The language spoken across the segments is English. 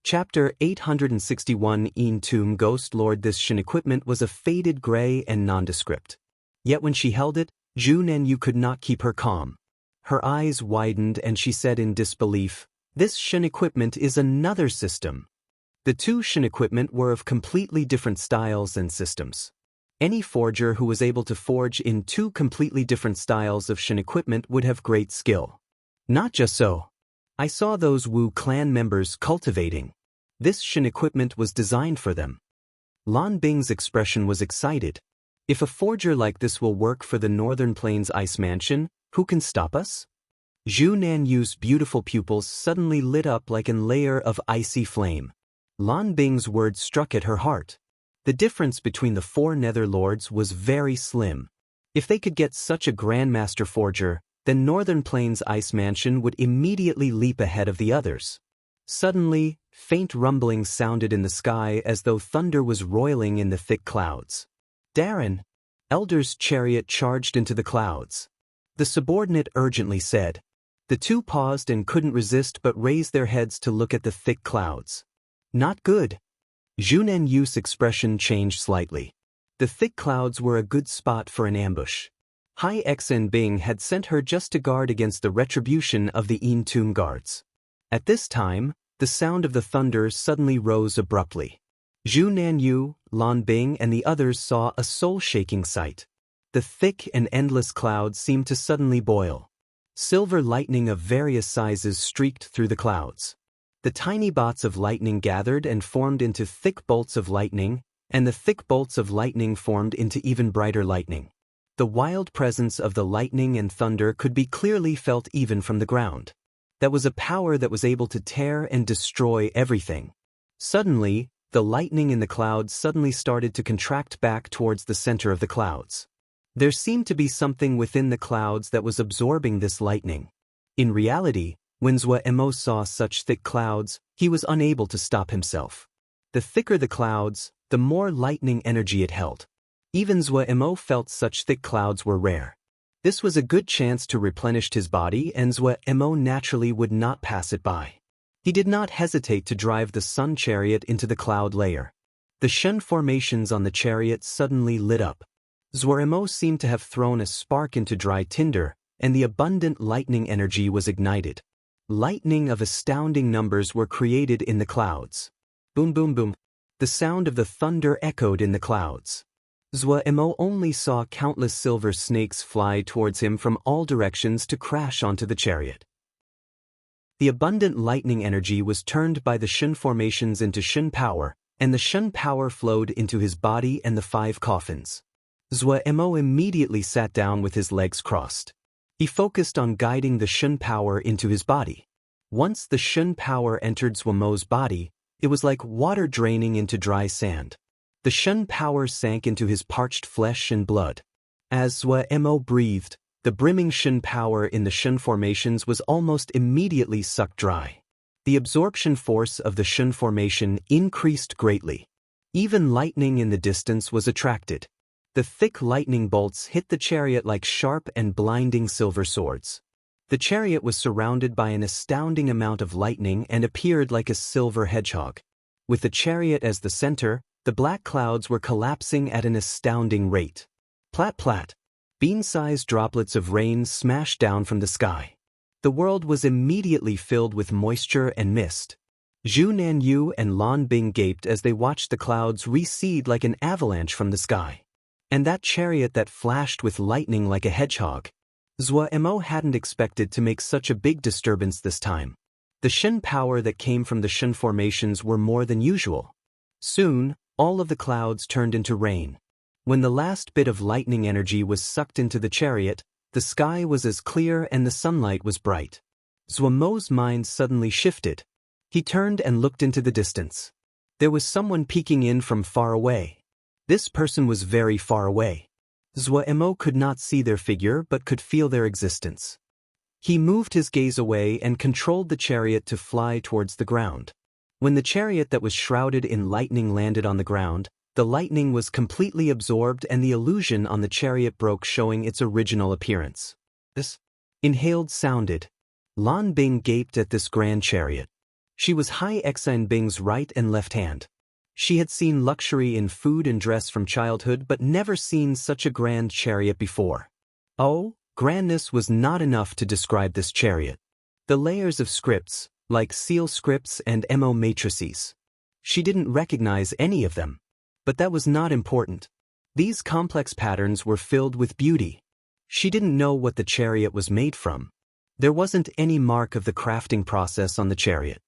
Chapter 861 Tomb Ghost Lord. This Shin equipment was a faded gray and nondescript. Yet when she held it, Zhu Nanyu could not keep her calm. Her eyes widened and she said in disbelief, "This Shin equipment is another system." The two Shin equipment were of completely different styles and systems. Any forger who was able to forge in two completely different styles of Shin equipment would have great skill. Not just so. I saw those Wu clan members cultivating. This Shin equipment was designed for them. Lan Bing's expression was excited. If a forger like this will work for the Northern Plains Ice Mansion, who can stop us? Zhu Nanyu's beautiful pupils suddenly lit up like an layer of icy flame. Lan Bing's words struck at her heart. The difference between the four Nether Lords was very slim. If they could get such a Grandmaster forger, then Northern Plains Ice Mansion would immediately leap ahead of the others. Suddenly, faint rumblings sounded in the sky as though thunder was roiling in the thick clouds. "Darren!" Elder's chariot charged into the clouds. The subordinate urgently said. The two paused and couldn't resist but raised their heads to look at the thick clouds. "Not good." Zhu Nanyu's expression changed slightly. The thick clouds were a good spot for an ambush. Hai Xen Bing had sent her just to guard against the retribution of the Tomb guards. At this time, the sound of the thunder suddenly rose abruptly. Zhu Nanyu, Lan Bing and the others saw a soul-shaking sight. The thick and endless clouds seemed to suddenly boil. Silver lightning of various sizes streaked through the clouds. The tiny bots of lightning gathered and formed into thick bolts of lightning, and the thick bolts of lightning formed into even brighter lightning. The wild presence of the lightning and thunder could be clearly felt even from the ground. That was a power that was able to tear and destroy everything. Suddenly, the lightning in the clouds suddenly started to contract back towards the center of the clouds. There seemed to be something within the clouds that was absorbing this lightning. In reality, when Zhuemo saw such thick clouds, he was unable to stop himself. The thicker the clouds, the more lightning energy it held. Even Zhuemo felt such thick clouds were rare. This was a good chance to replenish his body, and Zhuemo naturally would not pass it by. He did not hesitate to drive the sun chariot into the cloud layer. The Shen formations on the chariot suddenly lit up. Zhuemo seemed to have thrown a spark into dry tinder, and the abundant lightning energy was ignited. Lightning of astounding numbers were created in the clouds. Boom boom boom. The sound of the thunder echoed in the clouds. Zhuemo only saw countless silver snakes fly towards him from all directions to crash onto the chariot. The abundant lightning energy was turned by the Shen formations into Shen power, and the Shen power flowed into his body and the 5 coffins. Zhuemo immediately sat down with his legs crossed. He focused on guiding the Shen power into his body. Once the Shen power entered Zhuemo's body, it was like water draining into dry sand. The Shen power sank into his parched flesh and blood. As Zhuemo breathed, the brimming Shen power in the Shen formations was almost immediately sucked dry. The absorption force of the Shen formation increased greatly. Even lightning in the distance was attracted. The thick lightning bolts hit the chariot like sharp and blinding silver swords. The chariot was surrounded by an astounding amount of lightning and appeared like a silver hedgehog. With the chariot as the center, the black clouds were collapsing at an astounding rate. Plat plat. Bean-sized droplets of rain smashed down from the sky. The world was immediately filled with moisture and mist. Zhu Nanyu and Lan Bing gaped as they watched the clouds recede like an avalanche from the sky. And that chariot that flashed with lightning like a hedgehog. Zhuemo hadn't expected to make such a big disturbance this time. The Shen power that came from the Shen formations were more than usual. Soon, all of the clouds turned into rain. When the last bit of lightning energy was sucked into the chariot, the sky was as clear and the sunlight was bright. Zhuemo's mind suddenly shifted. He turned and looked into the distance. There was someone peeking in from far away. This person was very far away. Zhuemo could not see their figure but could feel their existence. He moved his gaze away and controlled the chariot to fly towards the ground. When the chariot that was shrouded in lightning landed on the ground, the lightning was completely absorbed and the illusion on the chariot broke, showing its original appearance. This inhaled sounded. Lan Bing gaped at this grand chariot. She was Hai Xan Bing's right and left hand. She had seen luxury in food and dress from childhood but never seen such a grand chariot before. Oh, grandness was not enough to describe this chariot. The layers of scripts, like seal scripts and mo matrices. She didn't recognize any of them. But that was not important. These complex patterns were filled with beauty. She didn't know what the chariot was made from. There wasn't any mark of the crafting process on the chariot.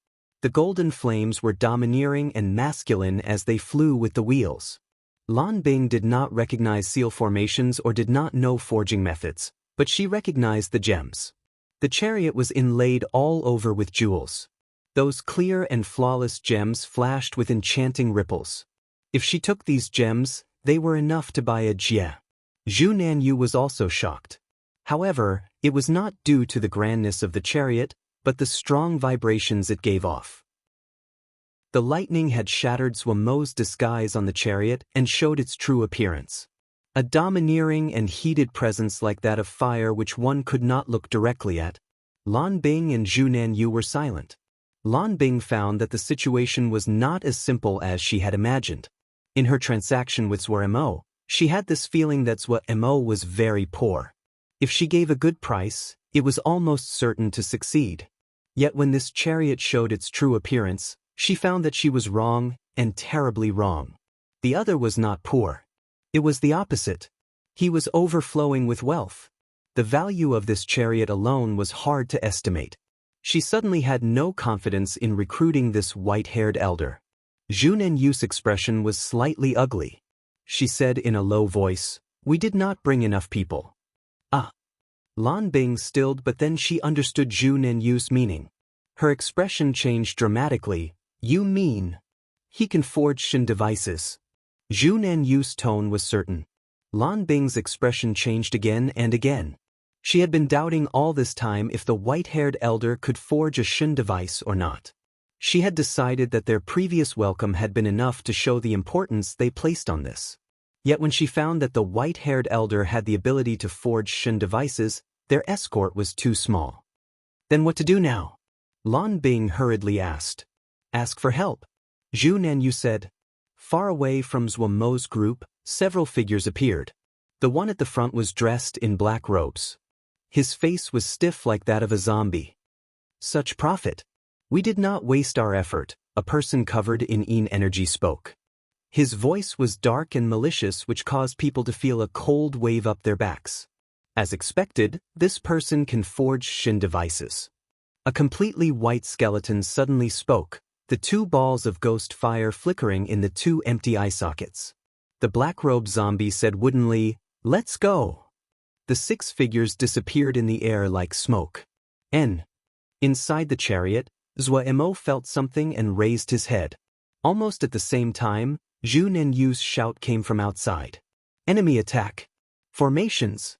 The golden flames were domineering and masculine as they flew with the wheels. Lan Bing did not recognize seal formations or did not know forging methods, but she recognized the gems. The chariot was inlaid all over with jewels. Those clear and flawless gems flashed with enchanting ripples. If she took these gems, they were enough to buy a jie. Zhu Nanyu was also shocked. However, it was not due to the grandness of the chariot, but the strong vibrations it gave off. The lightning had shattered Zhuomo's disguise on the chariot and showed its true appearance. A domineering and heated presence like that of fire which one could not look directly at. Lan Bing and Zhu Nanyu were silent. Lan Bing found that the situation was not as simple as she had imagined. In her transaction with Zhuo, she had this feeling that Zhuo was very poor. If she gave a good price, it was almost certain to succeed. Yet when this chariot showed its true appearance, she found that she was wrong, and terribly wrong. The other was not poor. It was the opposite. He was overflowing with wealth. The value of this chariot alone was hard to estimate. She suddenly had no confidence in recruiting this white-haired elder. Zhu Nanyu's expression was slightly ugly. She said in a low voice, "We did not bring enough people." Ah. Lan Bing stilled, but then she understood Zhu Nanyu's meaning. Her expression changed dramatically. "You mean he can forge Shin devices?" Zhu Nanyu's tone was certain. Lan Bing's expression changed again and again. She had been doubting all this time if the white-haired elder could forge a Shin device or not. She had decided that their previous welcome had been enough to show the importance they placed on this. Yet when she found that the white-haired elder had the ability to forge Shin devices, their escort was too small. Then what to do now? Lan Bing hurriedly asked. "Ask for help." Zhu Nanyu said. Far away from Zhuomo's group, several figures appeared. The one at the front was dressed in black robes. His face was stiff like that of a zombie. "Such profit. We did not waste our effort," a person covered in yin energy spoke. His voice was dark and malicious, which caused people to feel a cold wave up their backs. As expected, this person can forge Shin devices. A completely white skeleton suddenly spoke, the two balls of ghost fire flickering in the two empty eye sockets. The black-robed zombie said woodenly, "Let's go." The six figures disappeared in the air like smoke. Inside the chariot, Zhuo felt something and raised his head. Almost at the same time, Zhu Nanyu's shout came from outside. "Enemy attack! Formations!"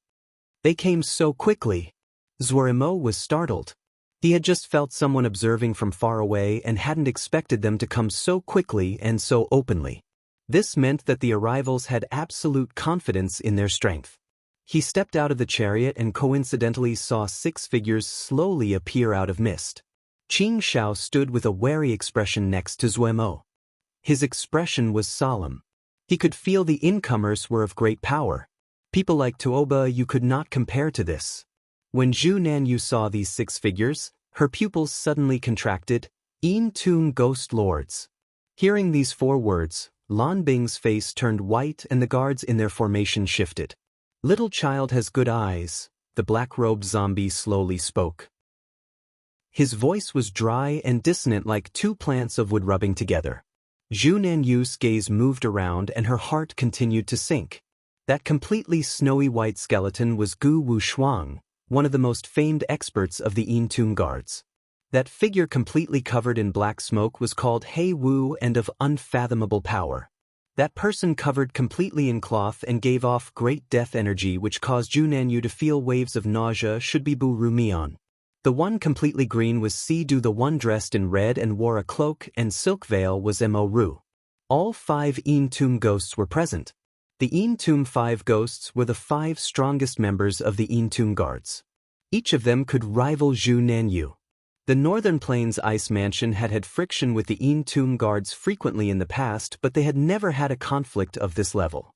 They came so quickly. Zhuo was startled. He had just felt someone observing from far away and hadn't expected them to come so quickly and so openly. This meant that the arrivals had absolute confidence in their strength. He stepped out of the chariot and coincidentally saw six figures slowly appear out of mist. Qing Xiao stood with a wary expression next to Zhuo. His expression was solemn. He could feel the incomers were of great power. People like Tuoba you could not compare to this. When Zhu Nanyu saw these six figures, her pupils suddenly contracted. "Yin Tun Ghost Lords." Hearing these four words, Lan Bing's face turned white and the guards in their formation shifted. "Little child has good eyes," the black-robed zombie slowly spoke. His voice was dry and dissonant like two plants of wood rubbing together. Zhu Nanyu's gaze moved around and her heart continued to sink. That completely snowy white skeleton was Gu Wushuang, one of the most famed experts of the Yin Tun guards. That figure completely covered in black smoke was called He Wu and of unfathomable power. That person covered completely in cloth and gave off great death energy which caused Zhu Nanyu to feel waves of nausea should be Bu Ru Mian. The one completely green was Si Du, the one dressed in red and wore a cloak and silk veil was Mo Ru. All 5 Yin Tun ghosts were present. The Yin Tun 5 ghosts were the 5 strongest members of the Yin Tun guards. Each of them could rival Zhu Nanyu. The Northern Plains Ice Mansion had had friction with the Tomb guards frequently in the past, but they had never had a conflict of this level.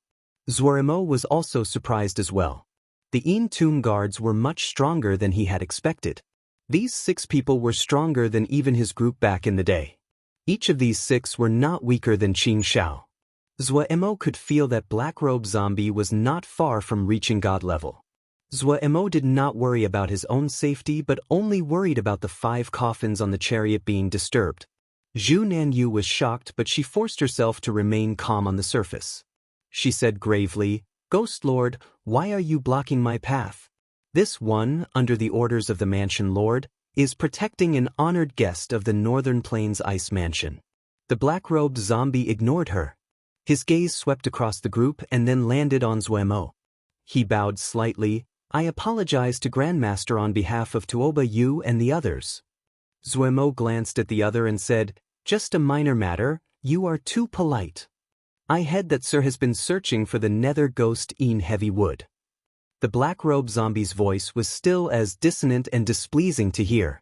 Zuorimo was also surprised as well. The Tomb guards were much stronger than he had expected. These 6 people were stronger than even his group back in the day. Each of these 6 were not weaker than Qing Xiao. Zuorimo could feel that Black Robe Zombie was not far from reaching God level. Zuorimo did not worry about his own safety but only worried about the 5 coffins on the chariot being disturbed. Zhu Nanyu was shocked, but she forced herself to remain calm on the surface. She said gravely, "Ghost Lord, why are you blocking my path? This one, under the orders of the Mansion Lord, is protecting an honored guest of the Northern Plains Ice Mansion." The black-robed zombie ignored her. His gaze swept across the group and then landed on Zuorimo. He bowed slightly. "I apologize to Grandmaster on behalf of Tuoba Yu and the others." Zuorimo glanced at the other and said, "Just a minor matter, you are too polite. I heard that Sir has been searching for the nether ghost in heavy wood." The black-robed zombie's voice was still as dissonant and displeasing to hear.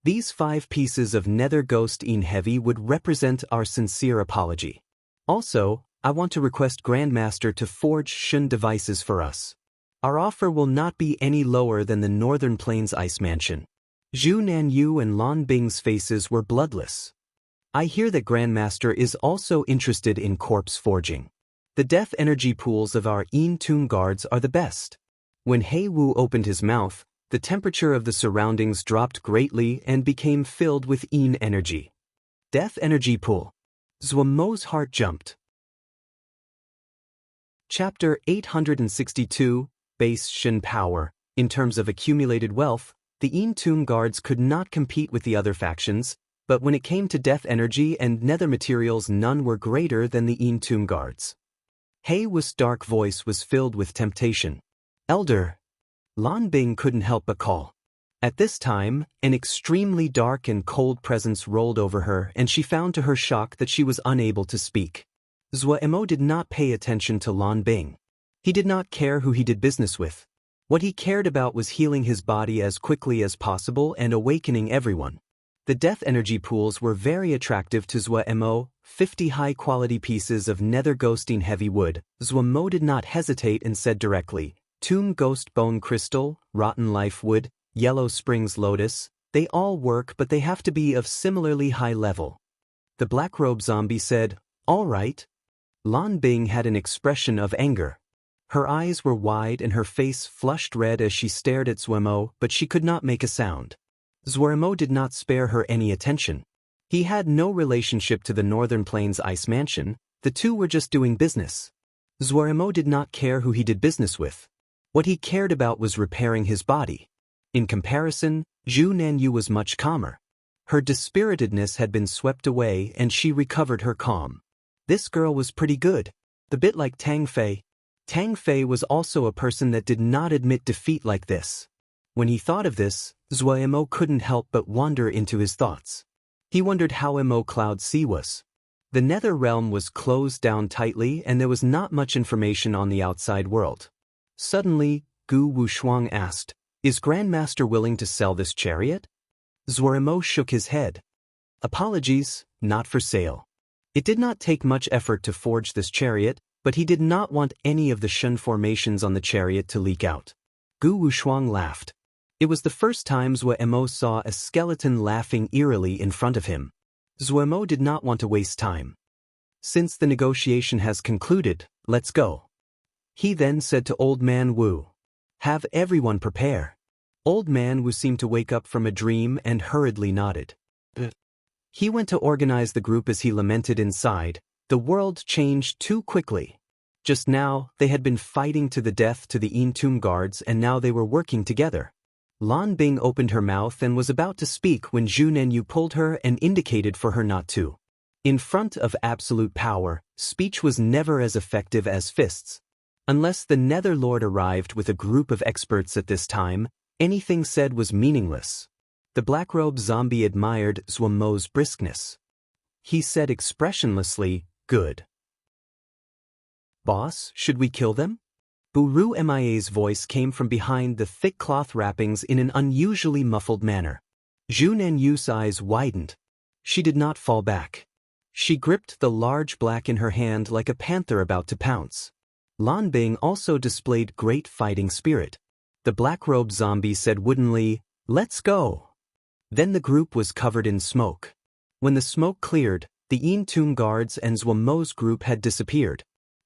"These 5 pieces of nether ghost in heavy would represent our sincere apology. Also, I want to request Grandmaster to forge Shun devices for us. Our offer will not be any lower than the Northern Plains Ice Mansion." Zhu Nanyu and Lan Bing's faces were bloodless. "I hear that Grandmaster is also interested in corpse forging. The death energy pools of our Tomb guards are the best." When He Wu opened his mouth, the temperature of the surroundings dropped greatly and became filled with energy. Death energy pool. Zuorimo's heart jumped. Chapter 862, Base Shin Power. In terms of accumulated wealth, the Tomb guards could not compete with the other factions, but when it came to death energy and nether materials, none were greater than the Tomb guards. He Wu's dark voice was filled with temptation. "Elder." Lan Bing couldn't help but call. At this time, an extremely dark and cold presence rolled over her, and she found to her shock that she was unable to speak. Zuorimo did not pay attention to Lan Bing. He did not care who he did business with. What he cared about was healing his body as quickly as possible and awakening everyone. The death energy pools were very attractive to Zuorimo, 50 high-quality pieces of nether ghosting heavy wood. Zuorimo did not hesitate and said directly, "Tomb Ghost Bone Crystal, Rotten Life Wood, Yellow Springs Lotus, they all work, but they have to be of similarly high level." The black-robe zombie said, "All right." Lan Bing had an expression of anger. Her eyes were wide and her face flushed red as she stared at Zuorimo, but she could not make a sound. Zuorimo did not spare her any attention. He had no relationship to the Northern Plains Ice Mansion. The two were just doing business. Zuorimo did not care who he did business with. What he cared about was repairing his body. In comparison, Zhu Nanyu was much calmer. Her dispiritedness had been swept away and she recovered her calm. This girl was pretty good. The bit like Tang Fei. Tang Fei was also a person that did not admit defeat like this. When he thought of this, Zuorimo couldn't help but wander into his thoughts. He wondered how Mo Cloud Sea was. The nether realm was closed down tightly and there was not much information on the outside world. Suddenly, Gu Wushuang asked, "Is Grandmaster willing to sell this chariot?" Zuorimo shook his head. "Apologies, not for sale." It did not take much effort to forge this chariot, but he did not want any of the Shun formations on the chariot to leak out. Gu Wushuang laughed. It was the first time Zuorimo saw a skeleton laughing eerily in front of him. Zuorimo did not want to waste time. "Since the negotiation has concluded, let's go." He then said to Old Man Wu, "Have everyone prepare." Old Man Wu seemed to wake up from a dream and hurriedly nodded. He went to organize the group as he lamented inside, "The world changed too quickly. Just now, they had been fighting to the death to the Tomb guards and now they were working together." Lan Bing opened her mouth and was about to speak when Zhu Nanyu pulled her and indicated for her not to. In front of absolute power, speech was never as effective as fists. Unless the Nether Lord arrived with a group of experts at this time, anything said was meaningless. The black-robed zombie admired Zuorimo's briskness. He said expressionlessly, "Good. Boss, should we kill them?" Buru Mia's voice came from behind the thick cloth wrappings in an unusually muffled manner. Jun and Yu's eyes widened. She did not fall back. She gripped the large black in her hand like a panther about to pounce. Lan Bing also displayed great fighting spirit. The black-robed zombie said woodenly, "Let's go." Then the group was covered in smoke. When the smoke cleared, the Yin Tomb guards and Zhuamo's group had disappeared.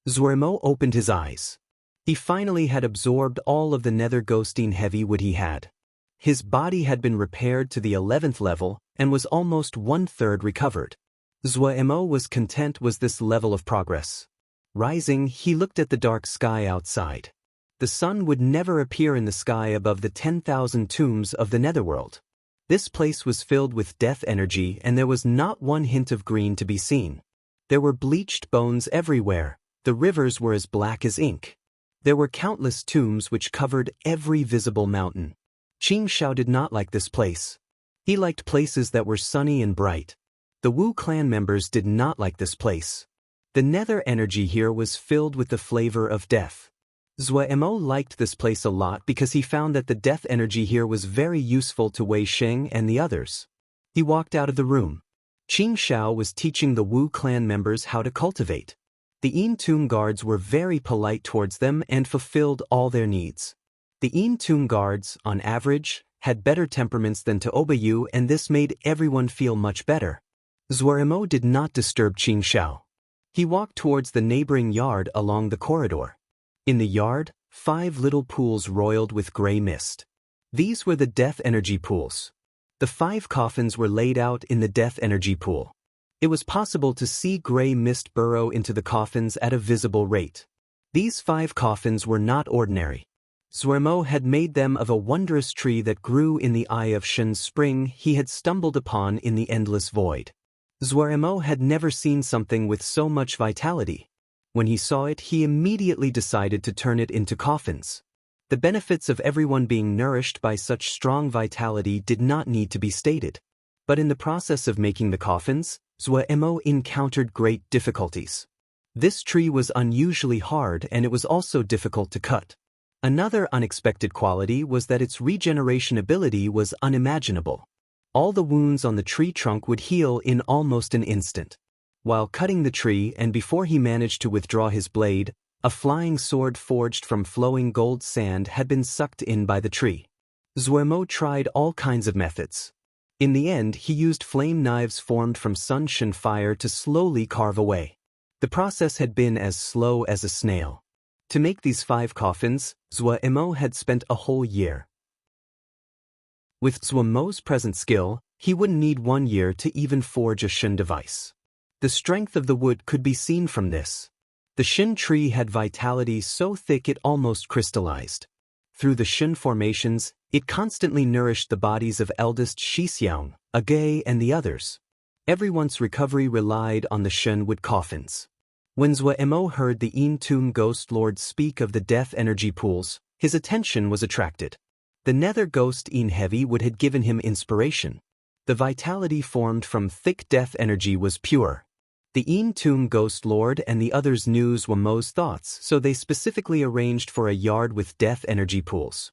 Zhuamo opened his eyes. He finally had absorbed all of the nether ghosting heavy wood he had. His body had been repaired to the 11th level and was almost 1/3 recovered. Zhuamo was content with this level of progress. Rising, he looked at the dark sky outside. The sun would never appear in the sky above the 10,000 tombs of the netherworld. This place was filled with death energy and there was not one hint of green to be seen. There were bleached bones everywhere. The rivers were as black as ink. There were countless tombs which covered every visible mountain. Qing Shao did not like this place. He liked places that were sunny and bright. The Wu clan members did not like this place. The nether energy here was filled with the flavor of death. Zhuamo liked this place a lot because he found that the death energy here was very useful to Wei Sheng and the others. He walked out of the room. Qing Shao was teaching the Wu clan members how to cultivate. The Yin Tomb guards were very polite towards them and fulfilled all their needs. The Yin Tomb guards, on average, had better temperaments than Tobayu and this made everyone feel much better. Zhuamo did not disturb Qing Shao. He walked towards the neighboring yard along the corridor. In the yard, 5 little pools roiled with gray mist. These were the death energy pools. The 5 coffins were laid out in the death energy pool. It was possible to see gray mist burrow into the coffins at a visible rate. These 5 coffins were not ordinary. Zhuamo had made them of a wondrous tree that grew in the eye of Shen's spring he had stumbled upon in the endless void. Zhuamo had never seen something with so much vitality. When he saw it, he immediately decided to turn it into coffins. The benefits of everyone being nourished by such strong vitality did not need to be stated. But in the process of making the coffins, Zhuamo encountered great difficulties. This tree was unusually hard and it was also difficult to cut. Another unexpected quality was that its regeneration ability was unimaginable. All the wounds on the tree trunk would heal in almost an instant. While cutting the tree and before he managed to withdraw his blade, a flying sword forged from flowing gold sand had been sucked in by the tree. Zhuamo tried all kinds of methods. In the end, he used flame knives formed from sun-shin fire to slowly carve away. The process had been as slow as a snail. To make these 5 coffins, Zhuamo had spent a whole year. With Zhuamo's present skill, he wouldn't need 1 year to even forge a shin device. The strength of the wood could be seen from this. The shin tree had vitality so thick it almost crystallized. Through the shin formations, it constantly nourished the bodies of eldest Shixiang, Agay and the others. Everyone's recovery relied on the shin wood coffins. When Zhuamo heard the Yin Tomb Ghost Lord speak of the death energy pools, his attention was attracted. The nether ghost Yin Heavy wood had given him inspiration. The vitality formed from thick death energy was pure. The Yin Tomb Ghost Lord and the others knew Zhuamo's thoughts, so they specifically arranged for a yard with death energy pools.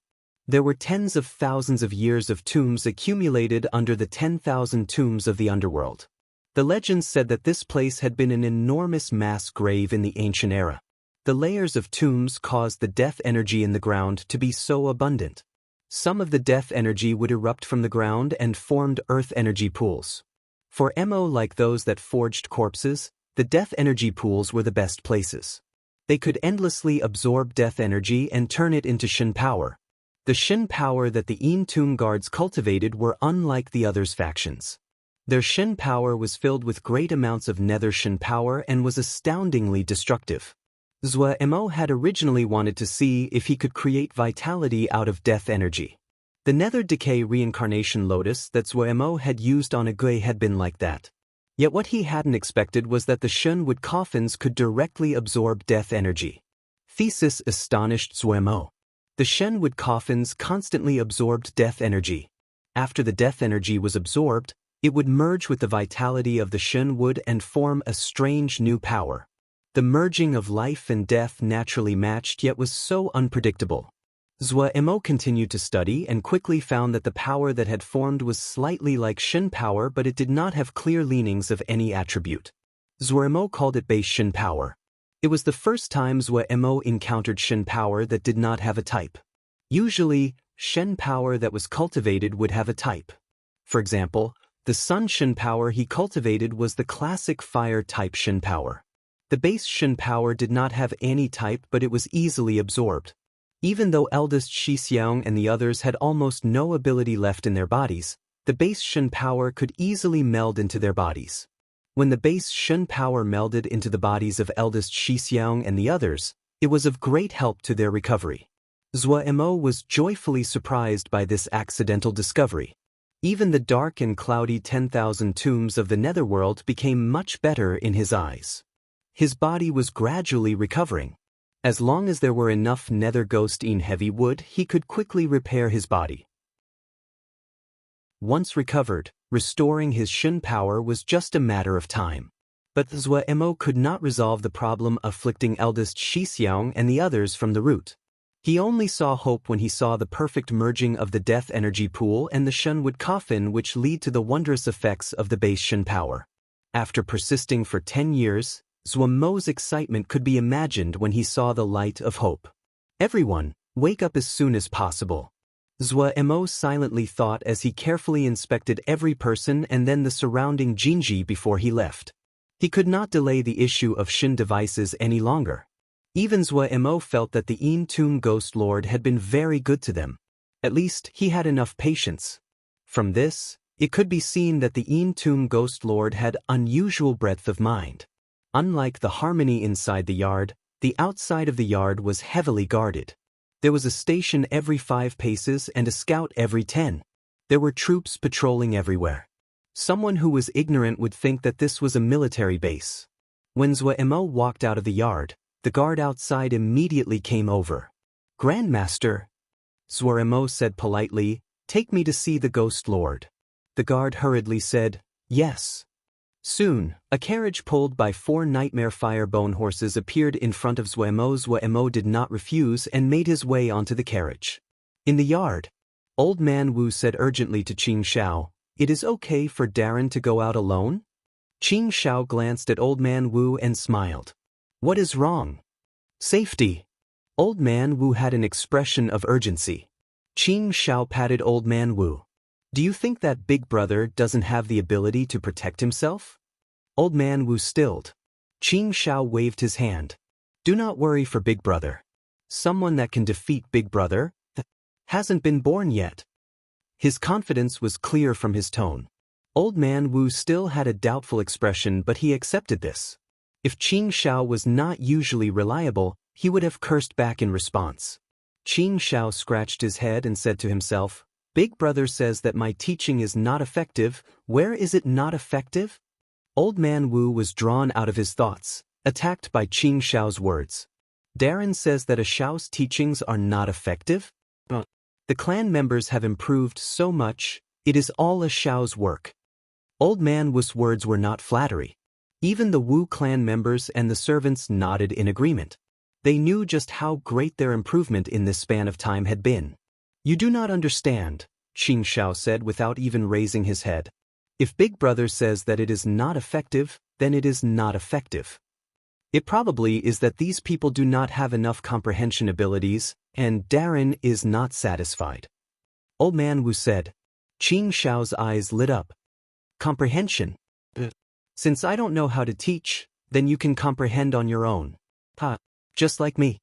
There were tens of thousands of years of tombs accumulated under the 10,000 tombs of the underworld. The legends said that this place had been an enormous mass grave in the ancient era. The layers of tombs caused the death energy in the ground to be so abundant. Some of the death energy would erupt from the ground and formed earth energy pools. For MO like those that forged corpses, the death energy pools were the best places. They could endlessly absorb death energy and turn it into shin power. The shin power that the Yin Tomb guards cultivated were unlike the others' factions. Their shin power was filled with great amounts of nether shin power and was astoundingly destructive. Zhuamo had originally wanted to see if he could create vitality out of death energy. The nether decay reincarnation lotus that Zhuamo had used on Agui had been like that. Yet what he hadn't expected was that the shin wood coffins could directly absorb death energy. Thesis astonished Zhuamo. The shin wood coffins constantly absorbed death energy. After the death energy was absorbed, it would merge with the vitality of the shin wood and form a strange new power. The merging of life and death naturally matched yet was so unpredictable. Zhuo continued to study and quickly found that the power that had formed was slightly like Shen power, but it did not have clear leanings of any attribute. Zhuo called it base Shen power. It was the first time Zhuo encountered Shen power that did not have a type. Usually, Shen power that was cultivated would have a type. For example, the Sun Shen power he cultivated was the classic fire type Shen power. The base Shen power did not have any type, but it was easily absorbed. Even though eldest Shixiang and the others had almost no ability left in their bodies, the base Shen power could easily meld into their bodies. When the base Shen power melded into the bodies of eldest Shixiang and the others, it was of great help to their recovery. Zhuo was joyfully surprised by this accidental discovery. Even the dark and cloudy 10,000 tombs of the netherworld became much better in his eyes. His body was gradually recovering. As long as there were enough nether ghost in heavy wood, he could quickly repair his body. Once recovered, restoring his Shen power was just a matter of time. But Zhuo could not resolve the problem afflicting eldest Shixiang and the others from the root. He only saw hope when he saw the perfect merging of the death energy pool and the Shenwood coffin, which lead to the wondrous effects of the base Shen power. After persisting for 10 years, Zhuo's excitement could be imagined when he saw the light of hope. Everyone, wake up as soon as possible. Zhuo silently thought as he carefully inspected every person and then the surrounding Jinji before he left. He could not delay the issue of Shen devices any longer. Even Zhuo felt that the Yin Tomb Ghost Lord had been very good to them. At least, he had enough patience. From this, it could be seen that the Yin Tomb Ghost Lord had unusual breadth of mind. Unlike the harmony inside the yard, the outside of the yard was heavily guarded. There was a station every 5 paces and a scout every 10. There were troops patrolling everywhere. Someone who was ignorant would think that this was a military base. When Zhuo walked out of the yard, the guard outside immediately came over. "Grandmaster," Zhuo said politely, "take me to see the Ghost Lord." The guard hurriedly said, "Yes." Soon, a carriage pulled by 4 nightmare fire-bone horses appeared in front of Zhuo. Zhuo did not refuse and made his way onto the carriage. In the yard, Old Man Wu said urgently to Qing Shao, "It is okay for Darren to go out alone?" Qing Shao glanced at Old Man Wu and smiled. "What is wrong?" "Safety." Old Man Wu had an expression of urgency. Qing Shao patted Old Man Wu. "Do you think that Big Brother doesn't have the ability to protect himself?" Old Man Wu stilled. Qing Shao waved his hand. "Do not worry for Big Brother. Someone that can defeat Big Brother hasn't been born yet." His confidence was clear from his tone. Old Man Wu still had a doubtful expression, but he accepted this. If Qing Shao was not usually reliable, he would have cursed back in response. Qing Shao scratched his head and said to himself, "Big Brother says that my teaching is not effective. Where is it not effective?" Old Man Wu was drawn out of his thoughts, attacked by Qing Shao's words. "Darren says that a Shao's teachings are not effective? The clan members have improved so much, it is all a Shao's work." Old Man Wu's words were not flattery. Even the Wu clan members and the servants nodded in agreement. They knew just how great their improvement in this span of time had been. "You do not understand," Qing Shao said without even raising his head. "If Big Brother says that it is not effective, then it is not effective. It probably is that these people do not have enough comprehension abilities, and Darren is not satisfied." Old Man Wu said. Qing Shao's eyes lit up. "Comprehension? Since I don't know how to teach, then you can comprehend on your own. Just like me."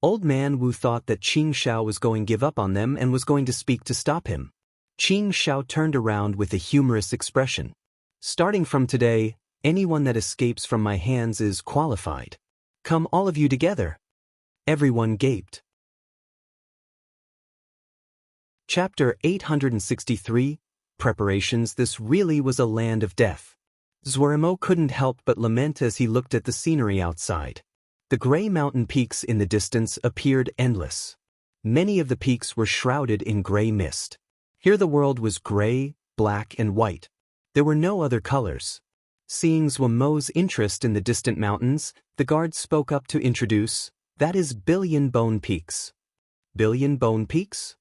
Old Man Wu thought that Qing Shao was going to give up on them and was going to speak to stop him. Qing Shao turned around with a humorous expression. "Starting from today, anyone that escapes from my hands is qualified. Come all of you together." Everyone gaped. Chapter 863, Preparations. This really was a land of death. Zhuo couldn't help but lament as he looked at the scenery outside. The gray mountain peaks in the distance appeared endless. Many of the peaks were shrouded in gray mist. Here the world was gray, black, and white. There were no other colors. Seeing Zhuo's interest in the distant mountains, the guard spoke up to introduce, That is Billion Bone Peaks. Billion Bone Peaks?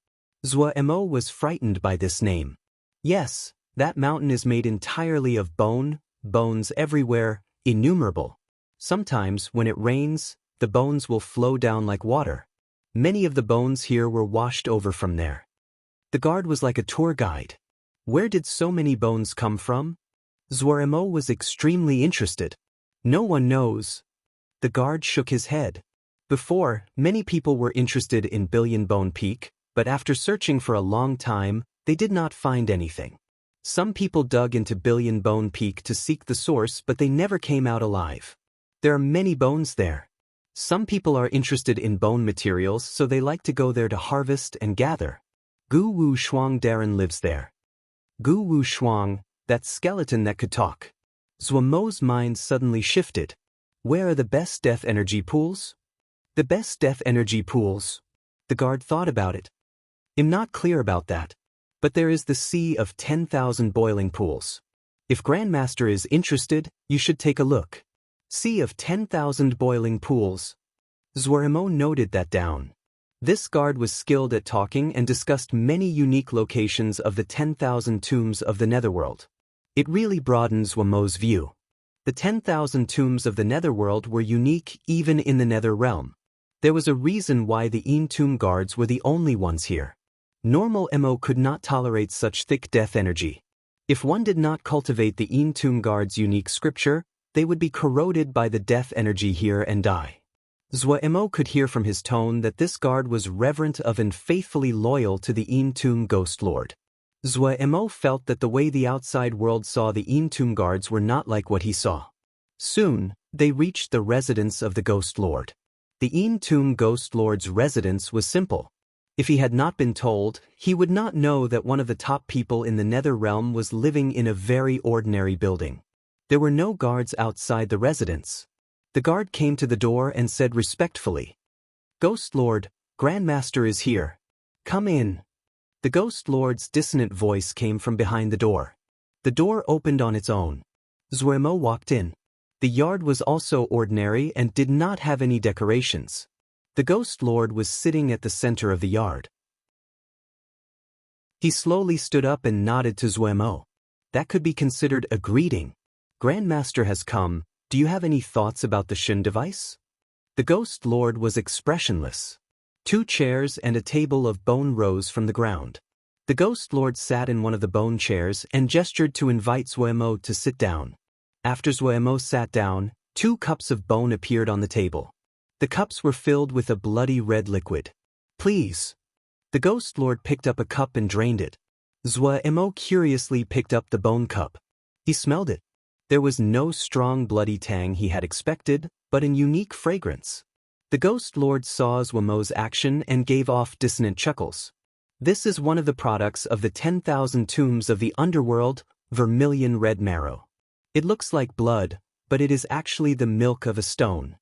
Zhuemo was frightened by this name. Yes, that mountain is made entirely of bone, bones everywhere, innumerable. Sometimes, when it rains, the bones will flow down like water. Many of the bones here were washed over from there. The guard was like a tour guide. Where did so many bones come from? Zhuemo was extremely interested. No one knows. The guard shook his head. Before, many people were interested in Billion Bone Peak, but after searching for a long time, they did not find anything. Some people dug into Billion Bone Peak to seek the source, but they never came out alive. There are many bones there. Some people are interested in bone materials, so they like to go there to harvest and gather. Gu Wu Shuang Darren lives there. Gu Wu Shuang, that skeleton that could talk. Zhuemo's mind suddenly shifted. Where are the best death energy pools? The best death energy pools. The guard thought about it. I'm not clear about that. But there is the Sea of 10,000 boiling pools. If Grandmaster is interested, you should take a look. Sea of 10,000 boiling pools. Zhuemo noted that down. This guard was skilled at talking and discussed many unique locations of the 10,000 tombs of the Netherworld. It really broadens Zhuemo's view. The 10,000 tombs of the Netherworld were unique even in the Nether realm. There was a reason why the tomb guards were the only ones here. Normal MO could not tolerate such thick death energy. If one did not cultivate the tomb guard's unique scripture, they would be corroded by the death energy here and die. Zhuemo could hear from his tone that this guard was reverent of and faithfully loyal to the tomb ghost lord. Zhuemo felt that the way the outside world saw the tomb guards were not like what he saw. Soon, they reached the residence of the ghost lord. The tomb ghost lord's residence was simple. If he had not been told, he would not know that one of the top people in the Nether realm was living in a very ordinary building. There were no guards outside the residence. The guard came to the door and said respectfully, "Ghost Lord, Grandmaster is here. Come in." The Ghost Lord's dissonant voice came from behind the door. The door opened on its own. Zhuemo walked in. The yard was also ordinary and did not have any decorations. The Ghost Lord was sitting at the center of the yard. He slowly stood up and nodded to Zhuemo. That could be considered a greeting. "Grandmaster has come. Do you have any thoughts about the Shin device?" The Ghost Lord was expressionless. 2 chairs and a table of bone rose from the ground. The Ghost Lord sat in one of the bone chairs and gestured to invite Zhuemo to sit down. After Zhuemo sat down, 2 cups of bone appeared on the table. The cups were filled with a bloody red liquid. "Please." The Ghost Lord picked up a cup and drained it. Zhuemo curiously picked up the bone cup. He smelled it. There was no strong bloody tang he had expected, but an unique fragrance. The Ghost Lord saw Zhuemo's action and gave off dissonant chuckles. "This is one of the products of the 10,000 tombs of the underworld, vermilion red marrow. It looks like blood, but it is actually the milk of a stone."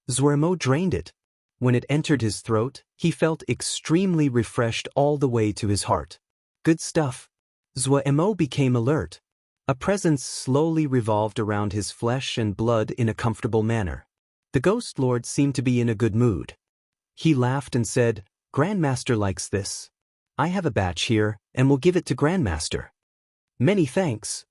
Zhuemo drained it. When it entered his throat, he felt extremely refreshed all the way to his heart. Good stuff. Zhuemo became alert. A presence slowly revolved around his flesh and blood in a comfortable manner. The Ghost Lord seemed to be in a good mood. He laughed and said, "Grandmaster likes this. I have a batch here, and will give it to Grandmaster." "Many thanks."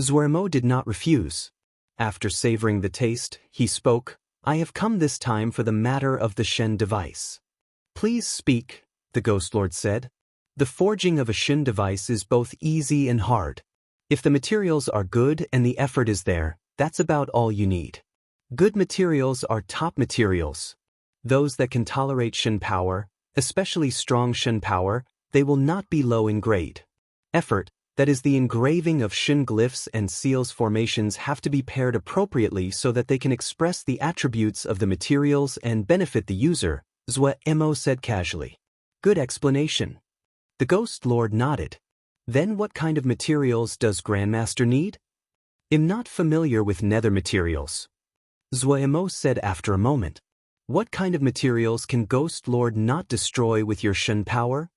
Zhuemo did not refuse. After savoring the taste, he spoke, "I have come this time for the matter of the Shen device." "Please speak," the Ghost Lord said. "The forging of a Shen device is both easy and hard. If the materials are good and the effort is there, that's about all you need. Good materials are top materials. Those that can tolerate Shen power, especially strong Shen power, they will not be low in grade. Effort, that is the engraving of Shen glyphs and seals formations, have to be paired appropriately so that they can express the attributes of the materials and benefit the user," Zhuemo said casually. "Good explanation." The Ghost Lord nodded. "Then what kind of materials does Grandmaster need?" "I'm not familiar with nether materials," Zhuemo said after a moment. "What kind of materials can Ghost Lord not destroy with your Shen power?"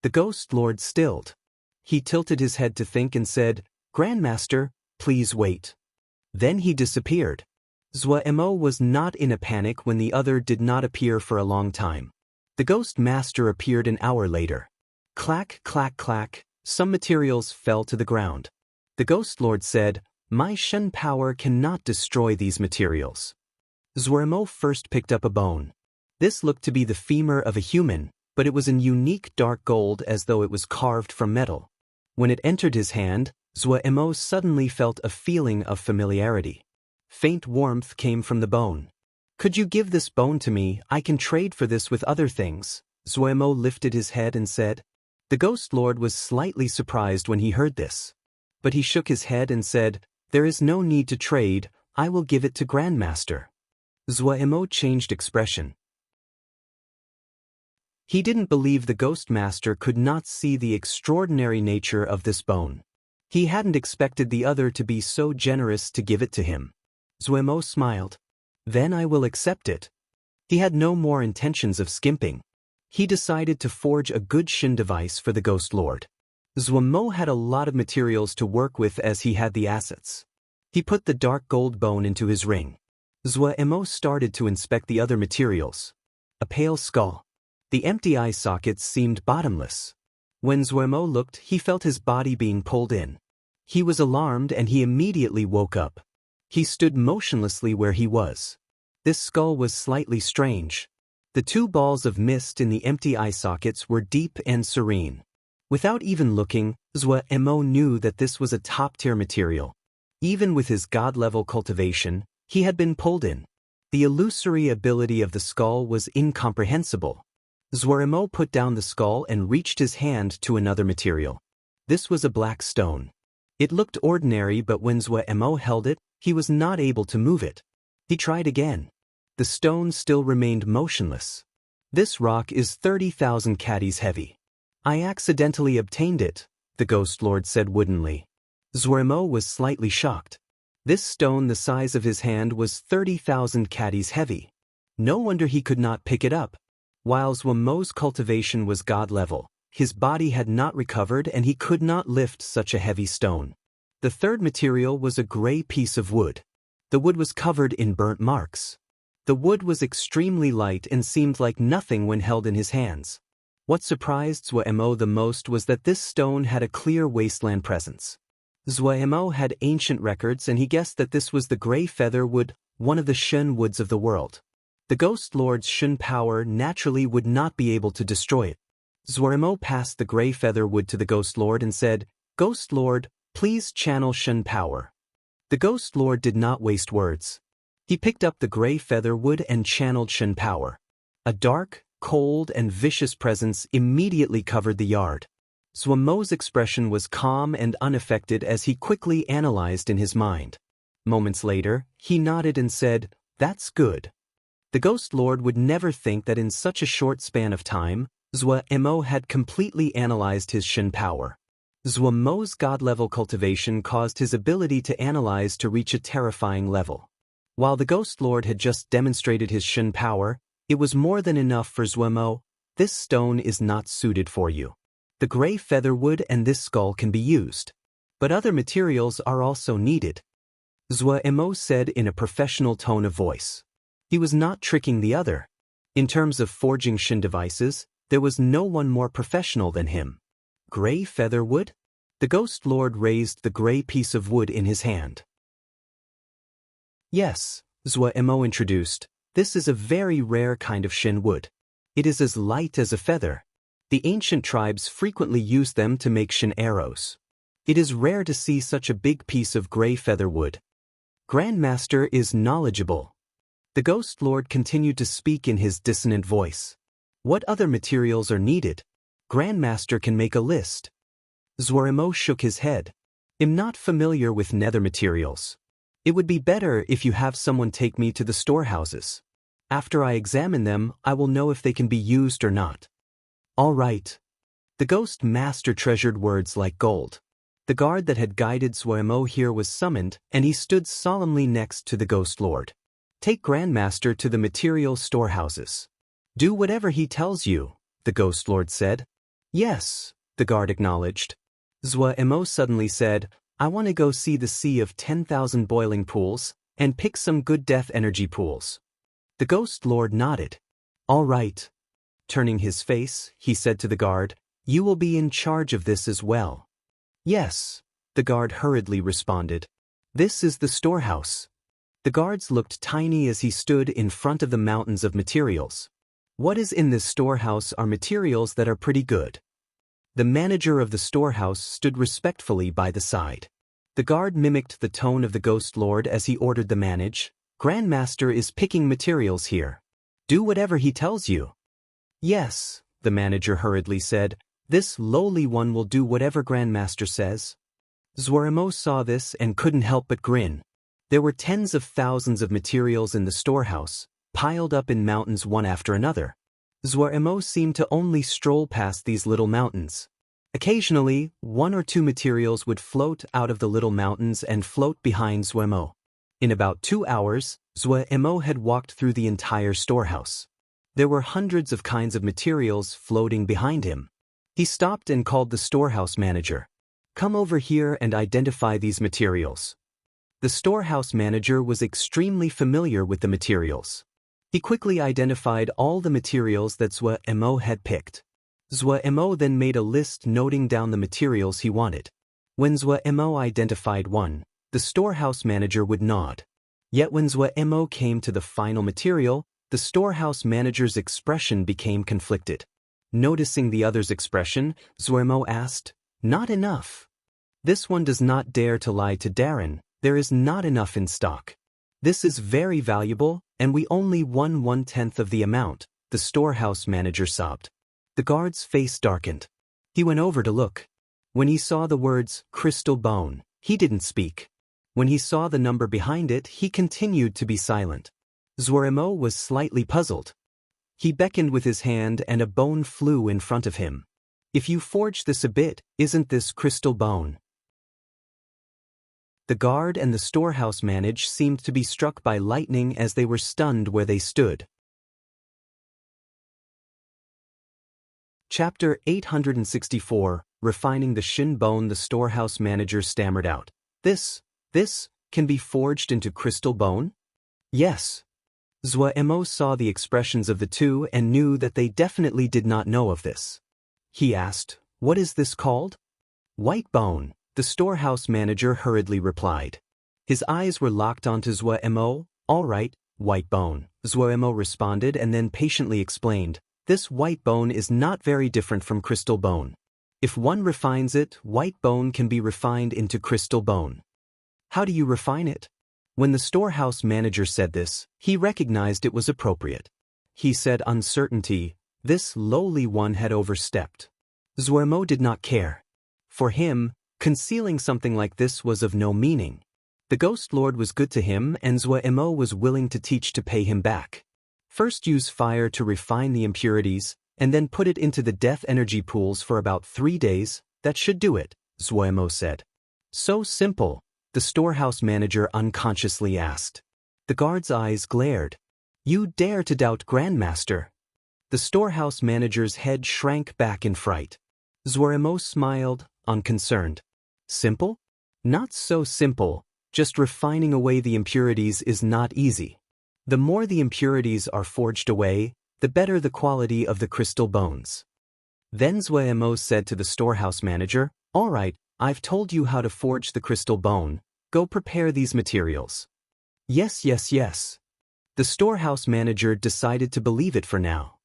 The Ghost Lord stilled. He tilted his head to think and said, "Grandmaster, please wait." Then he disappeared. Zhuemo was not in a panic when the other did not appear for a long time. The Ghost Master appeared an hour later. Clack, clack, clack, some materials fell to the ground. The Ghost Lord said, "My Shen power cannot destroy these materials." Zhuemo first picked up a bone. This looked to be the femur of a human, but it was in unique dark gold as though it was carved from metal. When it entered his hand, Zhuemo suddenly felt a feeling of familiarity. Faint warmth came from the bone. "Could you give this bone to me? I can trade for this with other things." Zhuemo lifted his head and said. The Ghost Lord was slightly surprised when he heard this. But he shook his head and said, "There is no need to trade, I will give it to Grandmaster." Zhuemo changed expression. He didn't believe the Ghost Master could not see the extraordinary nature of this bone. He hadn't expected the other to be so generous to give it to him. Zhuemo smiled. "Then I will accept it." He had no more intentions of skimping. He decided to forge a good Shin device for the Ghost Lord. Zhuemo had a lot of materials to work with as he had the assets. He put the dark gold bone into his ring. Zhuemo started to inspect the other materials. A pale skull. The empty eye sockets seemed bottomless. When Zhuemo looked, he felt his body being pulled in. He was alarmed and he immediately woke up. He stood motionlessly where he was. This skull was slightly strange. The two balls of mist in the empty eye sockets were deep and serene. Without even looking, Zhuemo knew that this was a top-tier material. Even with his god-level cultivation, he had been pulled in. The illusory ability of the skull was incomprehensible. Zhuemo put down the skull and reached his hand to another material. This was a black stone. It looked ordinary, but when Zhuemo held it, he was not able to move it. He tried again. The stone still remained motionless. "This rock is 30,000 caddies heavy. I accidentally obtained it," the Ghost Lord said woodenly. Zhuemo was slightly shocked. This stone the size of his hand was 30,000 caddies heavy. No wonder he could not pick it up. While Zhuemo's cultivation was god level, his body had not recovered and he could not lift such a heavy stone. The third material was a gray piece of wood. The wood was covered in burnt marks. The wood was extremely light and seemed like nothing when held in his hands. What surprised Zhuemo the most was that this stone had a clear wasteland presence. Zhuemo had ancient records and he guessed that this was the gray feather wood, one of the Shen woods of the world. The Ghost Lord's Shen power naturally would not be able to destroy it. Zhuemo passed the gray feather wood to the Ghost Lord and said, "Ghost Lord, please channel Shen power." The Ghost Lord did not waste words. He picked up the gray feather wood and channeled Shen power. A dark, cold, and vicious presence immediately covered the yard. Zhuemo's expression was calm and unaffected as he quickly analyzed in his mind. Moments later, he nodded and said, "That's good." The Ghost Lord would never think that in such a short span of time, Zhuemo had completely analyzed his Shen power. Zhuemo's god-level cultivation caused his ability to analyze to reach a terrifying level. While the Ghost Lord had just demonstrated his Shen power, it was more than enough for Zhuemo. "This stone is not suited for you. The gray feather wood and this skull can be used. But other materials are also needed," Zhuemo said in a professional tone of voice. He was not tricking the other. In terms of forging Shen devices, there was no one more professional than him. "Gray feather wood?" The Ghost Lord raised the gray piece of wood in his hand. "Yes," Zhuemo introduced, "this is a very rare kind of Shen wood. It is as light as a feather. The ancient tribes frequently used them to make Shen arrows. It is rare to see such a big piece of gray feather wood. Grandmaster is knowledgeable." The Ghost Lord continued to speak in his dissonant voice. "What other materials are needed? Grandmaster can make a list." Zhuemo shook his head. "I'm not familiar with nether materials. It would be better if you have someone take me to the storehouses. After I examine them, I will know if they can be used or not." "All right." The Ghost Master treasured words like gold. The guard that had guided Zhuemo here was summoned, and he stood solemnly next to the Ghost Lord. "Take Grandmaster to the material storehouses. Do whatever he tells you," the Ghost Lord said. "Yes," the guard acknowledged. Zhuemo suddenly said, "I want to go see the sea of 10,000 boiling pools, and pick some good death energy pools. The Ghost Lord nodded. All right. Turning his face, he said to the guard, you will be in charge of this as well. Yes, the guard hurriedly responded. This is the storehouse. The guards looked tiny as he stood in front of the mountains of materials. What is in this storehouse are materials that are pretty good. The manager of the storehouse stood respectfully by the side. The guard mimicked the tone of the Ghost Lord as he ordered the manage. Grandmaster is picking materials here. Do whatever he tells you. Yes, the manager hurriedly said. This lowly one will do whatever Grandmaster says. Zuaremo saw this and couldn't help but grin. There were tens of thousands of materials in the storehouse, piled up in mountains one after another. Zuaremo seemed to only stroll past these little mountains. Occasionally, one or two materials would float out of the little mountains and float behind Zuaremo. In about 2 hours, Zuaremo had walked through the entire storehouse. There were hundreds of kinds of materials floating behind him. He stopped and called the storehouse manager. Come over here and identify these materials. The storehouse manager was extremely familiar with the materials. He quickly identified all the materials that Zuaremo had picked. Zuaremo then made a list noting down the materials he wanted. When Zuaremo identified one, the storehouse manager would nod. Yet when Zuaremo came to the final material, the storehouse manager's expression became conflicted. Noticing the other's expression, Zuaremo asked, Not enough. This one does not dare to lie to Darren. There is not enough in stock. This is very valuable, and we only won 1/10 of the amount, the storehouse manager sobbed. The guard's face darkened. He went over to look. When he saw the words, crystal bone, he didn't speak. When he saw the number behind it, he continued to be silent. Zuaremo was slightly puzzled. He beckoned with his hand and a bone flew in front of him. If you forge this a bit, isn't this crystal bone? The guard and the storehouse manager seemed to be struck by lightning as they were stunned where they stood. Chapter 864, Refining the Shin Bone. The storehouse manager stammered out. This can be forged into crystal bone? Yes. Zuaremo saw the expressions of the two and knew that they definitely did not know of this. He asked, What is this called? White bone. The storehouse manager hurriedly replied. His eyes were locked onto Zuaremo. All right, white bone, Zuaremo responded and then patiently explained. This white bone is not very different from crystal bone. If one refines it, white bone can be refined into crystal bone. How do you refine it? When the storehouse manager said this, he recognized it was appropriate. He said uncertainty. This lowly one had overstepped. Zuaremo did not care. For him, concealing something like this was of no meaning. The Ghost Lord was good to him and Zuaremo was willing to teach to pay him back. First use fire to refine the impurities, and then put it into the death energy pools for about 3 days. That should do it, Zuaremo said. So simple, the storehouse manager unconsciously asked. The guard's eyes glared. You dare to doubt Grandmaster? The storehouse manager's head shrank back in fright. Zuaremo smiled, unconcerned. Simple? Not so simple. Just refining away the impurities is not easy. The more the impurities are forged away, the better the quality of the crystal bones. Then Zuaremo said to the storehouse manager, All right, I've told you how to forge the crystal bone. Go prepare these materials. Yes. The storehouse manager decided to believe it for now.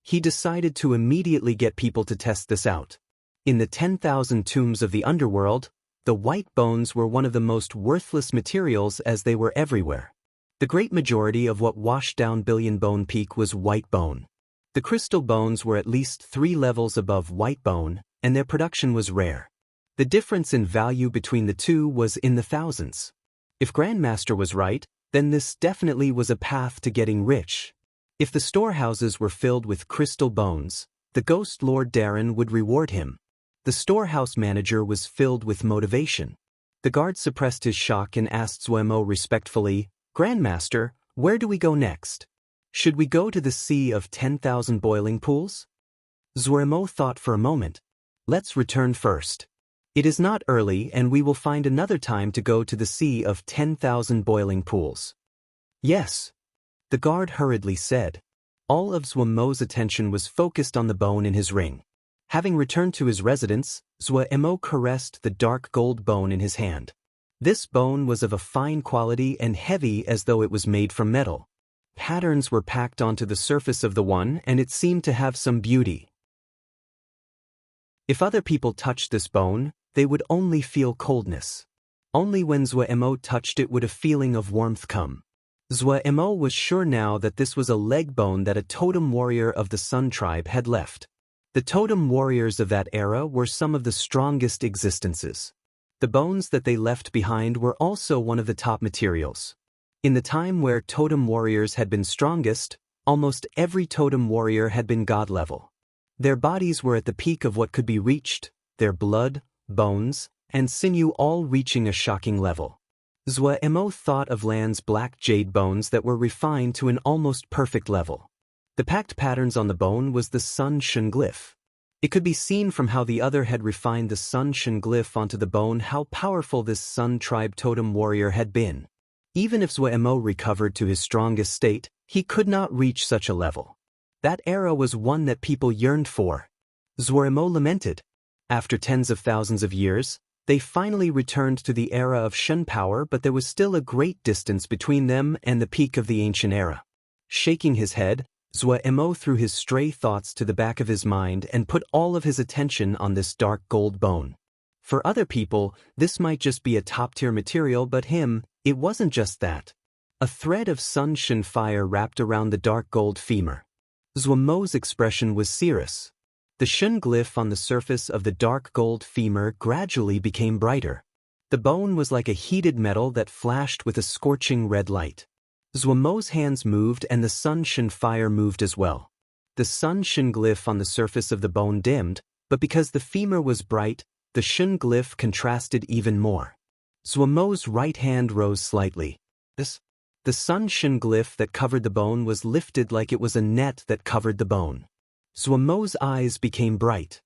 He decided to immediately get people to test this out. In the 10,000 tombs of the underworld, the white bones were one of the most worthless materials as they were everywhere. The great majority of what washed down Billion Bone Peak was white bone. The crystal bones were at least 3 levels above white bone, and their production was rare. The difference in value between the two was in the thousands. If Grandmaster was right, then this definitely was a path to getting rich. If the storehouses were filled with crystal bones, the Ghost Lord Darren would reward him. The storehouse manager was filled with motivation. The guard suppressed his shock and asked Zuaremo respectfully, Grandmaster, where do we go next? Should we go to the sea of 10,000 boiling pools? Zuaremo thought for a moment. Let's return first. It is not early, and we will find another time to go to the sea of 10,000 boiling pools. Yes, the guard hurriedly said. All of Zhuomo's attention was focused on the bone in his ring. Having returned to his residence, Zhuomo caressed the dark gold bone in his hand. This bone was of a fine quality and heavy as though it was made from metal. Patterns were packed onto the surface of the one, and it seemed to have some beauty. If other people touched this bone, they would only feel coldness. Only when Zhuomo touched it would a feeling of warmth come. Zhuomo was sure now that this was a leg bone that a totem warrior of the Sun tribe had left. The totem warriors of that era were some of the strongest existences. The bones that they left behind were also one of the top materials. In the time where totem warriors had been strongest, almost every totem warrior had been god level. Their bodies were at the peak of what could be reached, their blood, bones, and sinew all reaching a shocking level. Zhuomo thought of Lan's black jade bones that were refined to an almost perfect level. The packed patterns on the bone was the Sun Shun glyph. It could be seen from how the other had refined the Sun Shun glyph onto the bone how powerful this Sun tribe totem warrior had been. Even if Zhuomo recovered to his strongest state, he could not reach such a level. That era was one that people yearned for. Zhuomo lamented. After tens of thousands of years, they finally returned to the era of Shun power, but there was still a great distance between them and the peak of the ancient era. Shaking his head, Zhuomo threw his stray thoughts to the back of his mind and put all of his attention on this dark gold bone. For other people, this might just be a top-tier material, but him, it wasn't just that. A thread of Sun Shun fire wrapped around the dark gold femur. Zhuomo's expression was serious. The Shun glyph on the surface of the dark gold femur gradually became brighter. The bone was like a heated metal that flashed with a scorching red light. Zhuomo's hands moved and the Sun Shun fire moved as well. The Sun Shun glyph on the surface of the bone dimmed, but because the femur was bright, the Shun glyph contrasted even more. Zhuomo's right hand rose slightly. The Sun Shun glyph that covered the bone was lifted like it was a net that covered the bone. Zhuomo's eyes became bright.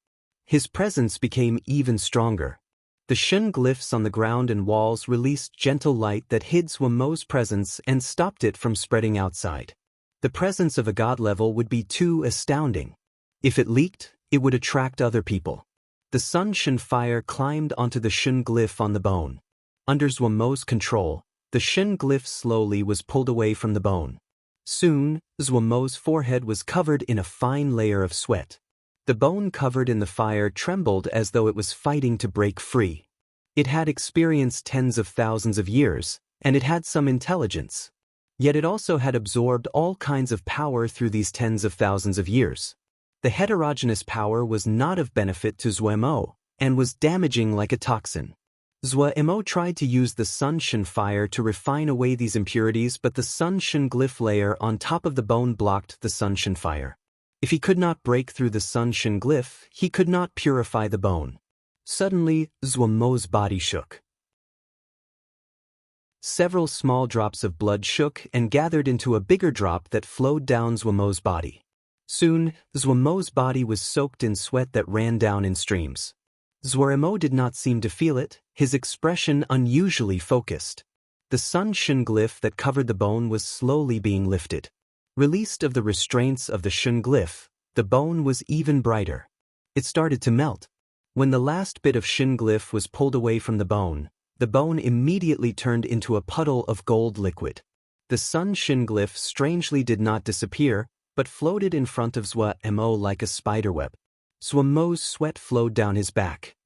His presence became even stronger. The Shun glyphs on the ground and walls released gentle light that hid Zhuomo's presence and stopped it from spreading outside. The presence of a god level would be too astounding. If it leaked, it would attract other people. The Sun Shun fire climbed onto the Shun glyph on the bone. Under Zhuomo's control, the Shun glyph slowly was pulled away from the bone. Soon, Zhuomo's forehead was covered in a fine layer of sweat. The bone covered in the fire trembled as though it was fighting to break free. It had experienced tens of thousands of years, and it had some intelligence. Yet it also had absorbed all kinds of power through these tens of thousands of years. The heterogeneous power was not of benefit to Zhuomo, and was damaging like a toxin. Zhuomo tried to use the Sun Shun fire to refine away these impurities, but the Sun Shun glyph layer on top of the bone blocked the Sun Shun fire. If he could not break through the Sun Shun glyph, he could not purify the bone. Suddenly, Zhuomo's body shook. Several small drops of blood shook and gathered into a bigger drop that flowed down Zhuomo's body. Soon, Zhuomo's body was soaked in sweat that ran down in streams. Zhuomo did not seem to feel it, his expression unusually focused. The Sun Shun glyph that covered the bone was slowly being lifted. Released of the restraints of the Shun glyph, the bone was even brighter. It started to melt. When the last bit of Shun glyph was pulled away from the bone immediately turned into a puddle of gold liquid. The Sun Shun glyph strangely did not disappear, but floated in front of Zhuomo like a spiderweb. Zhuomo's sweat flowed down his back.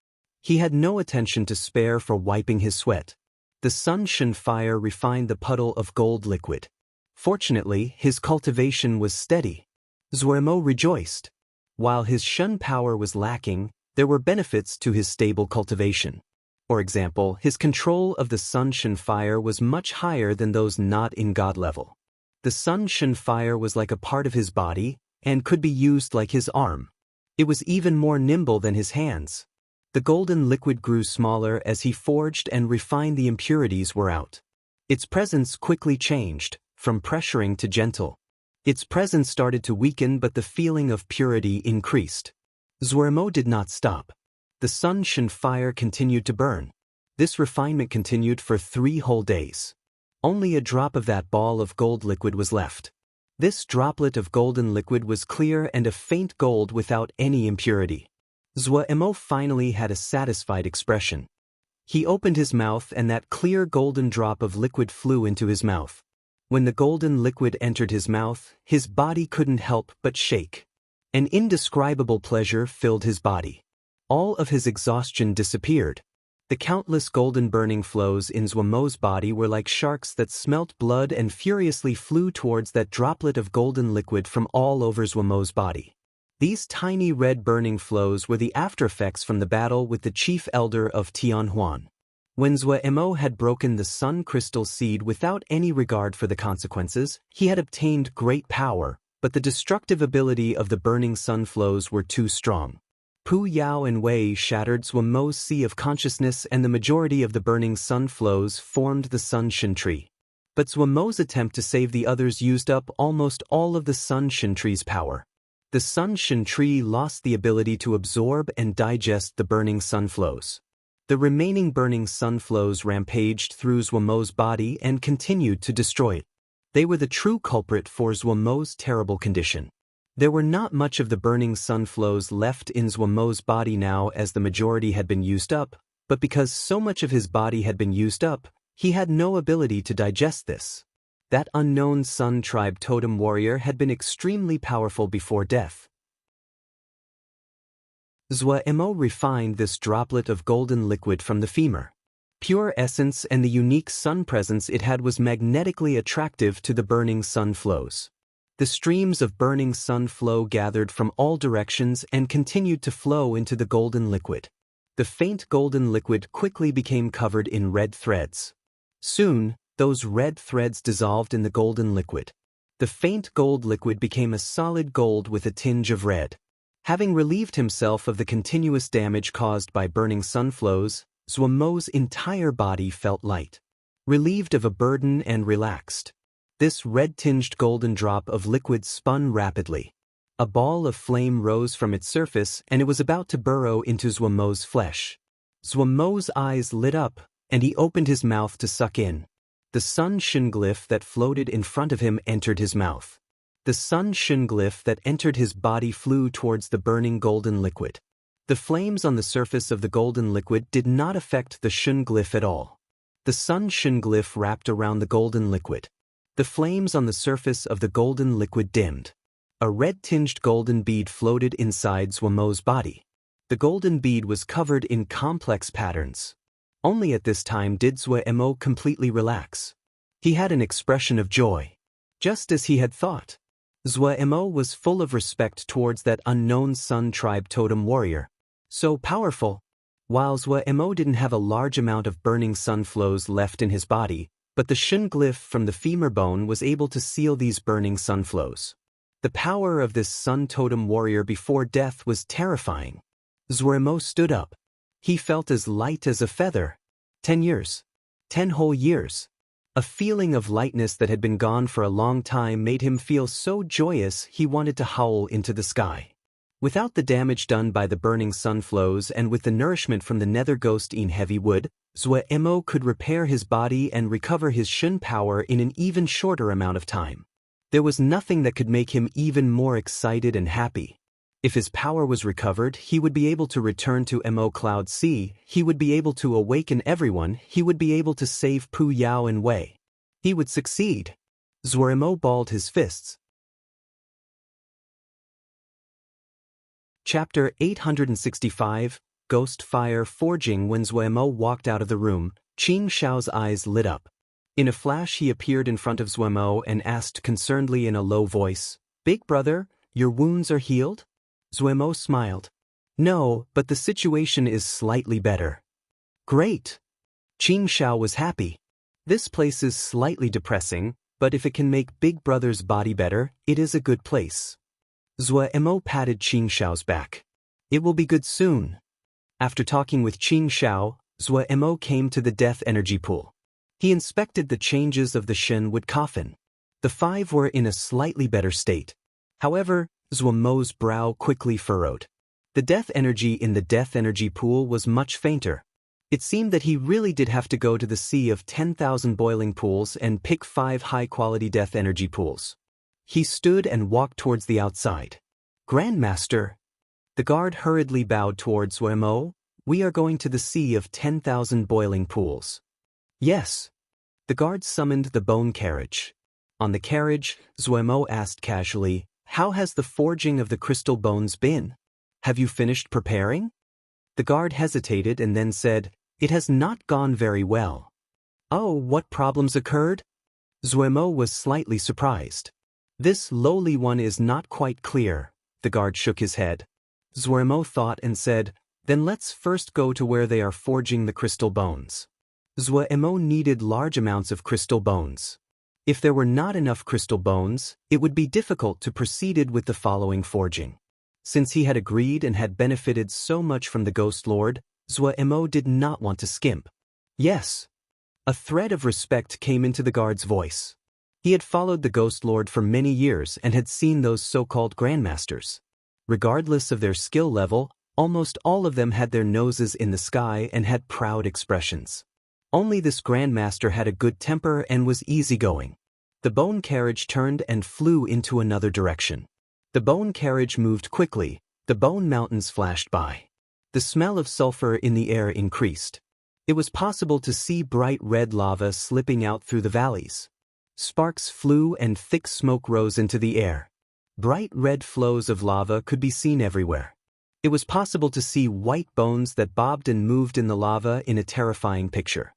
He had no attention to spare for wiping his sweat. The Sun Shun fire refined the puddle of gold liquid. Fortunately, his cultivation was steady. Zhuomo rejoiced. While his Shun power was lacking, there were benefits to his stable cultivation. For example, his control of the Sun Shun fire was much higher than those not in god level. The Sun Shun fire was like a part of his body, and could be used like his arm. It was even more nimble than his hands. The golden liquid grew smaller as he forged and refined the impurities were out. Its presence quickly changed, from pressuring to gentle. Its presence started to weaken, but the feeling of purity increased. Zhuomo did not stop. The Sun-Shin fire continued to burn. This refinement continued for 3 whole days. Only a drop of that ball of gold liquid was left. This droplet of golden liquid was clear and a faint gold without any impurity. Zuo finally had a satisfied expression. He opened his mouth and that clear golden drop of liquid flew into his mouth. When the golden liquid entered his mouth, his body couldn't help but shake. An indescribable pleasure filled his body. All of his exhaustion disappeared. The countless golden burning flows in Zuomo's body were like sharks that smelt blood and furiously flew towards that droplet of golden liquid from all over Zuomo's body. These tiny red burning flows were the aftereffects from the battle with the chief elder of Tianhuan. When Zuo had broken the sun crystal seed without any regard for the consequences, he had obtained great power, but the destructive ability of the burning sun flows were too strong. Pu Yao and Wei shattered Zuomo's sea of consciousness and the majority of the burning sun flows formed the Sun-Shin tree. But Zuomo's attempt to save the others used up almost all of the Sun-Shin tree's power. The Sun-Shin tree lost the ability to absorb and digest the burning sun flows. The remaining burning sun flows rampaged through Zuomo's body and continued to destroy it. They were the true culprit for Zuomo's terrible condition. There were not much of the burning sun flows left in Zuomo's body now as the majority had been used up, but because so much of his body had been used up, he had no ability to digest this. That unknown Sun Tribe totem warrior had been extremely powerful before death. Zuo refined this droplet of golden liquid from the femur. Pure essence and the unique sun presence it had was magnetically attractive to the burning sun flows. The streams of burning sun flow gathered from all directions and continued to flow into the golden liquid. The faint golden liquid quickly became covered in red threads. Soon, those red threads dissolved in the golden liquid. The faint gold liquid became a solid gold with a tinge of red. Having relieved himself of the continuous damage caused by burning sun flows, Zuomo's entire body felt light, relieved of a burden and relaxed. This red-tinged golden drop of liquid spun rapidly. A ball of flame rose from its surface and it was about to burrow into Zuomo's flesh. Zuomo's eyes lit up, and he opened his mouth to suck in. The Sun-Shin glyph that floated in front of him entered his mouth. The Sun-Shin glyph that entered his body flew towards the burning golden liquid. The flames on the surface of the golden liquid did not affect the Shin glyph at all. The Sun-Shin glyph wrapped around the golden liquid. The flames on the surface of the golden liquid dimmed. A red-tinged golden bead floated inside Zuomo's body. The golden bead was covered in complex patterns. Only at this time did Zuo completely relax. He had an expression of joy. Just as he had thought. Zuo was full of respect towards that unknown Sun Tribe totem warrior. So powerful. While Zuo didn't have a large amount of burning sun flows left in his body, but the Shin glyph from the femur bone was able to seal these burning sun flows. The power of this sun totem warrior before death was terrifying. Zuo stood up. He felt as light as a feather. 10 years. 10 whole years. A feeling of lightness that had been gone for a long time made him feel so joyous he wanted to howl into the sky. Without the damage done by the burning sun flows and with the nourishment from the nether ghost in heavy wood, Zuo could repair his body and recover his Shin power in an even shorter amount of time. There was nothing that could make him even more excited and happy. If his power was recovered, he would be able to return to Mo Cloud Sea, he would be able to awaken everyone, he would be able to save Pu Yao and Wei. He would succeed. Zuo balled his fists. Chapter 865, Ghost Fire Forging. When Zuo walked out of the room, Qing Shao's eyes lit up. In a flash he appeared in front of Zuo and asked concernedly in a low voice, "Big brother, your wounds are healed?" Zuo smiled. "No, but the situation is slightly better." "Great." Qing Shao was happy. "This place is slightly depressing, but if it can make Big Brother's body better, it is a good place." Zuo patted Qing Shao's back. "It will be good soon." After talking with Qing Shao, Zuo came to the death energy pool. He inspected the changes of the Shin wood coffin. The 5 were in a slightly better state. However, Zuomo's brow quickly furrowed. The death energy in the death energy pool was much fainter. It seemed that he really did have to go to the sea of 10,000 boiling pools and pick 5 high-quality death energy pools. He stood and walked towards the outside. Grandmaster. The guard hurriedly bowed towards Zuemo. We are going to the sea of 10,000 boiling pools. Yes. The guard summoned the bone carriage. On the carriage, Zuemo asked casually, how has the forging of the crystal bones been? Have you finished preparing? The guard hesitated and then said, it has not gone very well. Oh, what problems occurred? Zuemo was slightly surprised. This lowly one is not quite clear. The guard shook his head. Zuemo thought and said, then let's first go to where they are forging the crystal bones. Zuemo needed large amounts of crystal bones. If there were not enough crystal bones, it would be difficult to proceed with the following forging. Since he had agreed and had benefited so much from the Ghost Lord, Zuemo did not want to skimp. Yes. A thread of respect came into the guard's voice. He had followed the Ghost Lord for many years and had seen those so-called grandmasters. Regardless of their skill level, almost all of them had their noses in the sky and had proud expressions. Only this grandmaster had a good temper and was easygoing. The bone carriage turned and flew into another direction. The bone carriage moved quickly. The bone mountains flashed by. The smell of sulfur in the air increased. It was possible to see bright red lava slipping out through the valleys. Sparks flew and thick smoke rose into the air. Bright red flows of lava could be seen everywhere. It was possible to see white bones that bobbed and moved in the lava in a terrifying picture.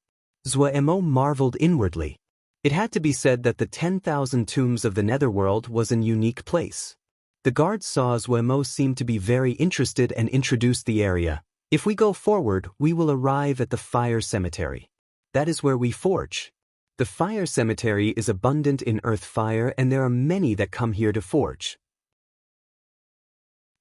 Zuemo marveled inwardly. It had to be said that the 10,000 tombs of the netherworld was an unique place. The guards saw Zuemo seemed to be very interested and introduced the area. If we go forward, we will arrive at the fire cemetery. That is where we forge. The fire cemetery is abundant in earth fire and there are many that come here to forge.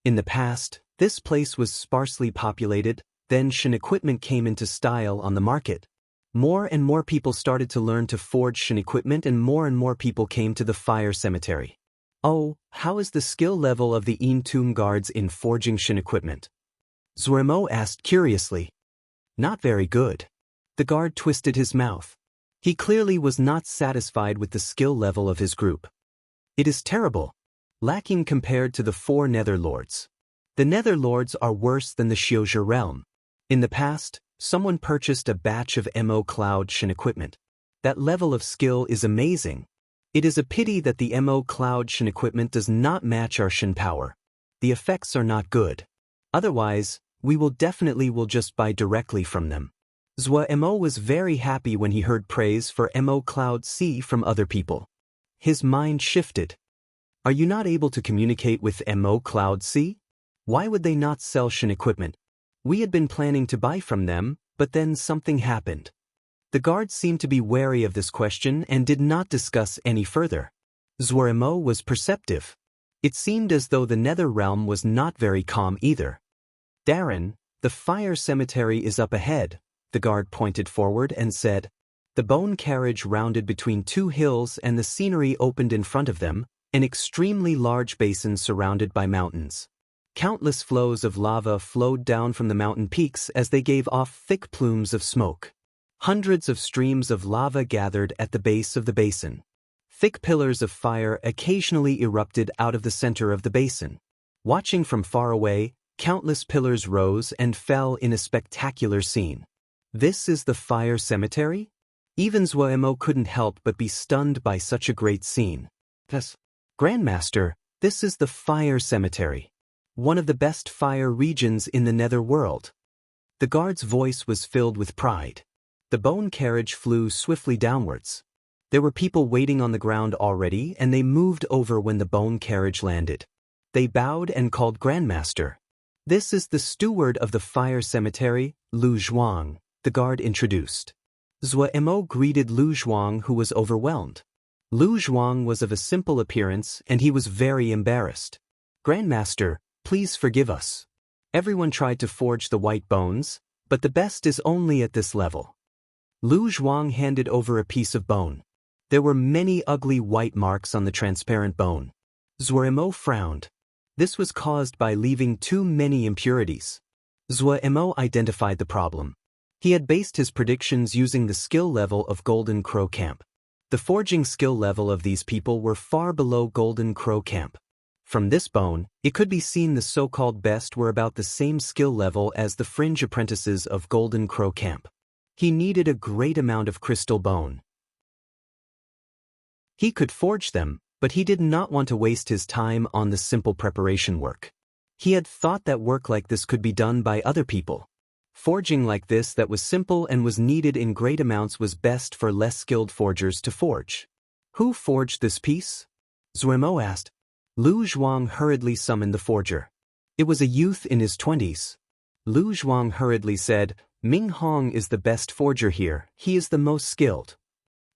In the past, this place was sparsely populated, then Shin equipment came into style on the market. More and more people started to learn to forge Shin equipment and more people came to the fire cemetery. Oh, how is the skill level of the tomb guards in forging Shin equipment? Zuemo asked curiously. Not very good. The guard twisted his mouth. He clearly was not satisfied with the skill level of his group. It is terrible. Lacking compared to the 4 Netherlords. The Netherlords are worse than the Xiozhi realm. In the past, someone purchased a batch of Mo Cloud Shin equipment. That level of skill is amazing. It is a pity that the Mo Cloud Shin equipment does not match our Shin power. The effects are not good. Otherwise, we will definitely just buy directly from them. Zuemo was very happy when he heard praise for Mo Cloud C from other people. His mind shifted. Are you not able to communicate with Mo Cloud C? Why would they not sell Shin equipment? We had been planning to buy from them, but then something happened. The guards seemed to be wary of this question and did not discuss any further. Zuemo was perceptive. It seemed as though the Nether realm was not very calm either. Darren, the fire cemetery is up ahead, the guard pointed forward and said. The bone carriage rounded between 2 hills and the scenery opened in front of them, an extremely large basin surrounded by mountains. Countless flows of lava flowed down from the mountain peaks as they gave off thick plumes of smoke. Hundreds of streams of lava gathered at the base of the basin. Thick pillars of fire occasionally erupted out of the center of the basin. Watching from far away, countless pillars rose and fell in a spectacular scene. This is the fire cemetery? Even Zuemo couldn't help but be stunned by such a great scene. Yes. Grandmaster, this is the fire cemetery. One of the best fire regions in the nether world. The guard's voice was filled with pride. The bone carriage flew swiftly downwards. There were people waiting on the ground already and they moved over when the bone carriage landed. They bowed and called Grandmaster. This is the steward of the fire cemetery, Lu Zhuang, the guard introduced. Zuemo greeted Lu Zhuang who was overwhelmed. Lu Zhuang was of a simple appearance and he was very embarrassed. Grandmaster, please forgive us. Everyone tried to forge the white bones, but the best is only at this level. Lu Zhuang handed over a piece of bone. There were many ugly white marks on the transparent bone. Zuemo frowned. This was caused by leaving too many impurities. Zhuo identified the problem. He had based his predictions using the skill level of Golden Crow Camp. The forging skill level of these people were far below Golden Crow Camp. From this bone, it could be seen the so-called best were about the same skill level as the fringe apprentices of Golden Crow Camp. He needed a great amount of crystal bone. He could forge them, but he did not want to waste his time on the simple preparation work. He had thought that work like this could be done by other people. Forging like this that was simple and was needed in great amounts was best for less skilled forgers to forge. Who forged this piece? Zhuo asked. Lu Zhuang hurriedly summoned the forger. It was a youth in his 20s. Lu Zhuang hurriedly said, Ming Hong is the best forger here, he is the most skilled.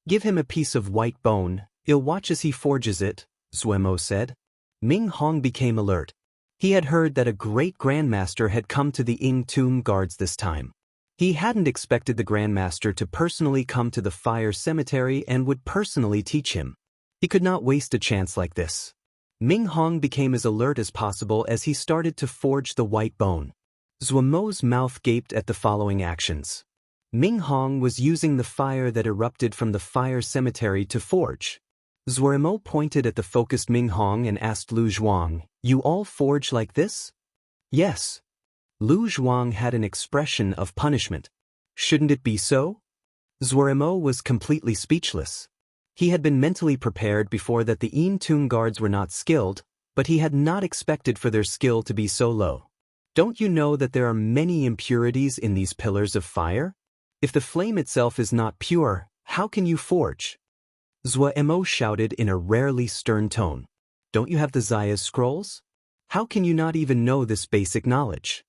Give him a piece of white bone, I'll watch as he forges it, Zhuo said. Ming Hong became alert. He had heard that a great grandmaster had come to the Ying Tomb guards this time. He hadn't expected the grandmaster to personally come to the fire cemetery and would personally teach him. He could not waste a chance like this. Ming Hong became as alert as possible as he started to forge the white bone. Zhuo's mouth gaped at the following actions. Ming Hong was using the fire that erupted from the fire cemetery to forge. Zhuo pointed at the focused Ming Hong and asked Lu Zhuang, You all forge like this? Yes. Lu Zhuang had an expression of punishment. Shouldn't it be so? Zhuo was completely speechless. He had been mentally prepared before that the Ying Tomb guards were not skilled, but he had not expected for their skill to be so low. Don't you know that there are many impurities in these pillars of fire? If the flame itself is not pure, how can you forge? Zhuo shouted in a rarely stern tone. Don't you have the Zaya's scrolls? How can you not even know this basic knowledge?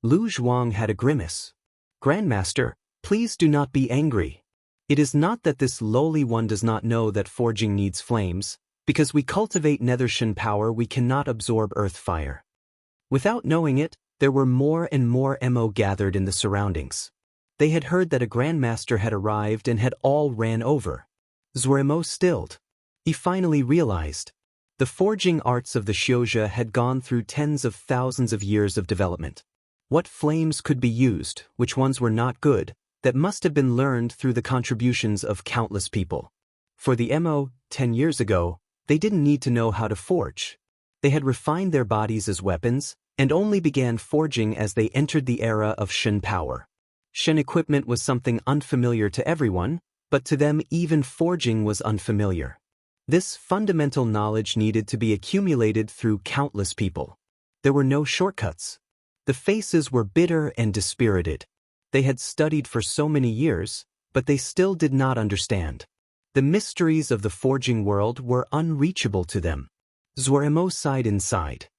Lu Zhuang had a grimace. Grandmaster, please do not be angry. It is not that this lowly one does not know that forging needs flames, because we cultivate nether Shen power we cannot absorb earth fire. Without knowing it, there were more and more Mo gathered in the surroundings. They had heard that a grandmaster had arrived and had all ran over. Zhuo stilled. He finally realized. The forging arts of the Xiuzhe had gone through tens of thousands of years of development. What flames could be used, which ones were not good, that must have been learned through the contributions of countless people. For the Mo, 10 years ago, they didn't need to know how to forge. They had refined their bodies as weapons, and only began forging as they entered the era of Shen power. Shen equipment was something unfamiliar to everyone, but to them even forging was unfamiliar. This fundamental knowledge needed to be accumulated through countless people. There were no shortcuts. The faces were bitter and dispirited. They had studied for so many years, but they still did not understand. The mysteries of the forging world were unreachable to them. Zhuo sighed inside.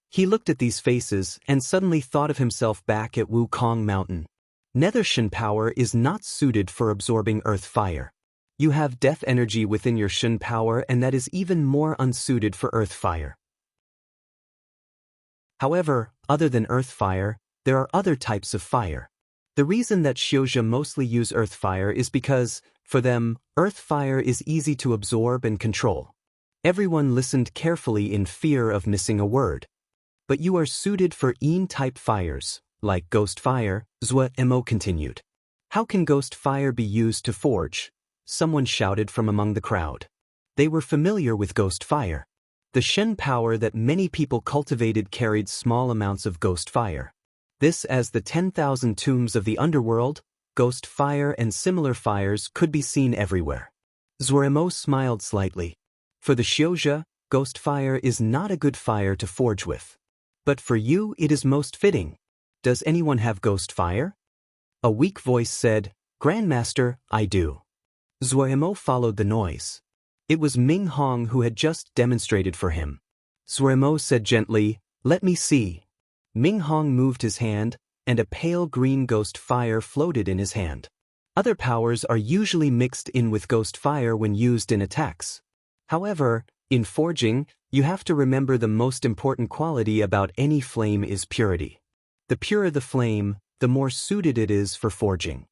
He looked at these faces and suddenly thought of himself back at Wukong Mountain. Nether Shen power is not suited for absorbing earth fire. You have death energy within your Shen power, and that is even more unsuited for earth fire. However, other than earth fire, there are other types of fire. The reason that Xiuzhe mostly use earth fire is because, for them, earth fire is easy to absorb and control. Everyone listened carefully in fear of missing a word. But you are suited for Yin-type fires, like ghost fire, Zhuo continued. How can ghost fire be used to forge? Someone shouted from among the crowd. They were familiar with ghost fire. The Shen power that many people cultivated carried small amounts of ghost fire. This, as the 10,000 tombs of the underworld, ghost fire and similar fires could be seen everywhere. Zhuo smiled slightly. For the Xiuzhe, ghost fire is not a good fire to forge with. But for you it is most fitting. Does anyone have ghost fire? A weak voice said, Grandmaster, I do. Zhuo followed the noise. It was Ming Hong who had just demonstrated for him. Zhuo said gently, Let me see. Ming Hong moved his hand, and a pale green ghost fire floated in his hand. Other powers are usually mixed in with ghost fire when used in attacks. However, in forging, you have to remember the most important quality about any flame is purity. The purer the flame, the more suited it is for forging.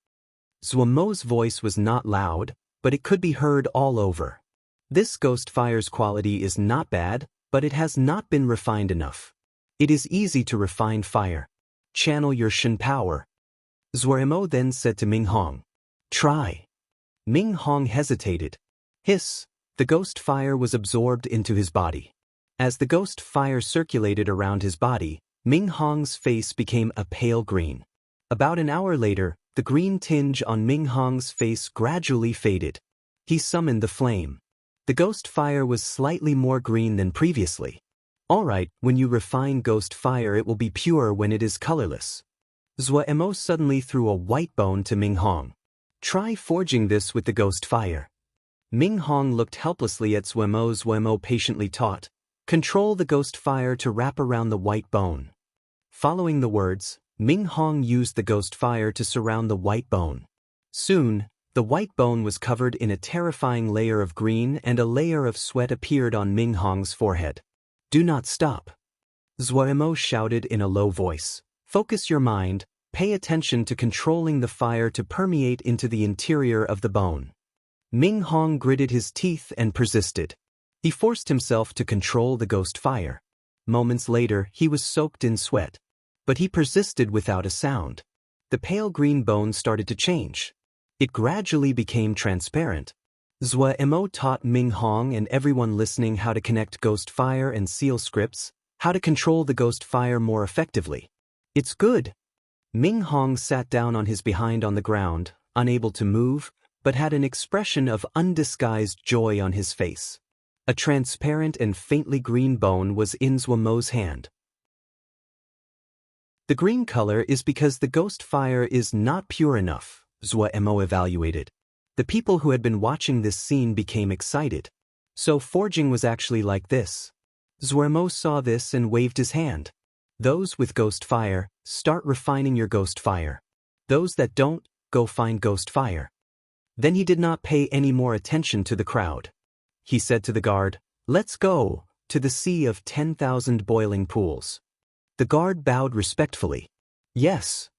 Zhuo's voice was not loud, but it could be heard all over. This ghost fire's quality is not bad, but it has not been refined enough. It is easy to refine fire. Channel your Shen power. Zuoremo then said to Ming Hong. Try. Ming Hong hesitated. Hiss. The ghost fire was absorbed into his body. As the ghost fire circulated around his body, Ming Hong's face became a pale green. About an hour later, the green tinge on Ming Hong's face gradually faded. He summoned the flame. The ghost fire was slightly more green than previously. Alright, when you refine ghost fire it will be pure when it is colorless. Zuoremo suddenly threw a white bone to Ming Hong. Try forging this with the ghost fire. Ming Hong looked helplessly at Zuoremo. Zuoremo patiently taught. Control the ghost fire to wrap around the white bone. Following the words, Ming Hong used the ghost fire to surround the white bone. Soon, the white bone was covered in a terrifying layer of green and a layer of sweat appeared on Ming Hong's forehead. Do not stop. Zuoremo shouted in a low voice. Focus your mind, pay attention to controlling the fire to permeate into the interior of the bone. Ming Hong gritted his teeth and persisted. He forced himself to control the ghost fire. Moments later, he was soaked in sweat. But he persisted without a sound. The pale green bone started to change. It gradually became transparent. Zuoremo taught Ming Hong and everyone listening how to connect ghost fire and seal scripts, how to control the ghost fire more effectively. It's good. Ming Hong sat down on his behind on the ground, unable to move, but had an expression of undisguised joy on his face. A transparent and faintly green bone was in Zuomo's hand. The green color is because the ghost fire is not pure enough, Zuoremo evaluated. The people who had been watching this scene became excited. So forging was actually like this. Zuoremo saw this and waved his hand. Those with ghost fire, start refining your ghost fire. Those that don't, go find ghost fire. Then he did not pay any more attention to the crowd. He said to the guard, let's go, to the sea of 10,000 boiling pools. The guard bowed respectfully. Yes.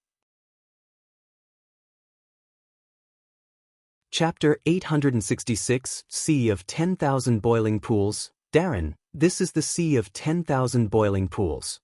Chapter 866, Sea of 10,000 Boiling Pools. Darren, this is the Sea of 10,000 Boiling Pools.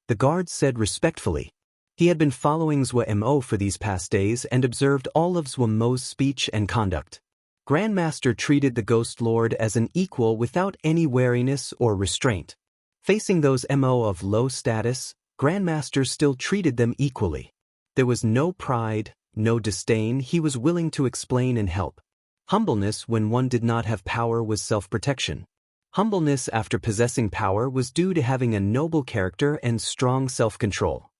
The guard said respectfully. He had been following Zuoremo for these past days and observed all of Zuomo's speech and conduct. Grandmaster treated the Ghost Lord as an equal without any wariness or restraint. Facing those MO of low status, Grandmaster still treated them equally. There was no pride, no disdain. He was willing to explain and help. Humbleness when one did not have power was self-protection. Humbleness after possessing power was due to having a noble character and strong self-control.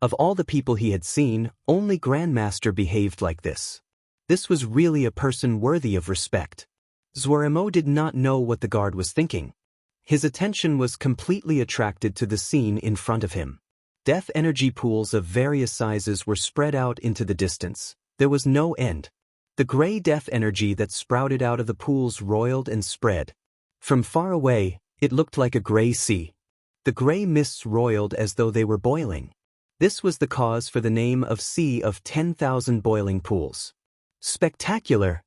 Of all the people he had seen, only Grandmaster behaved like this. This was really a person worthy of respect. Zuoremo did not know what the guard was thinking. His attention was completely attracted to the scene in front of him. Death energy pools of various sizes were spread out into the distance. There was no end. The gray death energy that sprouted out of the pools roiled and spread. From far away, it looked like a gray sea. The gray mists roiled as though they were boiling. This was the cause for the name of Sea of 10,000 Boiling Pools. Spectacular!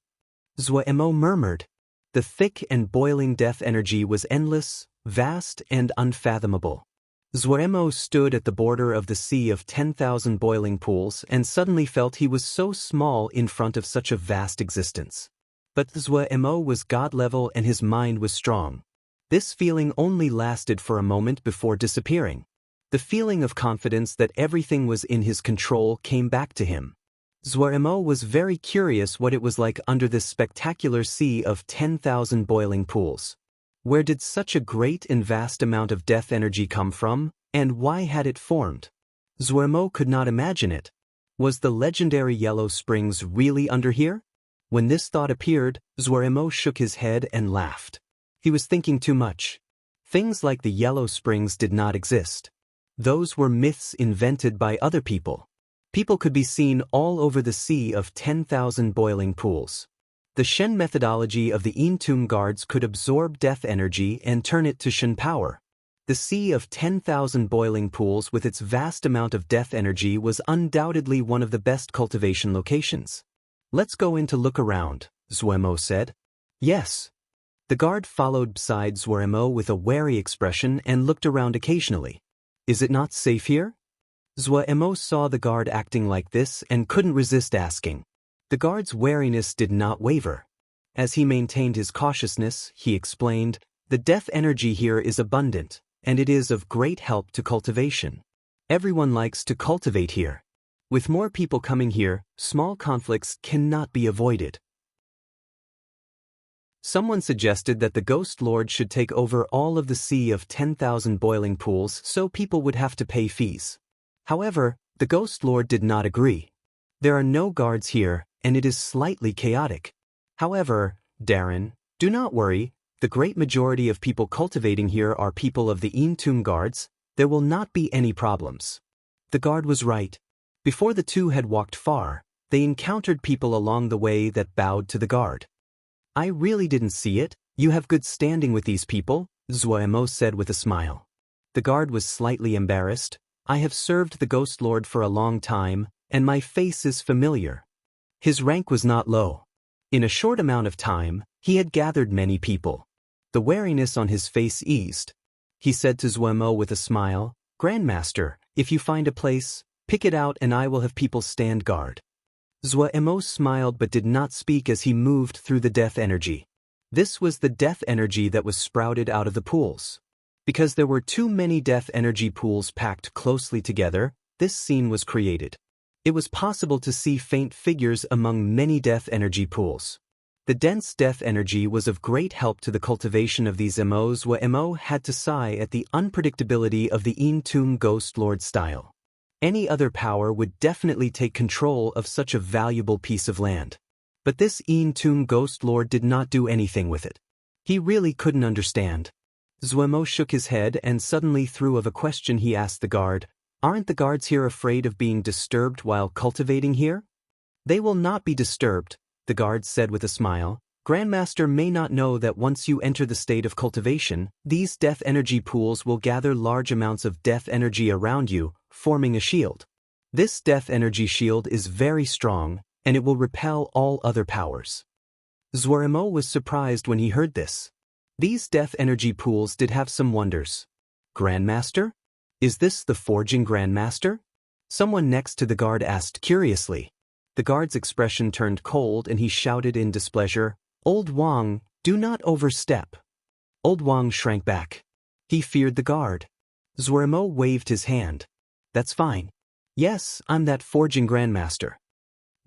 Zuoremo murmured. The thick and boiling death energy was endless, vast, and unfathomable. Zuoremo stood at the border of the Sea of 10,000 Boiling Pools and suddenly felt he was so small in front of such a vast existence. But Zuoremo was God-level and his mind was strong. This feeling only lasted for a moment before disappearing. The feeling of confidence that everything was in his control came back to him. Zuoremo was very curious what it was like under this spectacular sea of 10,000 boiling pools. Where did such a great and vast amount of death energy come from, and why had it formed? Zuoremo could not imagine it. Was the legendary Yellow Springs really under here? When this thought appeared, Zuoremo shook his head and laughed. He was thinking too much. Things like the Yellow Springs did not exist. Those were myths invented by other people. People could be seen all over the Sea of 10,000 Boiling Pools. The Shen methodology of the Entomb guards could absorb death energy and turn it to Shen power. The Sea of 10,000 Boiling Pools with its vast amount of death energy was undoubtedly one of the best cultivation locations. Let's go in to look around, Zuoremo said. Yes. The guard followed beside Zweremo with a wary expression and looked around occasionally. Is it not safe here? Zweremo saw the guard acting like this and couldn't resist asking. The guard's wariness did not waver. As he maintained his cautiousness, he explained, the death energy here is abundant, and it is of great help to cultivation. Everyone likes to cultivate here. With more people coming here, small conflicts cannot be avoided. Someone suggested that the Ghost Lord should take over all of the sea of 10,000 boiling pools so people would have to pay fees. However, the Ghost Lord did not agree. There are no guards here, and it is slightly chaotic. However, Darren, do not worry, the great majority of people cultivating here are people of the Entomb guards. There will not be any problems. The guard was right. Before the two had walked far, they encountered people along the way that bowed to the guard. I really didn't see it. You have good standing with these people, Zweremo said with a smile. The guard was slightly embarrassed. I have served the Ghost Lord for a long time, and my face is familiar. His rank was not low. In a short amount of time, he had gathered many people. The wariness on his face eased. He said to Zweremo with a smile, Grandmaster, if you find a place, pick it out and I will have people stand guard. Zweremo smiled but did not speak as he moved through the death energy. This was the death energy that was sprouted out of the pools. Because there were too many death energy pools packed closely together, this scene was created. It was possible to see faint figures among many death energy pools. The dense death energy was of great help to the cultivation of these MOs. Zweremo had to sigh at the unpredictability of the Entomb Ghost Lord style. Any other power would definitely take control of such a valuable piece of land. But this Entomb Ghost Lord did not do anything with it. He really couldn't understand. Zweremo shook his head and suddenly threw of a question he asked the guard, Aren't the guards here afraid of being disturbed while cultivating here? They will not be disturbed, the guard said with a smile. Grandmaster may not know that once you enter the state of cultivation, these death energy pools will gather large amounts of death energy around you, forming a shield. This death energy shield is very strong, and it will repel all other powers. Zweremo was surprised when he heard this. These death energy pools did have some wonders. Grandmaster? Is this the forging Grandmaster? Someone next to the guard asked curiously. The guard's expression turned cold and he shouted in displeasure, Old Wang, do not overstep. Old Wang shrank back. He feared the guard. Zweremo waved his hand. That's fine. Yes, I'm that forging Grandmaster.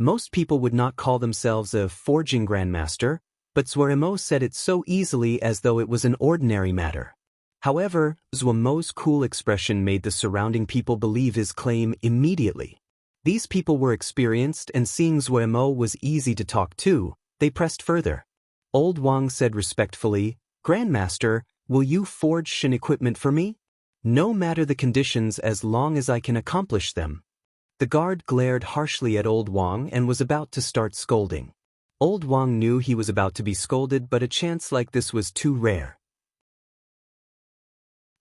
Most people would not call themselves a forging Grandmaster, but Zweremo said it so easily as though it was an ordinary matter. However, Zweremo's cool expression made the surrounding people believe his claim immediately. These people were experienced, and seeing Zweremo was easy to talk to, they pressed further. Old Wang said respectfully, Grandmaster, will you forge shin equipment for me? No matter the conditions as long as I can accomplish them. The guard glared harshly at Old Wang and was about to start scolding. Old Wang knew he was about to be scolded, but a chance like this was too rare.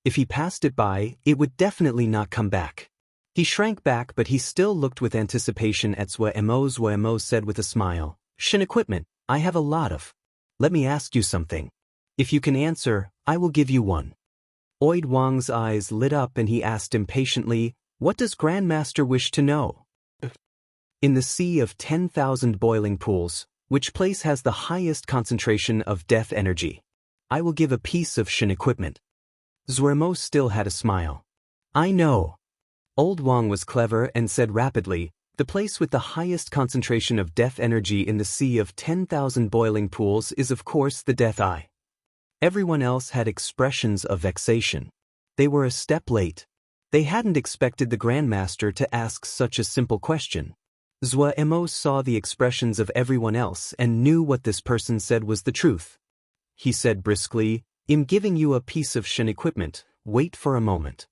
If he passed it by, it would definitely not come back. He shrank back, but he still looked with anticipation at Zweremo. Zweremo said with a smile, Shin equipment, I have a lot of. Let me ask you something. If you can answer, I will give you one. Old Wang's eyes lit up and he asked impatiently, What does Grandmaster wish to know? In the sea of 10,000 boiling pools, which place has the highest concentration of death energy? I will give a piece of shin equipment. Zweremo still had a smile. I know. Old Wang was clever and said rapidly, The place with the highest concentration of death energy in the sea of 10,000 boiling pools is of course the Death Eye. Everyone else had expressions of vexation. They were a step late. They hadn't expected the Grandmaster to ask such a simple question. Zweremo saw the expressions of everyone else and knew what this person said was the truth. He said briskly, I'm giving you a piece of shin equipment, wait for a moment.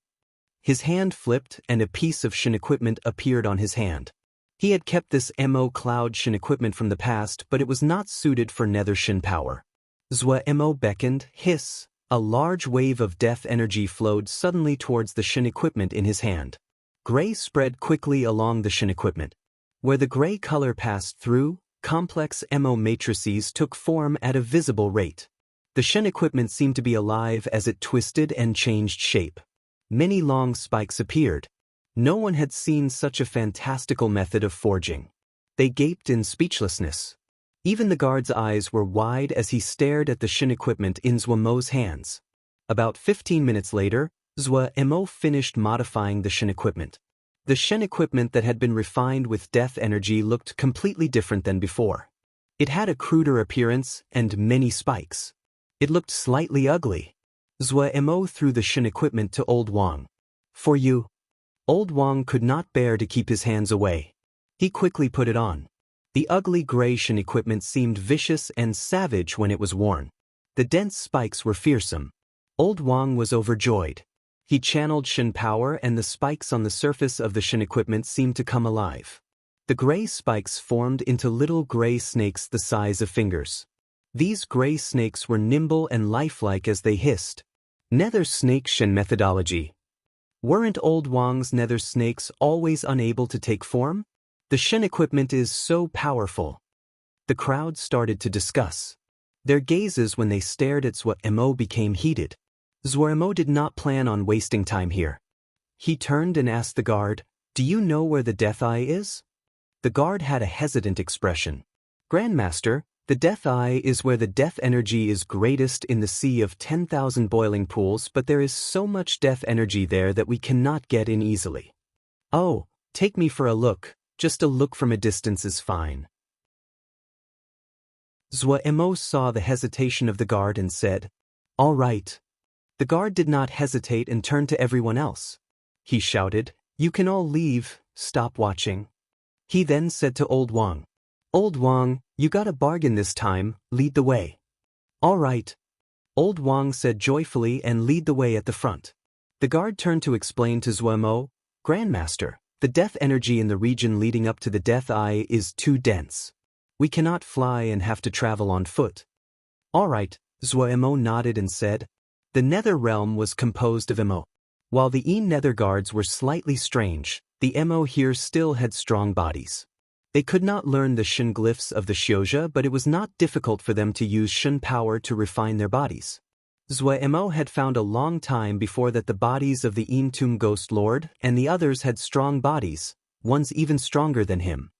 His hand flipped and a piece of shin equipment appeared on his hand. He had kept this Mo Cloud shin equipment from the past, but it was not suited for nether shin power. Zweremo beckoned, hiss. A large wave of death energy flowed suddenly towards the shin equipment in his hand. Gray spread quickly along the shin equipment. Where the gray color passed through, complex Mo matrices took form at a visible rate. The Shen equipment seemed to be alive as it twisted and changed shape. Many long spikes appeared. No one had seen such a fantastical method of forging. They gaped in speechlessness. Even the guard's eyes were wide as he stared at the Shen equipment in Zhuomo's hands. About 15 minutes later, Zhuomo finished modifying the Shen equipment. The Shen equipment that had been refined with death energy looked completely different than before. It had a cruder appearance and many spikes. It looked slightly ugly. Zhuomo threw the Shen equipment to Old Wang. "For you." Old Wang could not bear to keep his hands away. He quickly put it on. The ugly gray Shen equipment seemed vicious and savage when it was worn. The dense spikes were fearsome. Old Wang was overjoyed. He channeled Shen power and the spikes on the surface of the Shen equipment seemed to come alive. The gray spikes formed into little gray snakes the size of fingers. These gray snakes were nimble and lifelike as they hissed. Nether snake Shen methodology. Weren't Old Wang's nether snakes always unable to take form? The Shen equipment is so powerful. The crowd started to discuss. Their gazes when they stared at Zhuomo became heated. Zhuomo did not plan on wasting time here. He turned and asked the guard, "Do you know where the Death Eye is?" The guard had a hesitant expression. "Grandmaster, the Death Eye is where the death energy is greatest in the sea of 10,000 boiling pools, but there is so much death energy there that we cannot get in easily." "Oh, take me for a look. Just a look from a distance is fine." Zhuomo saw the hesitation of the guard and said, "All right." The guard did not hesitate and turned to everyone else. He shouted, "You can all leave, stop watching." He then said to Old Wang, "Old Wang, you got a bargain this time, lead the way." "All right." Old Wang said joyfully and lead the way at the front. The guard turned to explain to Zhuomo, "Grandmaster, the death energy in the region leading up to the Death Eye is too dense. We cannot fly and have to travel on foot." "All right," Zhuomo nodded and said. The Nether realm was composed of Mo. While the Nether guards were slightly strange, the Mo here still had strong bodies. They could not learn the Shen glyphs of the Xiozha, but it was not difficult for them to use Shen power to refine their bodies. Zhuomo had found a long time before that the bodies of the Tomb Ghost Lord and the others had strong bodies, ones even stronger than him.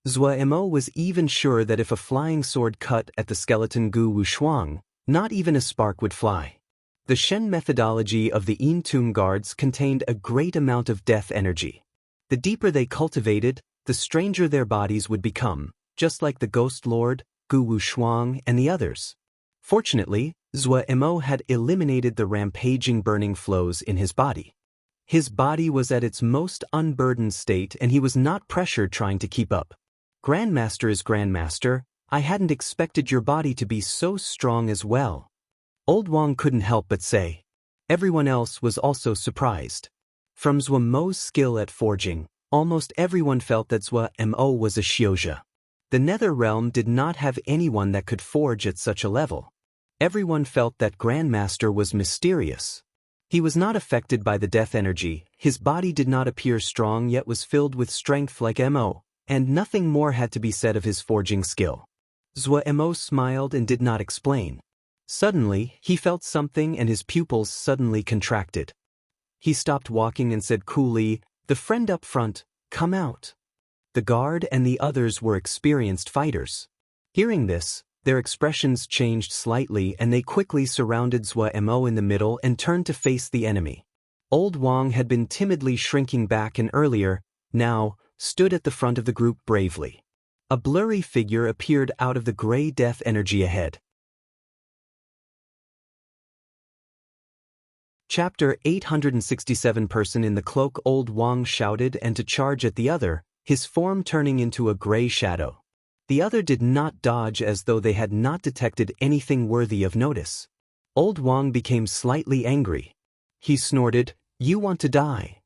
Zhuomo was even sure that if a flying sword cut at the skeleton Gu Wushuang, not even a spark would fly. The Shen methodology of the Tomb guards contained a great amount of death energy. The deeper they cultivated, the stranger their bodies would become, just like the Ghost Lord, Gu Wushuang, and the others. Fortunately, Zhuomo had eliminated the rampaging burning flows in his body. His body was at its most unburdened state and he was not pressured trying to keep up. "Grandmaster is Grandmaster, I hadn't expected your body to be so strong as well." Old Wang couldn't help but say. Everyone else was also surprised. From Zhuomo's skill at forging, almost everyone felt that Zhuomo was a Xiozha. The Nether realm did not have anyone that could forge at such a level. Everyone felt that Grandmaster was mysterious. He was not affected by the death energy, his body did not appear strong yet was filled with strength like Mo, and nothing more had to be said of his forging skill. Zhuomo smiled and did not explain. Suddenly, he felt something and his pupils suddenly contracted. He stopped walking and said coolly, "The friend up front, come out." The guard and the others were experienced fighters. Hearing this, their expressions changed slightly and they quickly surrounded Zhuomo in the middle and turned to face the enemy. Old Wang had been timidly shrinking back and earlier, now, stood at the front of the group bravely. A blurry figure appeared out of the gray death energy ahead. Chapter 867 Person in the cloak. Old Wang shouted and to charge at the other, his form turning into a gray shadow. The other did not dodge as though they had not detected anything worthy of notice. Old Wang became slightly angry. He snorted, "You want to die."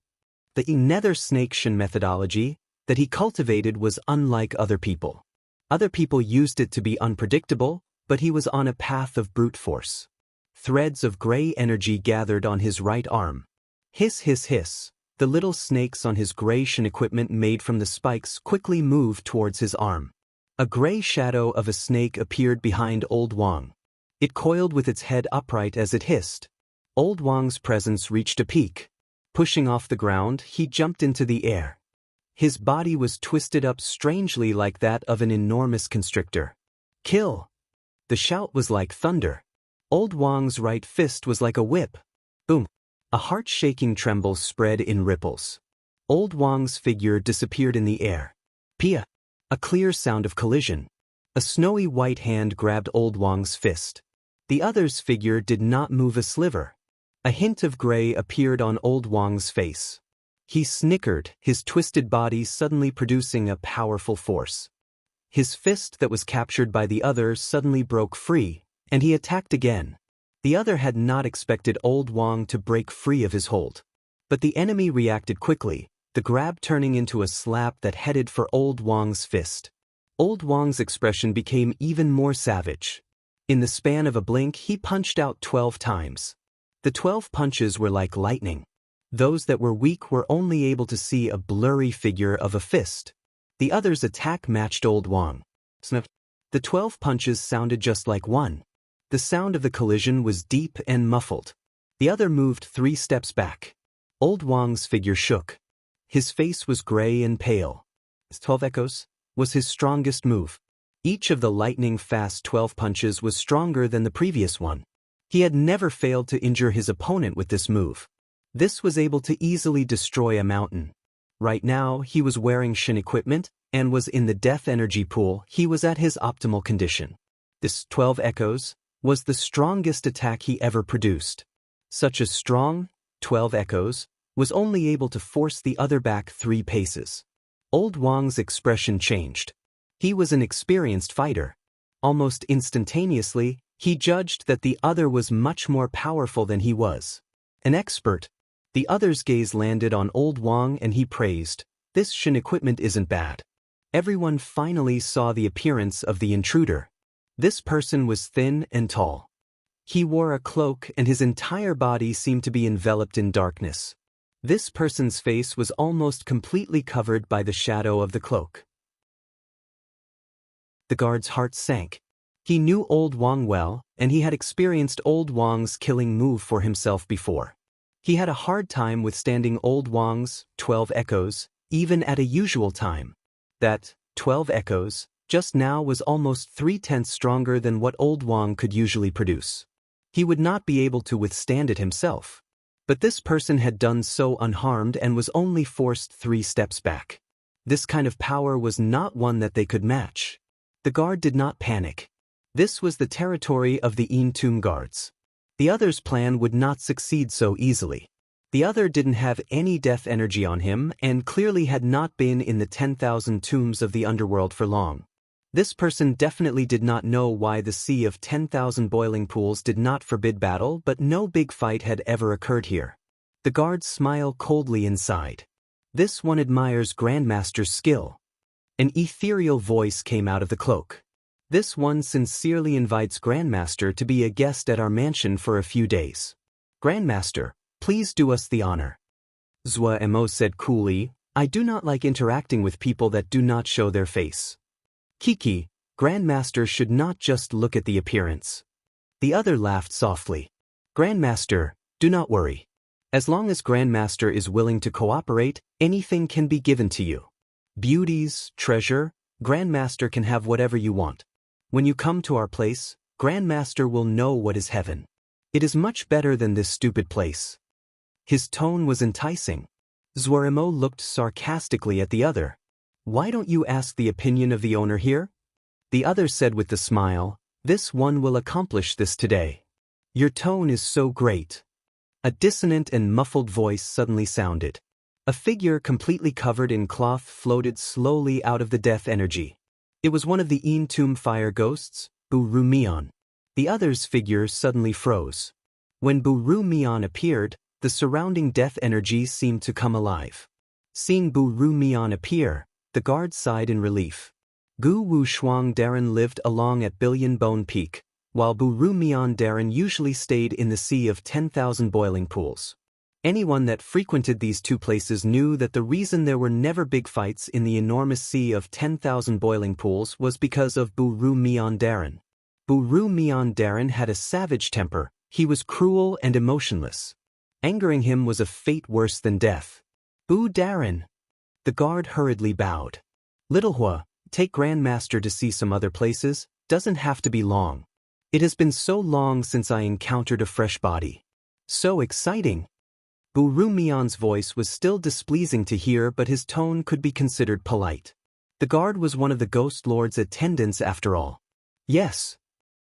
The Nether snake Shen methodology that he cultivated was unlike other people. Other people used it to be unpredictable, but he was on a path of brute force. Threads of gray energy gathered on his right arm. Hiss hiss hiss. The little snakes on his gray Shen equipment made from the spikes quickly moved towards his arm. A gray shadow of a snake appeared behind Old Wang. It coiled with its head upright as it hissed. Old Wang's presence reached a peak. Pushing off the ground, he jumped into the air. His body was twisted up strangely like that of an enormous constrictor. Kill! The shout was like thunder. Old Wang's right fist was like a whip. Boom! A heart-shaking tremble spread in ripples. Old Wang's figure disappeared in the air. Pia! A clear sound of collision. A snowy white hand grabbed Old Wang's fist. The other's figure did not move a sliver. A hint of gray appeared on Old Wang's face. He snickered, his twisted body suddenly producing a powerful force. His fist that was captured by the other suddenly broke free, and he attacked again. The other had not expected Old Wang to break free of his hold. But the enemy reacted quickly, the grab turning into a slap that headed for Old Wang's fist. Old Wang's expression became even more savage. In the span of a blink, he punched out 12 times. The 12 punches were like lightning. Those that were weak were only able to see a blurry figure of a fist. The other's attack matched Old Wang. Snap. The 12 punches sounded just like one. The sound of the collision was deep and muffled. The other moved 3 steps back. Old Wang's figure shook. His face was gray and pale. 12 echoes was his strongest move. Each of the lightning-fast 12 punches was stronger than the previous one. He had never failed to injure his opponent with this move. This was able to easily destroy a mountain. Right now, he was wearing Shin equipment and was in the death energy pool. He was at his optimal condition. This 12 echoes was the strongest attack he ever produced. Such a strong 12 echoes was only able to force the other back 3 paces. Old Wang's expression changed. He was an experienced fighter. Almost instantaneously, he judged that the other was much more powerful than he was. An expert. The other's gaze landed on Old Wang and he praised, "This Shin equipment isn't bad." Everyone finally saw the appearance of the intruder. This person was thin and tall. He wore a cloak and his entire body seemed to be enveloped in darkness. This person's face was almost completely covered by the shadow of the cloak. The guard's heart sank. He knew Old Wang well, and he had experienced Old Wang's killing move for himself before. He had a hard time withstanding Old Wang's 12 echoes, even at a usual time. That 12 echoes just now was almost 3/10 stronger than what Old Wang could usually produce. He would not be able to withstand it himself. But this person had done so unharmed and was only forced 3 steps back. This kind of power was not one that they could match. The guard did not panic. This was the territory of the Tomb guards. The other's plan would not succeed so easily. The other didn't have any death energy on him and clearly had not been in the 10,000 tombs of the underworld for long. This person definitely did not know why the sea of 10,000 boiling pools did not forbid battle, but no big fight had ever occurred here. The guards smile coldly inside. This one admires Grandmaster's skill. An ethereal voice came out of the cloak. This one sincerely invites Grandmaster to be a guest at our mansion for a few days. Grandmaster, please do us the honor. Zhuo said coolly, "I do not like interacting with people that do not show their face." Kiki, Grandmaster should not just look at the appearance. The other laughed softly. Grandmaster, do not worry. As long as Grandmaster is willing to cooperate, anything can be given to you. Beauties, treasure, Grandmaster can have whatever you want. When you come to our place, Grandmaster will know what is heaven. It is much better than this stupid place. His tone was enticing. Zhuo looked sarcastically at the other. Why don't you ask the opinion of the owner here? The other said with a smile, this one will accomplish this today. Your tone is so great. A dissonant and muffled voice suddenly sounded. A figure completely covered in cloth floated slowly out of the death energy. It was one of the Tomb fire ghosts, Bu-Ru Mian. The other's figure suddenly froze. When Bu-Ru Mian appeared, the surrounding death energy seemed to come alive. Seeing Bu-Ru Mian appear, the guard sighed in relief. Gu Wu Shuang Darren lived along at Billion Bone Peak, while Bu-Ru Mian Darren usually stayed in the sea of 10,000 boiling pools. Anyone that frequented these two places knew that the reason there were never big fights in the enormous sea of 10,000 boiling pools was because of Bu-Ru Mian Darren. Buru Mian Darren had a savage temper. He was cruel and emotionless. Angering him was a fate worse than death. Bu Darren. The guard hurriedly bowed. Little Hua, take Grandmaster to see some other places, doesn't have to be long. It has been so long since I encountered a fresh body. So exciting. Buru Mian's voice was still displeasing to hear, but his tone could be considered polite. The guard was one of the Ghost Lord's attendants after all. Yes.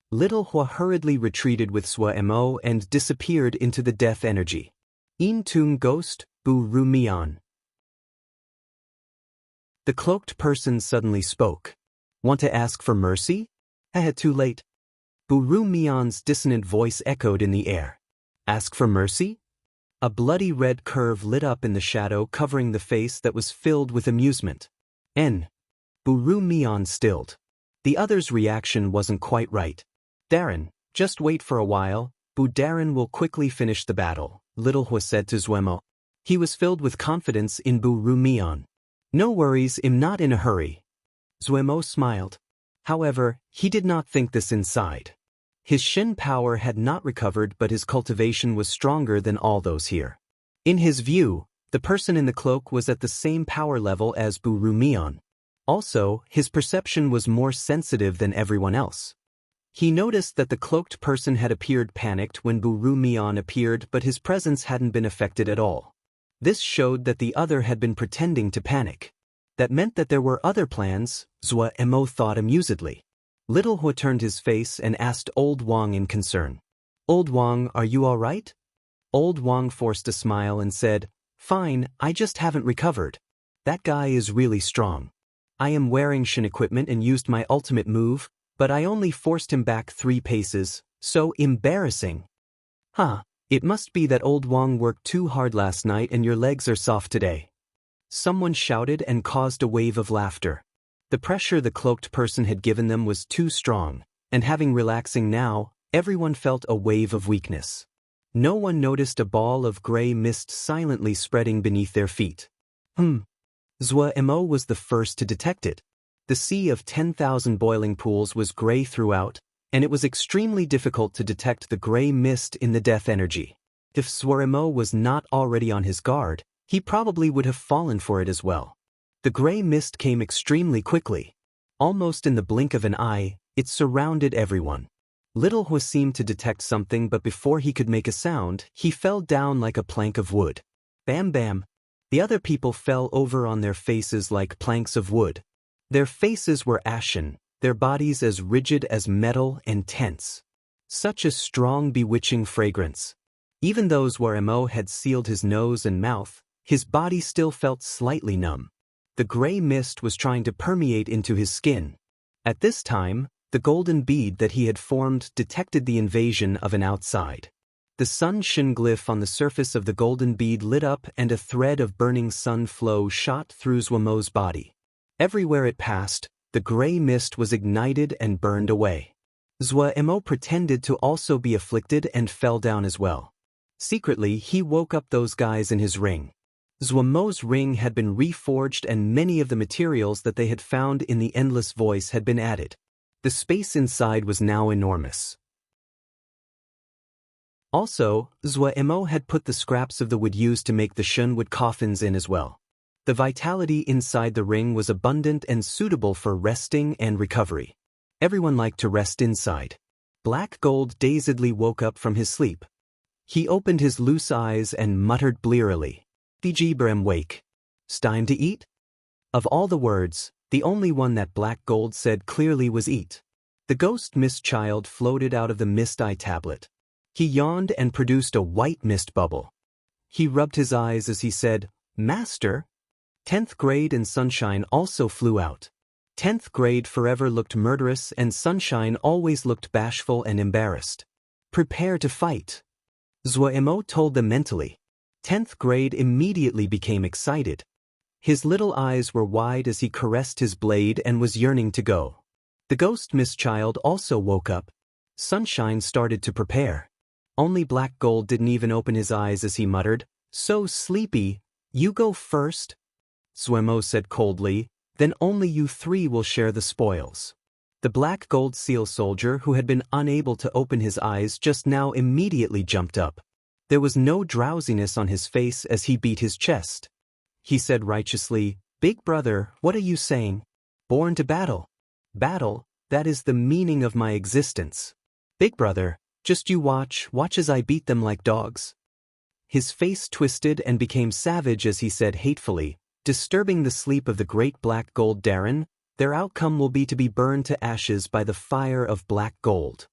Little Hua hurriedly retreated with Swa Mo and disappeared into the death energy. In Tomb Ghost, Buru Mian. The cloaked person suddenly spoke. Want to ask for mercy? Too late. Buru Mian's dissonant voice echoed in the air. Ask for mercy? A bloody red curve lit up in the shadow covering the face that was filled with amusement. Buru Mian stilled. The other's reaction wasn't quite right. Darren, just wait for a while, Bu Darren will quickly finish the battle, Little Hua said to Zuemo. He was filled with confidence in Buru Mian. No worries, I'm not in a hurry. Zuemo smiled. However, he did not think this inside. His Shin power had not recovered, but his cultivation was stronger than all those here. In his view, the person in the cloak was at the same power level as Buru Mian. Also, his perception was more sensitive than everyone else. He noticed that the cloaked person had appeared panicked when Buru Mian appeared, but his presence hadn't been affected at all. This showed that the other had been pretending to panic. That meant that there were other plans, Zwa Mo thought amusedly. Little Hua turned his face and asked Old Wang in concern. Old Wang, are you all right? Old Wang forced a smile and said, Fine, I just haven't recovered. That guy is really strong. I am wearing Shin equipment and used my ultimate move, but I only forced him back 3 paces, so embarrassing. It must be that Old Wang worked too hard last night and your legs are soft today. Someone shouted and caused a wave of laughter. The pressure the cloaked person had given them was too strong, and having relaxing now, everyone felt a wave of weakness. No one noticed a ball of gray mist silently spreading beneath their feet. Zwa Mo was the first to detect it. The sea of 10,000 boiling pools was gray throughout, and it was extremely difficult to detect the gray mist in the death energy. If Zwa Mo was not already on his guard, he probably would have fallen for it as well. The gray mist came extremely quickly. Almost in the blink of an eye, it surrounded everyone. Little Hua seemed to detect something, but before he could make a sound, he fell down like a plank of wood. Bam bam. The other people fell over on their faces like planks of wood. Their faces were ashen, their bodies as rigid as metal and tense. Such a strong, bewitching fragrance. Even though Zwa Mo had sealed his nose and mouth, his body still felt slightly numb. The gray mist was trying to permeate into his skin. At this time, the golden bead that he had formed detected the invasion of an outside. The sun shin glyph on the surface of the golden bead lit up and a thread of burning sun flow shot through Zwa Mo's body. Everywhere it passed, the gray mist was ignited and burned away. Zwa Mo pretended to also be afflicted and fell down as well. Secretly, he woke up those guys in his ring. Zwa Mo's ring had been reforged and many of the materials that they had found in the Endless Voice had been added. The space inside was now enormous. Also, Zwa Mo had put the scraps of the wood used to make the Shunwood coffins in as well. The vitality inside the ring was abundant and suitable for resting and recovery. Everyone liked to rest inside. Black Gold dazedly woke up from his sleep. He opened his loose eyes and muttered blearily, "Brem wake. 'S time to eat?" Of all the words, the only one that Black Gold said clearly was eat. The ghost mist child floated out of the mist eye tablet. He yawned and produced a white mist bubble. He rubbed his eyes as he said, "Master?" 10th grade and Sunshine also flew out. 10th grade forever looked murderous and Sunshine always looked bashful and embarrassed. "Prepare to fight." Zwa Mo told them mentally. 10th grade immediately became excited. His little eyes were wide as he caressed his blade and was yearning to go. The ghost mist child also woke up. Sunshine started to prepare. Only Black Gold didn't even open his eyes as he muttered, "So sleepy, you go first." Zwa Mo said coldly, "Then only you 3 will share the spoils." The black gold seal soldier who had been unable to open his eyes just now immediately jumped up. There was no drowsiness on his face as he beat his chest. He said righteously, "Big brother, what are you saying? Born to battle. Battle, that is the meaning of my existence. Big brother, just you watch as I beat them like dogs." His face twisted and became savage as he said hatefully, "Disturbing the sleep of the great black gold Darren, their outcome will be to be burned to ashes by the fire of black gold."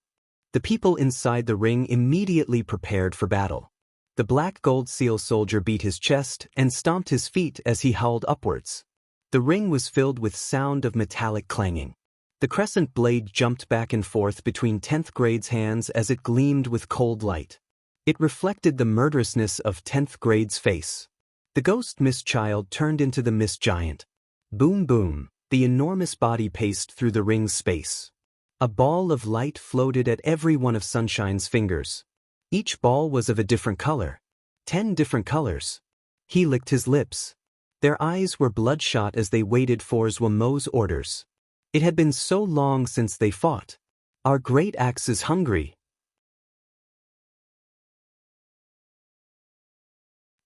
The people inside the ring immediately prepared for battle. The black gold seal soldier beat his chest and stomped his feet as he howled upwards. The ring was filled with sound of metallic clanging. The crescent blade jumped back and forth between 10th grade's hands as it gleamed with cold light. It reflected the murderousness of 10th grade's face. The ghost mist child turned into the mist giant. Boom boom, the enormous body paced through the ring's space. A ball of light floated at every one of Sunshine's fingers. Each ball was of a different color. 10 different colors. He licked his lips. Their eyes were bloodshot as they waited for Zwamo's orders. It had been so long since they fought. "Our great axe is hungry."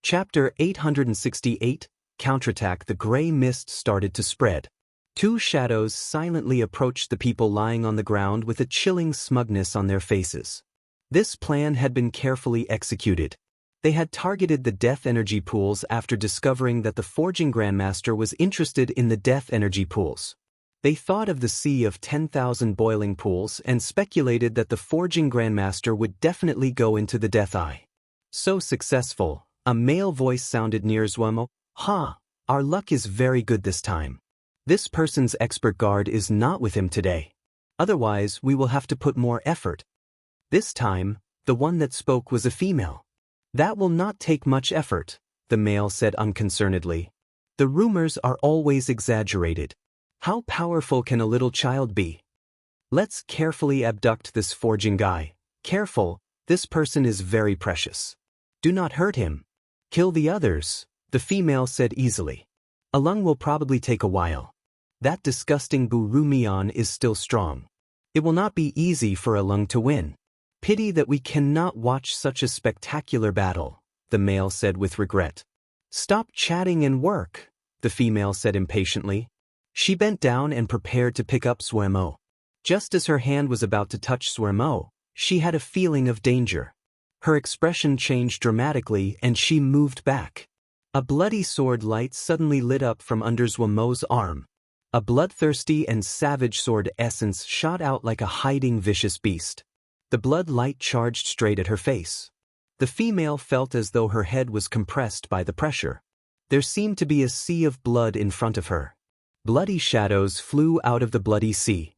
Chapter 868, Counterattack. The gray mist started to spread. Two shadows silently approached the people lying on the ground with a chilling smugness on their faces. This plan had been carefully executed. They had targeted the death energy pools after discovering that the Forging Grandmaster was interested in the death energy pools. They thought of the sea of 10,000 boiling pools and speculated that the Forging Grandmaster would definitely go into the Death Eye. So successful, a male voice sounded near Zwamo. "Ha, our luck is very good this time. This person's expert guard is not with him today. Otherwise, we will have to put more effort." This time, the one that spoke was a female. "That will not take much effort," the male said unconcernedly. "The rumors are always exaggerated. How powerful can a little child be? Let's carefully abduct this forging guy. Careful, this person is very precious. Do not hurt him. Kill the others," the female said easily. "Alung will probably take a while. That disgusting Burumian is still strong. It will not be easy for Alung to win. Pity that we cannot watch such a spectacular battle," the male said with regret. "Stop chatting and work," the female said impatiently. She bent down and prepared to pick up Zwamo. Just as her hand was about to touch Zwamo, she had a feeling of danger. Her expression changed dramatically and she moved back. A bloody sword light suddenly lit up from under Zwamo's arm. A bloodthirsty and savage sword essence shot out like a hiding vicious beast. The blood light charged straight at her face. The female felt as though her head was compressed by the pressure. There seemed to be a sea of blood in front of her. Bloody shadows flew out of the bloody sea.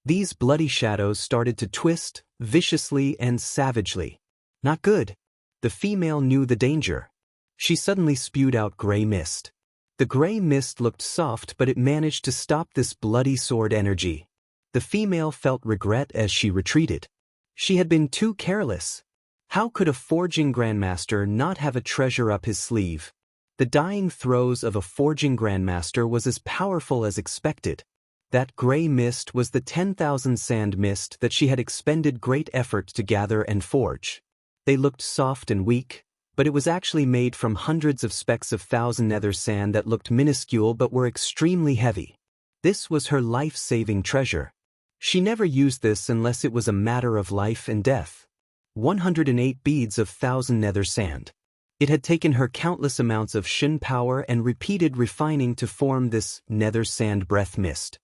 These bloody shadows started to twist, viciously and savagely. Not good. The female knew the danger. She suddenly spewed out gray mist. The gray mist looked soft, but it managed to stop this bloody sword energy. The female felt regret as she retreated. She had been too careless. How could a Forging Grandmaster not have a treasure up his sleeve? The dying throes of a Forging Grandmaster was as powerful as expected. That gray mist was the 10,000 sand mist that she had expended great effort to gather and forge. They looked soft and weak, but it was actually made from hundreds of specks of 1,000 nether sand that looked minuscule but were extremely heavy. This was her life-saving treasure. She never used this unless it was a matter of life and death. 108 beads of 1,000 nether sand. It had taken her countless amounts of Shin power and repeated refining to form this nether sand breath mist.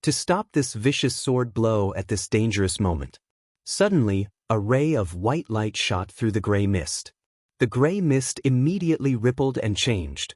To stop this vicious sword blow at this dangerous moment. Suddenly, a ray of white light shot through the gray mist. The gray mist immediately rippled and changed.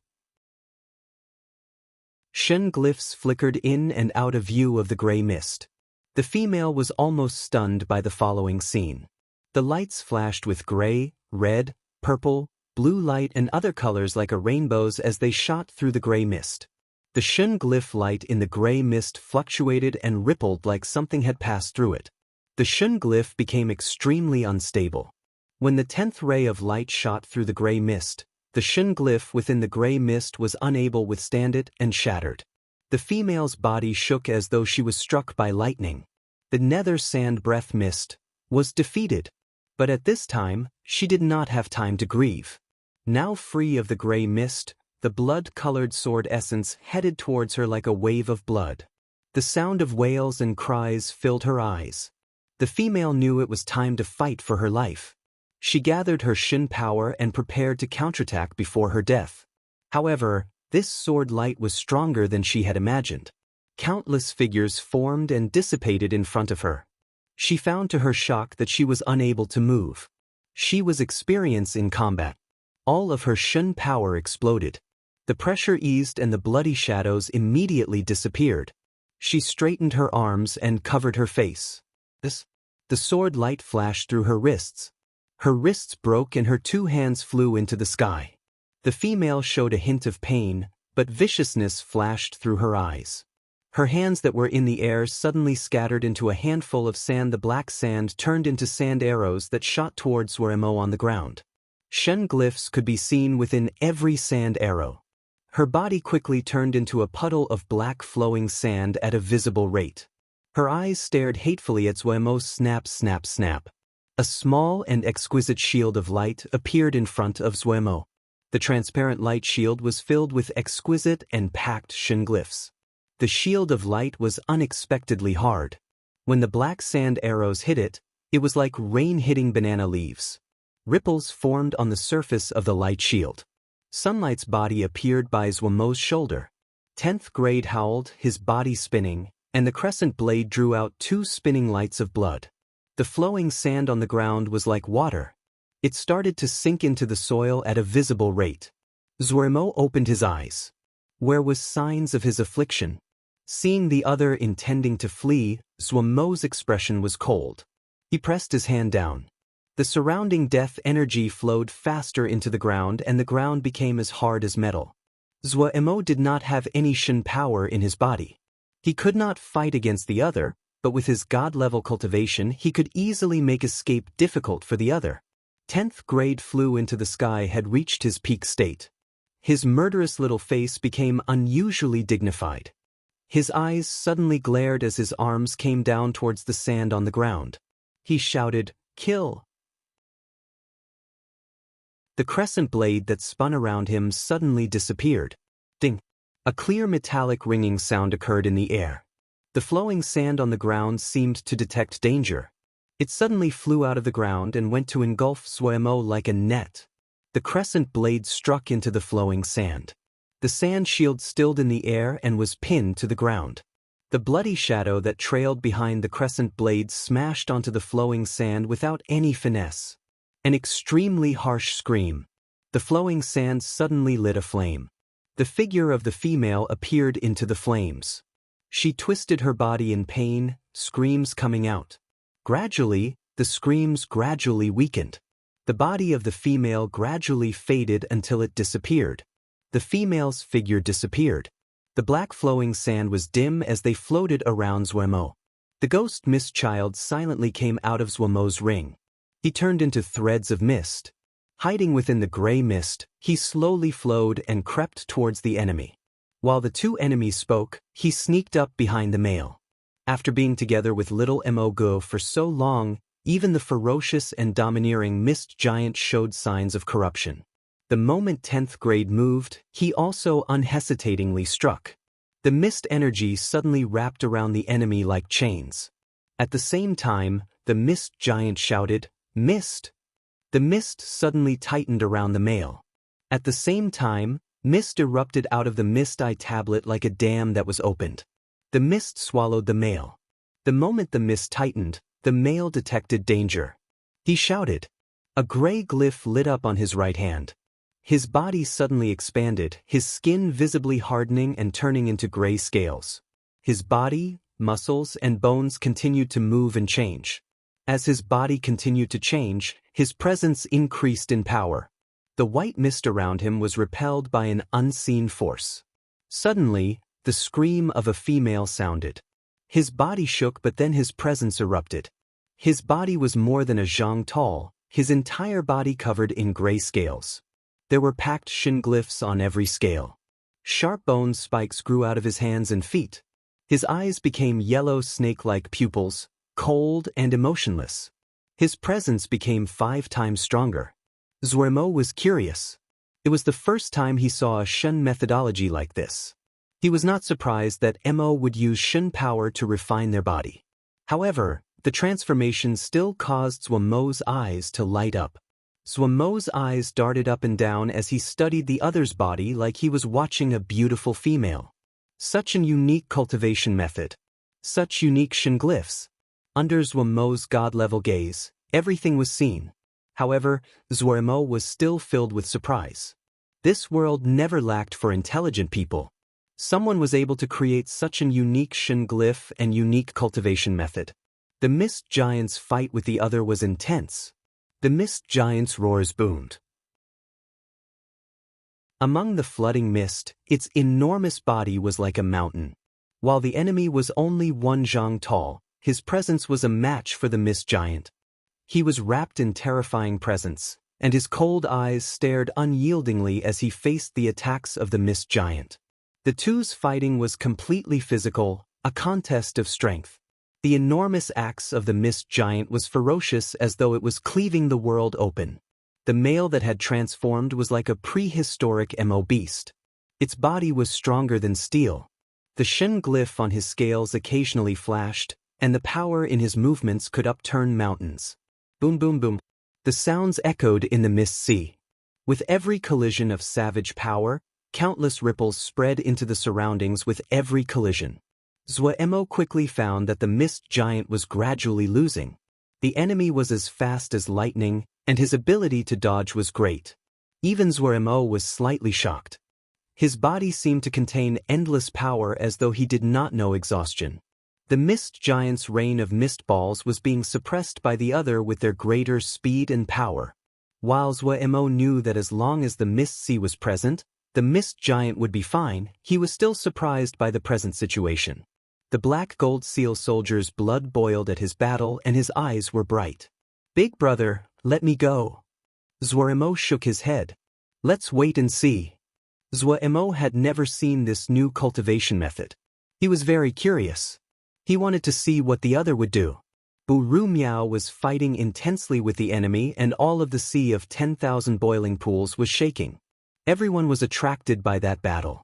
Shin glyphs flickered in and out of view of the gray mist. The female was almost stunned by the following scene. The lights flashed with gray, red, purple, blue light and other colors like a rainbows as they shot through the gray mist. The Shun glyph light in the gray mist fluctuated and rippled like something had passed through it. The Shun glyph became extremely unstable. When the 10th ray of light shot through the gray mist, the Shun glyph within the gray mist was unable to withstand it and shattered. The female's body shook as though she was struck by lightning. The nether sand breath mist was defeated. But at this time, she did not have time to grieve. Now free of the gray mist, the blood-colored sword essence headed towards her like a wave of blood. The sound of wails and cries filled her eyes. The female knew it was time to fight for her life. She gathered her Shin power and prepared to counterattack before her death. However, this sword light was stronger than she had imagined. Countless figures formed and dissipated in front of her. She found to her shock that she was unable to move. She was experienced in combat. All of her Shin power exploded. The pressure eased and the bloody shadows immediately disappeared. She straightened her arms and covered her face. The sword light flashed through her wrists. Her wrists broke and her two hands flew into the sky. The female showed a hint of pain, but viciousness flashed through her eyes. Her hands that were in the air suddenly scattered into a handful of sand. The black sand turned into sand arrows that shot towards Zuemo on the ground. Shen glyphs could be seen within every sand arrow. Her body quickly turned into a puddle of black flowing sand at a visible rate. Her eyes stared hatefully at Zuemo. Snap, snap, snap. A small and exquisite shield of light appeared in front of Zuemo. The transparent light shield was filled with exquisite and packed Shin glyphs. The shield of light was unexpectedly hard. When the black sand arrows hit it, it was like rain hitting banana leaves. Ripples formed on the surface of the light shield. Sunlight's body appeared by Zuemo's shoulder. 10th grade howled, his body spinning, and the crescent blade drew out two spinning lights of blood. The flowing sand on the ground was like water. It started to sink into the soil at a visible rate. Zuemo opened his eyes. Where was signs of his affliction? Seeing the other intending to flee, Zuemo's expression was cold. He pressed his hand down. The surrounding death energy flowed faster into the ground and the ground became as hard as metal. Zuemo did not have any Shin power in his body. He could not fight against the other, but with his god-level cultivation he could easily make escape difficult for the other. 10th grade flew into the sky had reached his peak state. His murderous little face became unusually dignified. His eyes suddenly glared as his arms came down towards the sand on the ground. He shouted, "Kill!" The crescent blade that spun around him suddenly disappeared. Ding! A clear metallic ringing sound occurred in the air. The flowing sand on the ground seemed to detect danger. It suddenly flew out of the ground and went to engulf Zuemo like a net. The crescent blade struck into the flowing sand. The sand shield stilled in the air and was pinned to the ground. The bloody shadow that trailed behind the crescent blade smashed onto the flowing sand without any finesse. An extremely harsh scream. The flowing sand suddenly lit aflame. The figure of the female appeared into the flames. She twisted her body in pain, screams coming out. Gradually, the screams gradually weakened. The body of the female gradually faded until it disappeared. The female's figure disappeared. The black flowing sand was dim as they floated around Zuemo. The ghost mist child silently came out of Zuemo's ring. He turned into threads of mist. Hiding within the gray mist, he slowly flowed and crept towards the enemy. While the two enemies spoke, he sneaked up behind the male. After being together with little Mo for so long, even the ferocious and domineering mist giant showed signs of corruption. The moment 10th grade moved, he also unhesitatingly struck. The mist energy suddenly wrapped around the enemy like chains. At the same time, the mist giant shouted, "Mist!" The mist suddenly tightened around the male. At the same time, mist erupted out of the mist eye tablet like a dam that was opened. The mist swallowed the male. The moment the mist tightened, the male detected danger. He shouted. A gray glyph lit up on his right hand. His body suddenly expanded, his skin visibly hardening and turning into gray scales. His body, muscles, and bones continued to move and change. As his body continued to change, his presence increased in power. The white mist around him was repelled by an unseen force. Suddenly, the scream of a female sounded. His body shook, but then his presence erupted. His body was more than a zhang tall, his entire body covered in gray scales. There were packed Shin glyphs on every scale. Sharp bone spikes grew out of his hands and feet. His eyes became yellow snake-like pupils, cold and emotionless. His presence became 5 times stronger. Zuemo was curious. It was the first time he saw a Shun methodology like this. He was not surprised that Mo would use Shun power to refine their body. However, the transformation still caused Zuemo's eyes to light up. Zuemo's eyes darted up and down as he studied the other's body like he was watching a beautiful female. Such an unique cultivation method. Such unique Shun glyphs. Under Zuemo's god-level gaze, everything was seen. However, Zuemo was still filled with surprise. This world never lacked for intelligent people. Someone was able to create such an unique Shun glyph and unique cultivation method. The mist giant's fight with the other was intense. The mist giant's roars boomed. Among the flooding mist, its enormous body was like a mountain. While the enemy was only 1 zhang tall, his presence was a match for the mist giant. He was wrapped in terrifying presence, and his cold eyes stared unyieldingly as he faced the attacks of the mist giant. The two's fighting was completely physical, a contest of strength. The enormous axe of the mist giant was ferocious as though it was cleaving the world open. The male that had transformed was like a prehistoric Mo beast. Its body was stronger than steel. The Shun glyph on his scales occasionally flashed, and the power in his movements could upturn mountains. Boom boom boom. The sounds echoed in the mist sea. With every collision of savage power, countless ripples spread into the surroundings with every collision. Zuemo quickly found that the mist giant was gradually losing. The enemy was as fast as lightning, and his ability to dodge was great. Even Zuemo was slightly shocked. His body seemed to contain endless power as though he did not know exhaustion. The mist giant's rain of mist balls was being suppressed by the other with their greater speed and power. While Zuemo knew that as long as the mist sea was present, the mist giant would be fine, he was still surprised by the present situation. The black gold seal soldier's blood boiled at his battle and his eyes were bright. "Big brother, let me go." Zuemo shook his head. "Let's wait and see." Zuemo had never seen this new cultivation method. He was very curious. He wanted to see what the other would do. Buru Miao was fighting intensely with the enemy and all of the sea of 10,000 boiling pools was shaking. Everyone was attracted by that battle.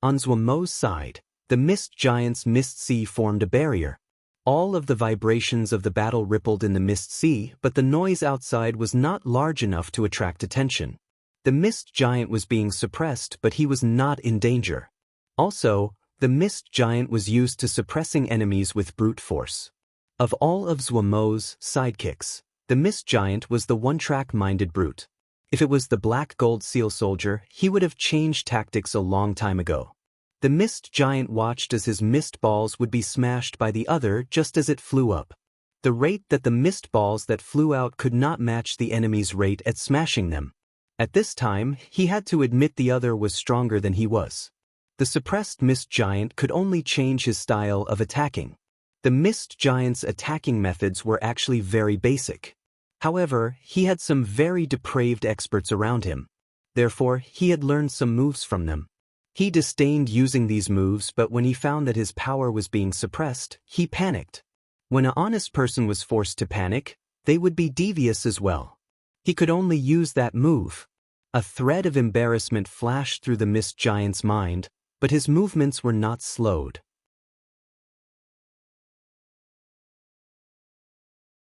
On Zuemo's side, the mist giant's mist sea formed a barrier. All of the vibrations of the battle rippled in the mist sea, but the noise outside was not large enough to attract attention. The mist giant was being suppressed, but he was not in danger. Also, the mist giant was used to suppressing enemies with brute force. Of all of Zuemo's sidekicks, the mist giant was the one-track-minded brute. If it was the black gold seal soldier, he would have changed tactics a long time ago. The mist giant watched as his mist balls would be smashed by the other just as it flew up. The rate that the mist balls that flew out could not match the enemy's rate at smashing them. At this time, he had to admit the other was stronger than he was. The suppressed mist giant could only change his style of attacking. The mist giant's attacking methods were actually very basic. However, he had some very depraved experts around him. Therefore, he had learned some moves from them. He disdained using these moves, but when he found that his power was being suppressed, he panicked. When an honest person was forced to panic, they would be devious as well. He could only use that move. A thread of embarrassment flashed through the mist giant's mind, but his movements were not slowed.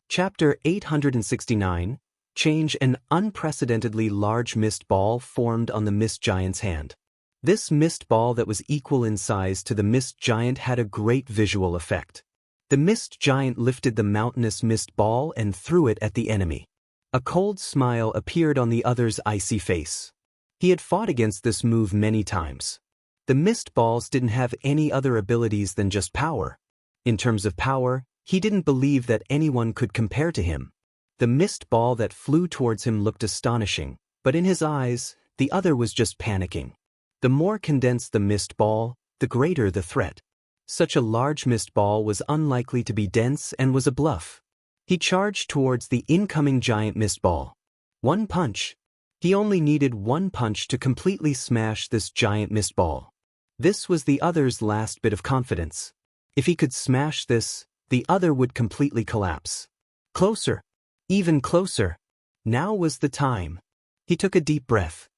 Chapter 869, Change. An unprecedentedly large mist ball formed on the mist giant's hand. This mist ball that was equal in size to the mist giant had a great visual effect. The mist giant lifted the mountainous mist ball and threw it at the enemy. A cold smile appeared on the other's icy face. He had fought against this move many times. The mist balls didn't have any other abilities than just power. In terms of power, he didn't believe that anyone could compare to him. The mist ball that flew towards him looked astonishing, but in his eyes, the other was just panicking. The more condensed the mist ball, the greater the threat. Such a large mist ball was unlikely to be dense and was a bluff. He charged towards the incoming giant mist ball. One punch. He only needed one punch to completely smash this giant mist ball. This was the other's last bit of confidence. If he could smash this, the other would completely collapse. Closer. Even closer. Now was the time. He took a deep breath.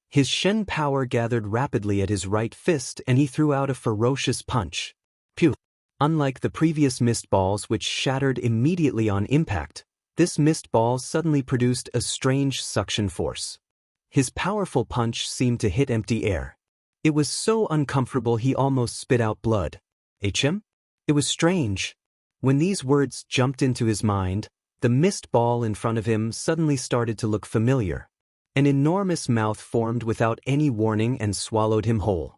His Shen power gathered rapidly at his right fist and he threw out a ferocious punch. Pew! Unlike the previous mist balls which shattered immediately on impact, this mist ball suddenly produced a strange suction force. His powerful punch seemed to hit empty air. It was so uncomfortable he almost spit out blood. HM? It was strange. When these words jumped into his mind, the mist ball in front of him suddenly started to look familiar. An enormous mouth formed without any warning and swallowed him whole.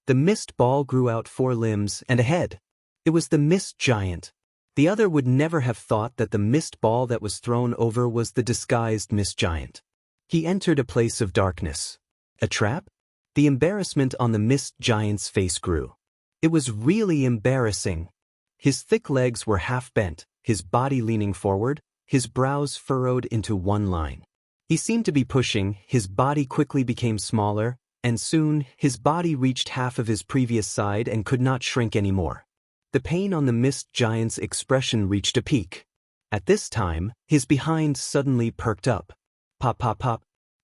The mist ball grew out 4 limbs and a head. It was the mist giant. The other would never have thought that the mist ball that was thrown over was the disguised mist giant. He entered a place of darkness. A trap? The embarrassment on the mist giant's face grew. It was really embarrassing. His thick legs were half bent, his body leaning forward, his brows furrowed into one line. He seemed to be pushing, his body quickly became smaller, and soon his body reached half of his previous side and could not shrink anymore. The pain on the mist giant's expression reached a peak. At this time, his behind suddenly perked up. Pop pop pop.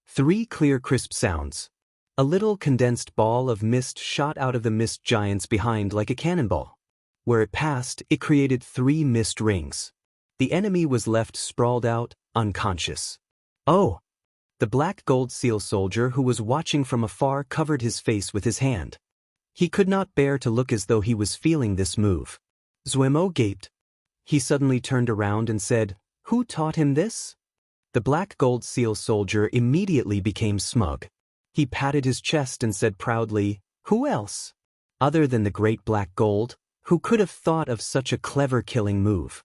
3 clear crisp sounds. A little condensed ball of mist shot out of the mist giant's behind like a cannonball. Where it passed, it created 3 mist rings. The enemy was left sprawled out, unconscious. Oh! The black gold seal soldier who was watching from afar covered his face with his hand. He could not bear to look as though he was feeling this move. Zuemo gaped. He suddenly turned around and said, "Who taught him this?" The black gold seal soldier immediately became smug. He patted his chest and said proudly, "Who else? Other than the great black gold, who could have thought of such a clever killing move?"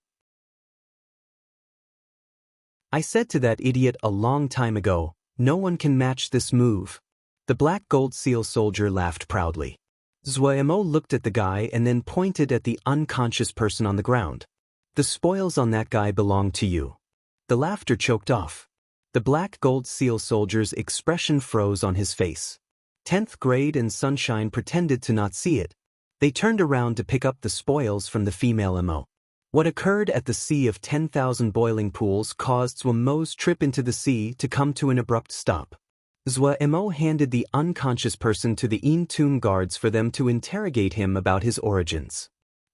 I said to that idiot a long time ago, no one can match this move. The black gold seal soldier laughed proudly. Zuemo looked at the guy and then pointed at the unconscious person on the ground. "The spoils on that guy belong to you." The laughter choked off. The black gold seal soldier's expression froze on his face. 10th grade and Sunshine pretended to not see it. They turned around to pick up the spoils from the female MO. What occurred at the Sea of 10,000 Boiling Pools caused Zuemo's trip into the sea to come to an abrupt stop. Zuemo handed the unconscious person to the Tomb guards for them to interrogate him about his origins.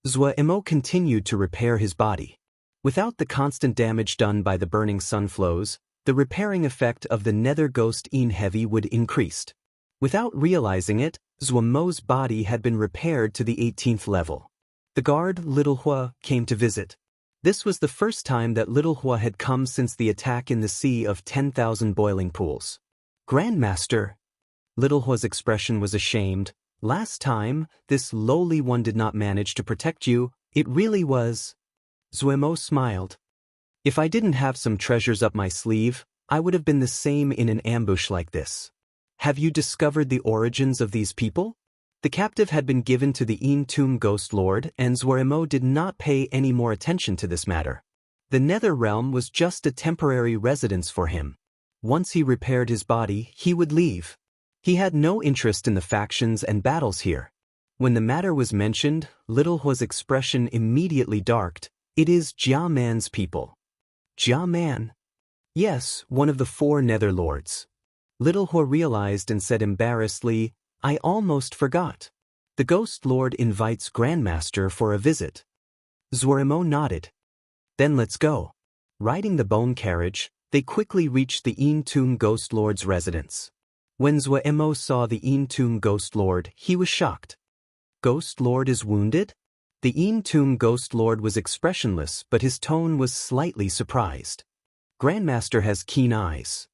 Zuemo continued to repair his body. Without the constant damage done by the burning sun flows, the repairing effect of the nether ghost heavy would increased. Without realizing it, Zuemo's body had been repaired to the 18th level. The guard, Little Hua, came to visit. This was the first time that Little Hua had come since the attack in the Sea of 10,000 Boiling Pools. "Grandmaster." Little Hua's expression was ashamed. "Last time, this lowly one did not manage to protect you. It really was." Zuemo smiled. "If I didn't have some treasures up my sleeve, I would have been the same in an ambush like this. Have you discovered the origins of these people?" The captive had been given to the Tomb Ghost Lord, and Zuemo did not pay any more attention to this matter. The Nether Realm was just a temporary residence for him. Once he repaired his body, he would leave. He had no interest in the factions and battles here. When the matter was mentioned, Little Hua's expression immediately darkened. "It is Jia Man's people." Jia Man? Yes, one of the 4 Nether Lords. Little Hua realized and said embarrassedly, "I almost forgot. The Ghost Lord invites Grandmaster for a visit." Zuemo nodded. "Then let's go." Riding the bone carriage, they quickly reached the Tomb Ghost Lord's residence. When Zuemo saw the Tomb Ghost Lord, he was shocked. "Ghost Lord is wounded?" The Tomb Ghost Lord was expressionless, but his tone was slightly surprised. "Grandmaster has keen eyes.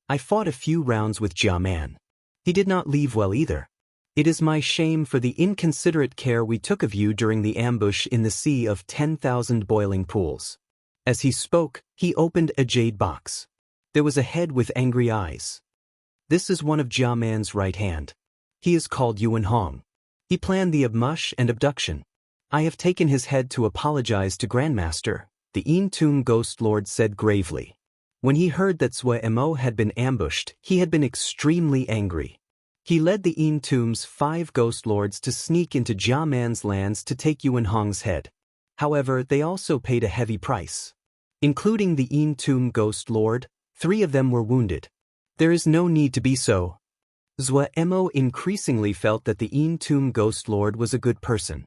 I fought a few rounds with Jia Man. He did not leave well either. It is my shame for the inconsiderate care we took of you during the ambush in the Sea of 10,000 Boiling Pools." As he spoke, he opened a jade box. There was a head with angry eyes. "This is one of Jia Man's right hand. He is called Yuan Hong. He planned the ambush and abduction. I have taken his head to apologize to Grandmaster," the Tomb Ghost Lord said gravely. When he heard that Zuemo had been ambushed, he had been extremely angry. He led the Tomb's 5 ghost lords to sneak into Jia Man's lands to take Yuan Hong's head. However, they also paid a heavy price. Including the Tomb ghost lord, 3 of them were wounded. There is no need to be so. Zhou Emo increasingly felt that the Tomb ghost lord was a good person.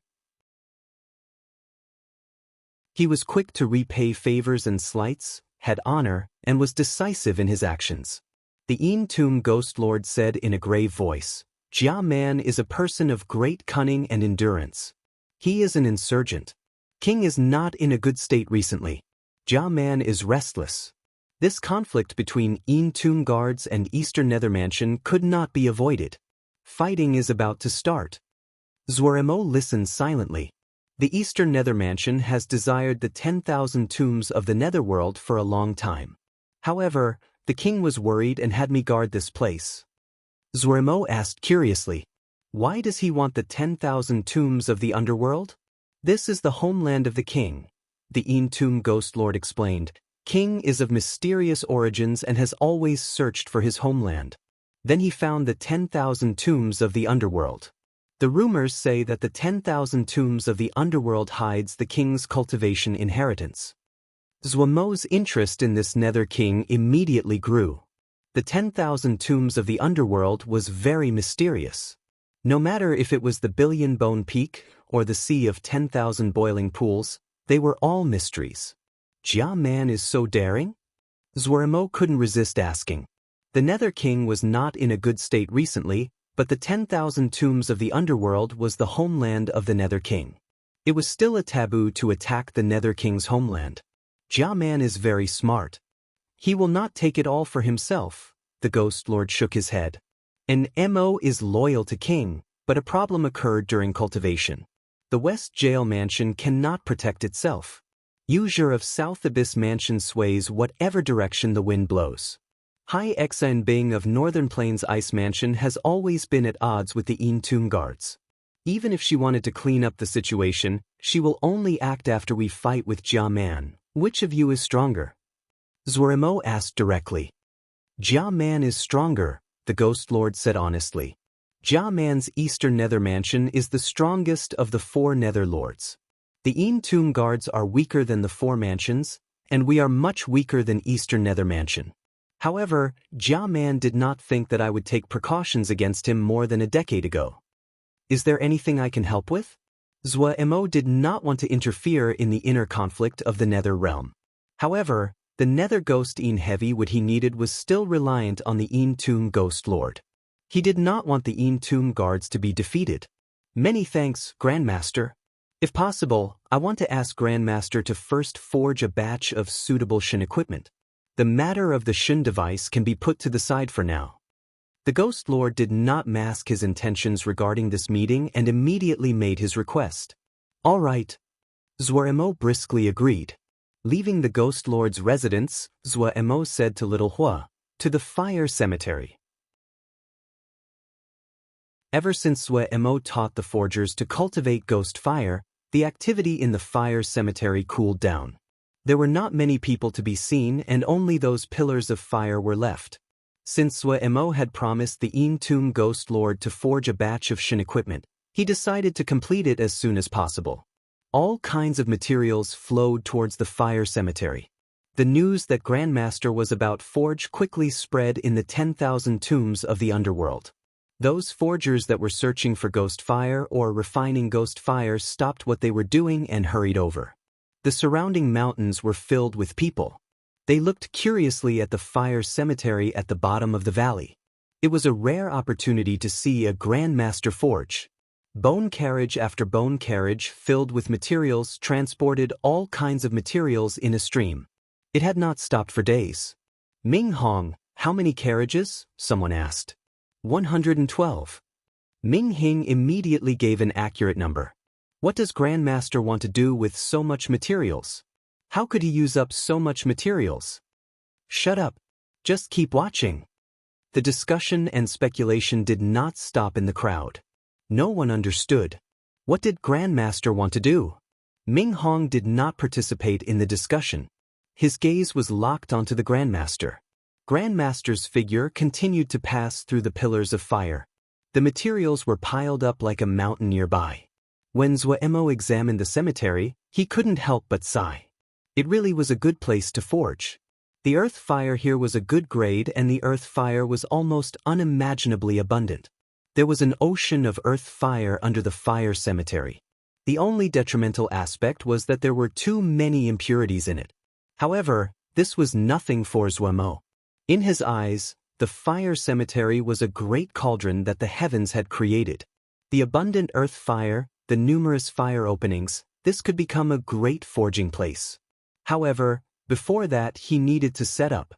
He was quick to repay favors and slights, had honor, and was decisive in his actions. The Tomb ghost lord said in a grave voice, "Jia Man is a person of great cunning and endurance. He is an insurgent. King is not in a good state recently. Jia Man is restless." This conflict between Tomb guards and Eastern Nether Mansion could not be avoided. Fighting is about to start. Zhou Emo listened silently. The Eastern Nether Mansion has desired the 10,000 tombs of the Netherworld for a long time. However, the king was worried and had me guard this place. Zhou Emo asked curiously, "Why does he want the 10,000 tombs of the underworld?" "This is the homeland of the king," the Tomb ghost lord explained. "King is of mysterious origins and has always searched for his homeland. Then he found the 10,000 tombs of the underworld. The rumors say that the 10,000 tombs of the underworld hides the king's cultivation inheritance." Zhou Emo's interest in this nether king immediately grew. The 10,000 tombs of the underworld was very mysterious. No matter if it was the Billion-Bone Peak or the Sea of 10,000 Boiling Pools, they were all mysteries. Jia Man is so daring? Zhou Emo couldn't resist asking. The Nether King was not in a good state recently, but the 10,000 tombs of the underworld was the homeland of the Nether King. It was still a taboo to attack the Nether King's homeland. Jia Man is very smart. He will not take it all for himself. The Ghost Lord shook his head. An Mo is loyal to King, but a problem occurred during cultivation. The West Jail Mansion cannot protect itself. User of South Abyss Mansion sways whatever direction the wind blows. Hai Xan Bing of Northern Plains Ice Mansion has always been at odds with the Tomb guards. Even if she wanted to clean up the situation, she will only act after we fight with Jia Man. Which of you is stronger? Zhou Emo asked directly. Jia Man is stronger, the Ghost Lord said honestly. Jia Man's Eastern Nether Mansion is the strongest of the 4 Nether Lords. The Tomb guards are weaker than the 4 mansions, and we are much weaker than Eastern Nether Mansion. However, Jia Man did not think that I would take precautions against him more than a decade ago. Is there anything I can help with? Zhou Emo did not want to interfere in the inner conflict of the Nether realm. However, the Nether Ghost Heavy what he needed was still reliant on the Tomb Ghost Lord. He did not want the Tomb guards to be defeated. Many thanks, Grandmaster. If possible, I want to ask Grandmaster to first forge a batch of suitable Shin equipment. The matter of the Shin device can be put to the side for now. The Ghost Lord did not mask his intentions regarding this meeting and immediately made his request. All right. Zhou Emo briskly agreed. Leaving the Ghost Lord's residence, Zhou Emo said to Little Hua, "To the fire cemetery." Ever since Zhou Emo taught the forgers to cultivate ghost fire, the activity in the fire cemetery cooled down. There were not many people to be seen and only those pillars of fire were left. Since Zhou Emo had promised the Tomb Ghost Lord to forge a batch of Shin equipment, he decided to complete it as soon as possible. All kinds of materials flowed towards the fire cemetery. The news that Grandmaster was about forge quickly spread in the 10,000 tombs of the underworld. Those forgers that were searching for ghost fire or refining ghost fire stopped what they were doing and hurried over. The surrounding mountains were filled with people. They looked curiously at the fire cemetery at the bottom of the valley. It was a rare opportunity to see a Grandmaster forge. Bone carriage after bone carriage filled with materials transported all kinds of materials in a stream. It had not stopped for days. Ming Hong, how many carriages? Someone asked. 112. Ming Hing immediately gave an accurate number. What does Grandmaster want to do with so much materials? How could he use up so much materials? Shut up. Just keep watching. The discussion and speculation did not stop in the crowd. No one understood. What did Grandmaster want to do? Ming Hong did not participate in the discussion. His gaze was locked onto the Grandmaster. Grandmaster's figure continued to pass through the pillars of fire. The materials were piled up like a mountain nearby. When Zhuemo examined the cemetery, he couldn't help but sigh. It really was a good place to forge. The earth fire here was a good grade, and the earth fire was almost unimaginably abundant. There was an ocean of earth fire under the fire cemetery. The only detrimental aspect was that there were too many impurities in it. However, this was nothing for Zhuemo. In his eyes, the fire cemetery was a great cauldron that the heavens had created. The abundant earth fire, the numerous fire openings, this could become a great forging place. However, before that he needed to set up.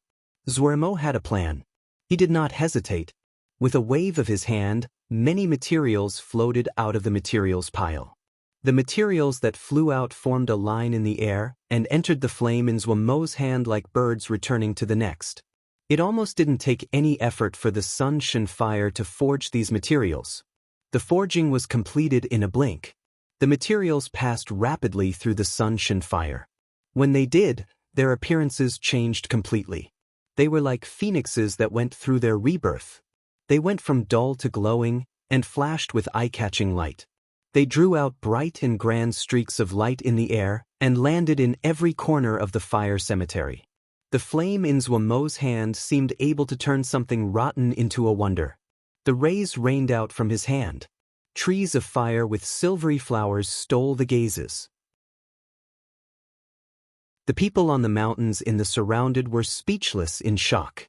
Zhuemo had a plan. He did not hesitate. With a wave of his hand, many materials floated out of the materials pile. The materials that flew out formed a line in the air and entered the flame in Zhuemo's hand like birds returning to the next. It almost didn't take any effort for the Sun Shen fire to forge these materials. The forging was completed in a blink. The materials passed rapidly through the Sun Shen fire. When they did, their appearances changed completely. They were like phoenixes that went through their rebirth. They went from dull to glowing and flashed with eye-catching light. They drew out bright and grand streaks of light in the air and landed in every corner of the fire cemetery. The flame in Zhuemo's hand seemed able to turn something rotten into a wonder. The rays rained out from his hand. Trees of fire with silvery flowers stole the gazes. The people on the mountains in the surrounded were speechless in shock.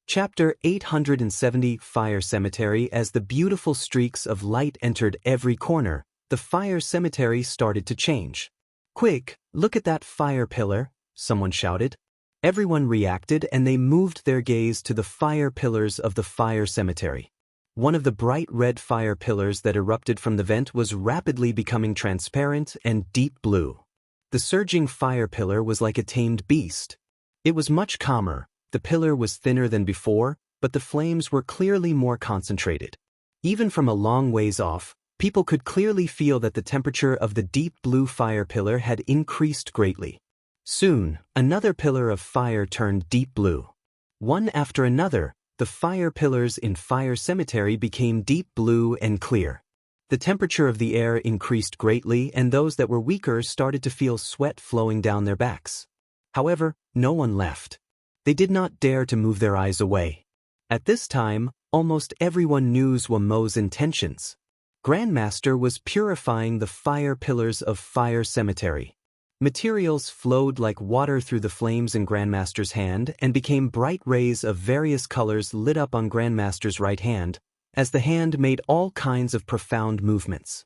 Chapter 870 Fire Cemetery. As the beautiful streaks of light entered every corner, the fire cemetery started to change. "Quick, look at that fire pillar," someone shouted. Everyone reacted and they moved their gaze to the fire pillars of the fire cemetery. One of the bright red fire pillars that erupted from the vent was rapidly becoming transparent and deep blue. The surging fire pillar was like a tamed beast. It was much calmer. The pillar was thinner than before, but the flames were clearly more concentrated. Even from a long ways off, people could clearly feel that the temperature of the deep blue fire pillar had increased greatly. Soon, another pillar of fire turned deep blue. One after another, the fire pillars in Fire Cemetery became deep blue and clear. The temperature of the air increased greatly, and those that were weaker started to feel sweat flowing down their backs. However, no one left. They did not dare to move their eyes away. At this time, almost everyone knew Zhuemo's intentions. Grandmaster was purifying the fire pillars of Fire Cemetery. Materials flowed like water through the flames in Grandmaster's hand and became bright rays of various colors lit up on Grandmaster's right hand, as the hand made all kinds of profound movements.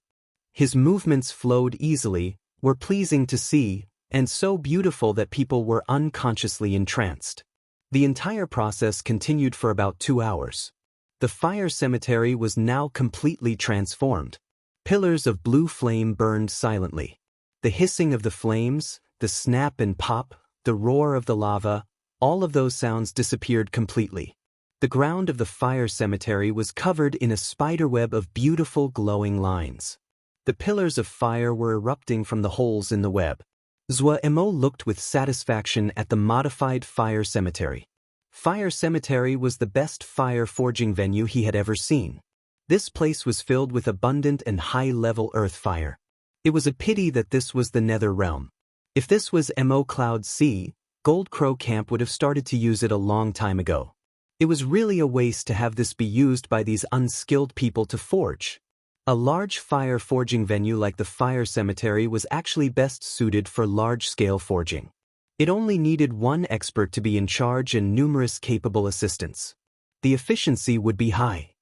His movements flowed easily, were pleasing to see, and so beautiful that people were unconsciously entranced. The entire process continued for about 2 hours. The fire cemetery was now completely transformed. Pillars of blue flame burned silently. The hissing of the flames, the snap and pop, the roar of the lava, all of those sounds disappeared completely. The ground of the fire cemetery was covered in a spiderweb of beautiful glowing lines. The pillars of fire were erupting from the holes in the web. Zhuemo looked with satisfaction at the modified fire cemetery. Fire Cemetery was the best fire forging venue he had ever seen. This place was filled with abundant and high-level earth fire. It was a pity that this was the Nether Realm. If this was Mo Cloud Sea, Gold Crow Camp would have started to use it a long time ago. It was really a waste to have this be used by these unskilled people to forge. A large fire forging venue like the Fire Cemetery was actually best suited for large-scale forging. It only needed one expert to be in charge and numerous capable assistants. The efficiency would be high.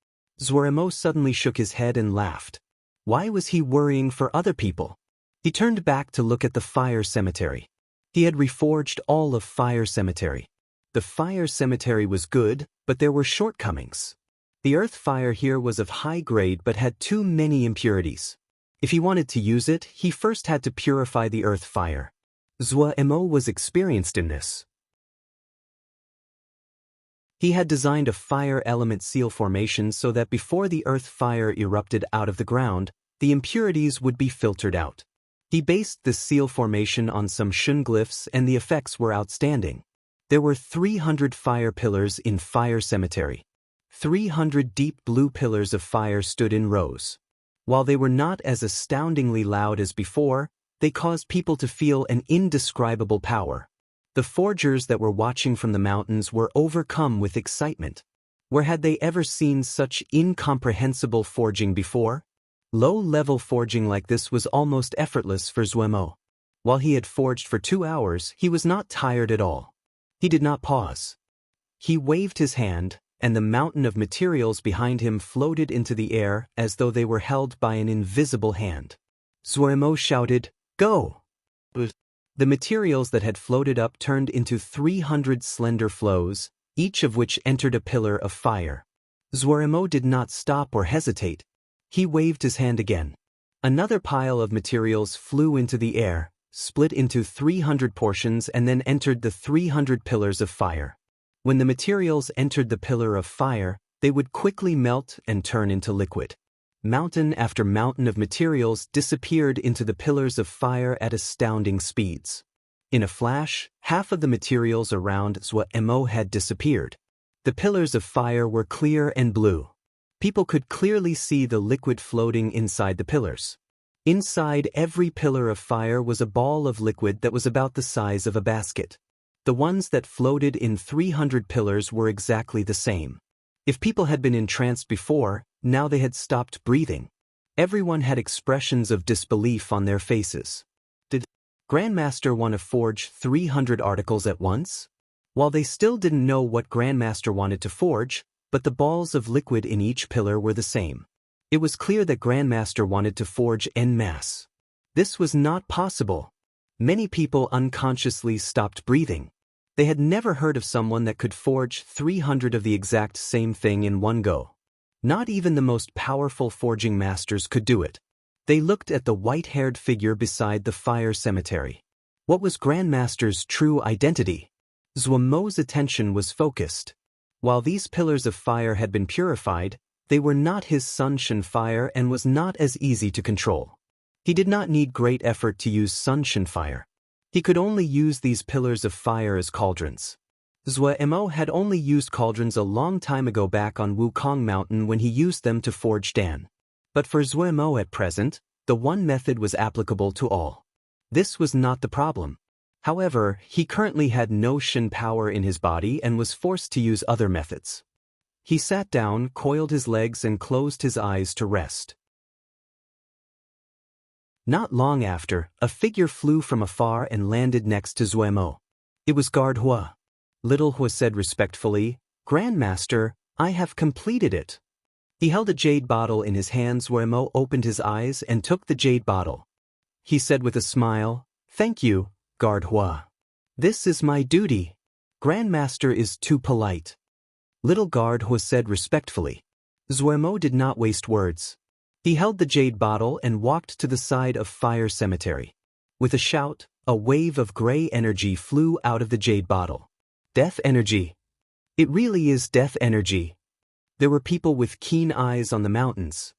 Zhuemo suddenly shook his head and laughed. Why was he worrying for other people? He turned back to look at the Fire Cemetery. He had reforged all of Fire Cemetery. The Fire Cemetery was good, but there were shortcomings. The earth fire here was of high grade but had too many impurities. If he wanted to use it, he first had to purify the earth fire. Zhuemo was experienced in this. He had designed a fire element seal formation so that before the earth fire erupted out of the ground, the impurities would be filtered out. He based this seal formation on some Shun glyphs and the effects were outstanding. There were 300 fire pillars in Fire Cemetery. 300 deep blue pillars of fire stood in rows. While they were not as astoundingly loud as before, they caused people to feel an indescribable power. The forgers that were watching from the mountains were overcome with excitement. Where had they ever seen such incomprehensible forging before? Low-level forging like this was almost effortless for Zuemo. While he had forged for 2 hours, he was not tired at all. He did not pause. He waved his hand, and the mountain of materials behind him floated into the air as though they were held by an invisible hand. Zuemo shouted, "Go!" The materials that had floated up turned into 300 slender flows, each of which entered a pillar of fire. Zuemo did not stop or hesitate. He waved his hand again. Another pile of materials flew into the air, split into 300 portions and then entered the 300 pillars of fire. When the materials entered the pillar of fire, they would quickly melt and turn into liquid. Mountain after mountain of materials disappeared into the pillars of fire at astounding speeds. In a flash, half of the materials around Zuemo had disappeared. The pillars of fire were clear and blue. People could clearly see the liquid floating inside the pillars. Inside every pillar of fire was a ball of liquid that was about the size of a basket. The ones that floated in 300 pillars were exactly the same. If people had been entranced before, now they had stopped breathing. Everyone had expressions of disbelief on their faces. Did Grandmaster want to forge 300 articles at once? While they still didn't know what Grandmaster wanted to forge, but the balls of liquid in each pillar were the same. It was clear that Grandmaster wanted to forge en masse. This was not possible. Many people unconsciously stopped breathing. They had never heard of someone that could forge 300 of the exact same thing in one go. Not even the most powerful forging masters could do it. They looked at the white-haired figure beside the fire cemetery. What was Grandmaster's true identity? Zuemo's attention was focused. While these pillars of fire had been purified, they were not his Sunshin fire and was not as easy to control. He did not need great effort to use Sunshin fire. He could only use these pillars of fire as cauldrons. Zuemo had only used cauldrons a long time ago back on Wukong Mountain when he used them to forge Dan. But for Zuemo at present, the one method was applicable to all. This was not the problem. However, he currently had no Shin power in his body and was forced to use other methods. He sat down, coiled his legs and closed his eyes to rest. Not long after, a figure flew from afar and landed next to Zuemo. It was Guard Hua. Little Hua said respectfully, "Grandmaster, I have completed it." He held a jade bottle in his hands. Zuemo opened his eyes and took the jade bottle. He said with a smile, "Thank you, Guard Hua. This is my duty. Grandmaster is too polite." Little Guard Hua said respectfully. Zuemo did not waste words. He held the jade bottle and walked to the side of Fire Cemetery. With a shout, a wave of gray energy flew out of the jade bottle. Death energy. It really is death energy. There were people with keen eyes on the mountains.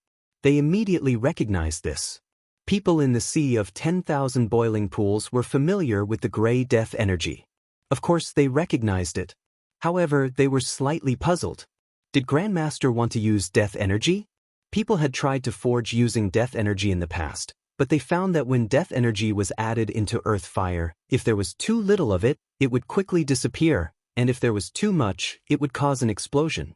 They immediately recognized this. People in the sea of 10,000 boiling pools were familiar with the gray death energy. Of course, they recognized it. However, they were slightly puzzled. Did Grandmaster want to use death energy? People had tried to forge using death energy in the past, but they found that when death energy was added into earth fire, if there was too little of it, it would quickly disappear, and if there was too much, it would cause an explosion.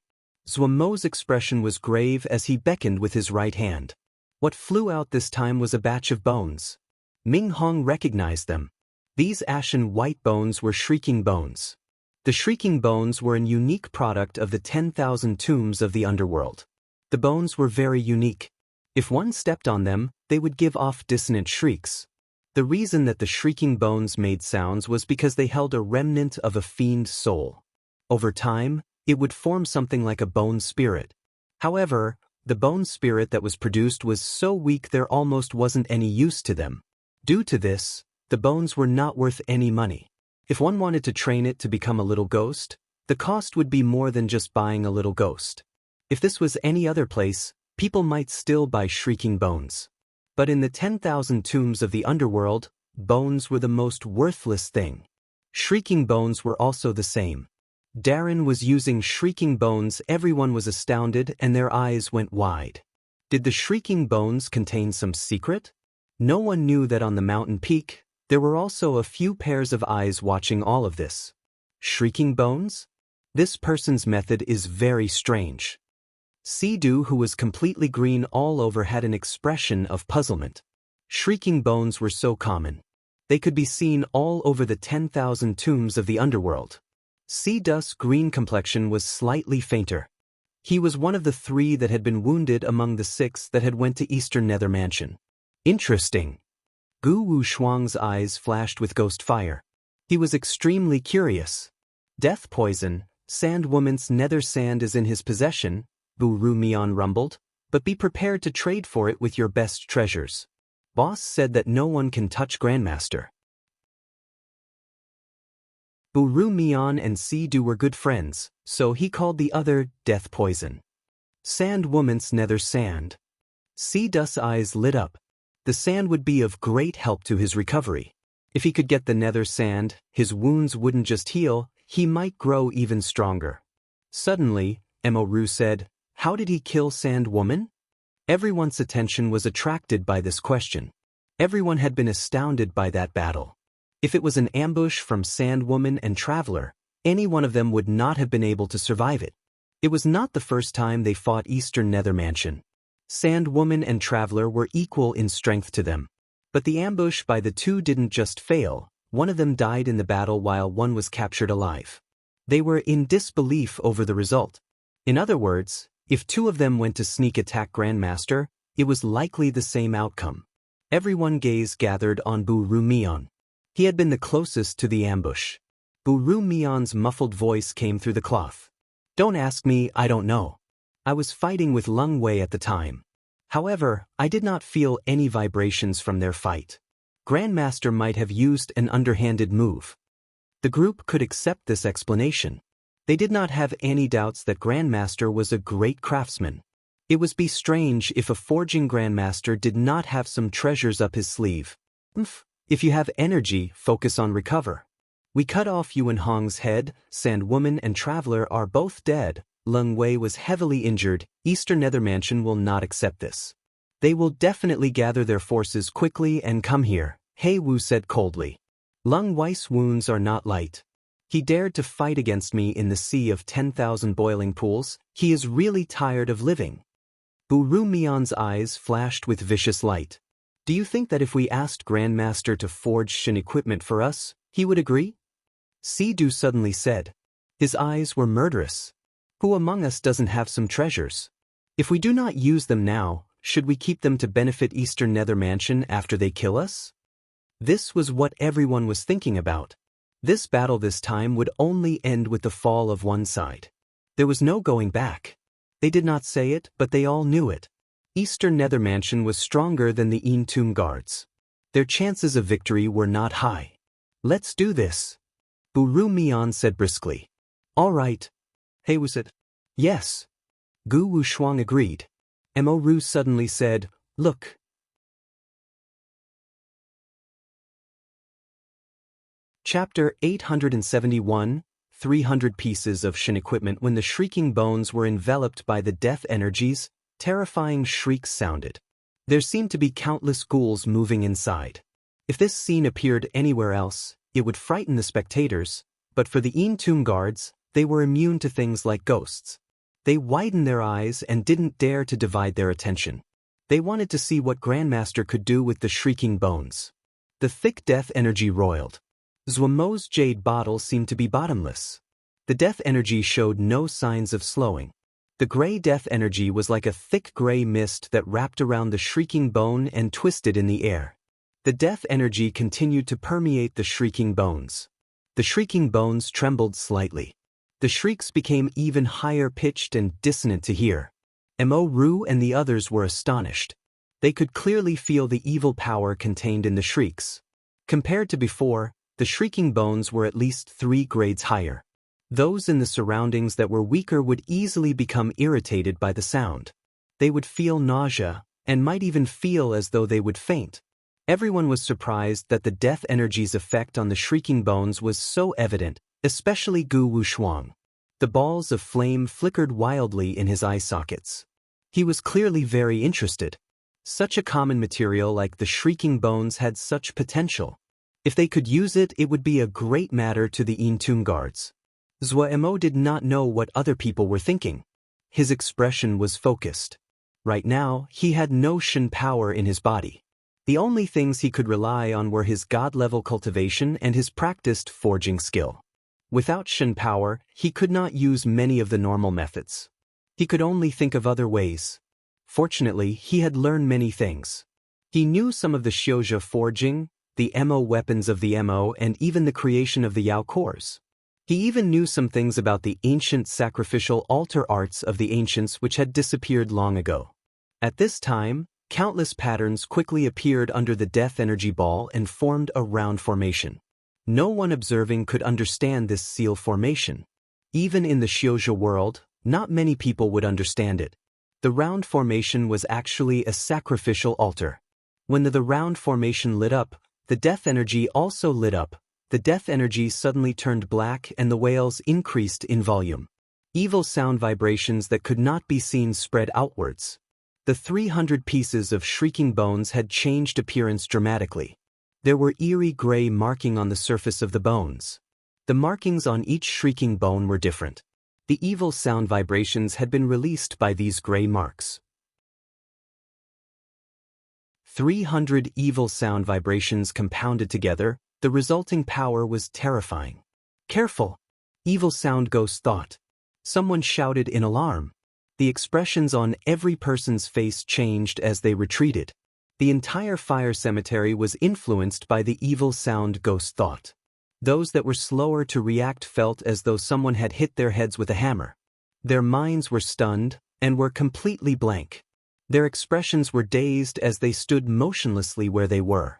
Zuemo's expression was grave as he beckoned with his right hand. What flew out this time was a batch of bones. Ming Hong recognized them. These ashen white bones were shrieking bones. The shrieking bones were an unique product of the 10,000 tombs of the underworld. The bones were very unique. If one stepped on them, they would give off dissonant shrieks. The reason that the shrieking bones made sounds was because they held a remnant of a fiend soul. Over time, it would form something like a bone spirit. However, the bone spirit that was produced was so weak there almost wasn't any use to them. Due to this, the bones were not worth any money. If one wanted to train it to become a little ghost, the cost would be more than just buying a little ghost. If this was any other place, people might still buy shrieking bones. But in the 10,000 tombs of the underworld, bones were the most worthless thing. Shrieking bones were also the same. Darren was using shrieking bones. Everyone was astounded and their eyes went wide. Did the shrieking bones contain some secret? No one knew that on the mountain peak, there were also a few pairs of eyes watching all of this. Shrieking bones? This person's method is very strange. Sea-Doo, who was completely green all over, had an expression of puzzlement. Shrieking bones were so common. They could be seen all over the 10,000 tombs of the underworld. Sea-Doo's green complexion was slightly fainter. He was one of the 3 that had been wounded among the 6 that had went to Eastern Nether Mansion. Interesting. Gu Wushuang's eyes flashed with ghost fire. He was extremely curious. Death poison, Sandwoman's nether sand is in his possession, Bu Ru Mian rumbled, but be prepared to trade for it with your best treasures. Boss said that no one can touch Grandmaster. Bu Ru Mian and Sea-Doo were good friends, so he called the other Death Poison. Sandwoman's nether sand. Sea-Doo's eyes lit up. The sand would be of great help to his recovery. If he could get the nether sand, his wounds wouldn't just heal, he might grow even stronger. Suddenly, Ru said, "How did he kill Sandwoman?" Everyone's attention was attracted by this question. Everyone had been astounded by that battle. If it was an ambush from Sandwoman and Traveler, any one of them would not have been able to survive it. It was not the first time they fought Eastern Nether Mansion. Sandwoman and Traveler were equal in strength to them. But the ambush by the 2 didn't just fail, one of them died in the battle while one was captured alive. They were in disbelief over the result. In other words, if 2 of them went to sneak attack Grandmaster, it was likely the same outcome. Everyone's gaze gathered on Bu Ru Mian. He had been the closest to the ambush. Bu Ru Mian's muffled voice came through the cloth. "Don't ask me, I don't know. I was fighting with Lung Wei at the time. However, I did not feel any vibrations from their fight. Grandmaster might have used an underhanded move." The group could accept this explanation. They did not have any doubts that Grandmaster was a great craftsman. It would be strange if a forging Grandmaster did not have some treasures up his sleeve. If you have energy, focus on recover. We cut off Yuan Hong's head, Sandwoman and Traveler are both dead, Lung Wei was heavily injured, Eastern Nether Mansion will not accept this. They will definitely gather their forces quickly and come here, He Wu said coldly. Lung Wei's wounds are not light. He dared to fight against me in the sea of 10,000 boiling pools, he is really tired of living. Bu Ru Mian's eyes flashed with vicious light. Do you think that if we asked Grandmaster to forge Shin equipment for us, he would agree? Sea-Doo suddenly said. His eyes were murderous. Who among us doesn't have some treasures? If we do not use them now, should we keep them to benefit Eastern Nether Mansion after they kill us? This was what everyone was thinking about. This battle this time would only end with the fall of one side. There was no going back. They did not say it, but they all knew it. Eastern Nether Mansion was stronger than the Tomb guards. Their chances of victory were not high. Let's do this. Bu Ru Mian said briskly. All right. He Wu said. Yes. Gu Wushuang agreed. Mo Ru suddenly said, Look. Chapter 871, 300 pieces of Shin equipment. When the shrieking bones were enveloped by the death energies, terrifying shrieks sounded. There seemed to be countless ghouls moving inside. If this scene appeared anywhere else, it would frighten the spectators, but for the Tomb guards, they were immune to things like ghosts. They widened their eyes and didn't dare to divide their attention. They wanted to see what Grandmaster could do with the shrieking bones. The thick death energy roiled. Zhuamo's jade bottle seemed to be bottomless. The death energy showed no signs of slowing. The gray death energy was like a thick gray mist that wrapped around the shrieking bone and twisted in the air. The death energy continued to permeate the shrieking bones. The shrieking bones trembled slightly. The shrieks became even higher pitched and dissonant to hear. Mo Ru and the others were astonished. They could clearly feel the evil power contained in the shrieks. Compared to before, the shrieking bones were at least 3 grades higher. Those in the surroundings that were weaker would easily become irritated by the sound. They would feel nausea, and might even feel as though they would faint. Everyone was surprised that the death energy's effect on the shrieking bones was so evident, especially Gu Wushuang. The balls of flame flickered wildly in his eye sockets. He was clearly very interested. Such a common material like the shrieking bones had such potential. If they could use it, it would be a great matter to the Tomb guards. Zuo did not know what other people were thinking. His expression was focused. Right now, he had no Shen power in his body. The only things he could rely on were his god-level cultivation and his practiced forging skill. Without Shen power, he could not use many of the normal methods. He could only think of other ways. Fortunately, he had learned many things. He knew some of the Xiuzhe forging, the Mo weapons of the Mo, and even the creation of the Yao cores. He even knew some things about the ancient sacrificial altar arts of the ancients which had disappeared long ago. At this time, countless patterns quickly appeared under the death energy ball and formed a round formation. No one observing could understand this seal formation. Even in the Xiuzhe world, not many people would understand it. The round formation was actually a sacrificial altar. When the round formation lit up, the death energy also lit up. The death energy suddenly turned black and the wails increased in volume. Evil sound vibrations that could not be seen spread outwards. The 300 pieces of shrieking bones had changed appearance dramatically. There were eerie gray markings on the surface of the bones. The markings on each shrieking bone were different. The evil sound vibrations had been released by these gray marks. 300 evil sound vibrations compounded together, the resulting power was terrifying. Careful! Evil sound ghost thought. Someone shouted in alarm. The expressions on every person's face changed as they retreated. The entire fire cemetery was influenced by the evil sound ghost thought. Those that were slower to react felt as though someone had hit their heads with a hammer. Their minds were stunned and were completely blank. Their expressions were dazed as they stood motionlessly where they were.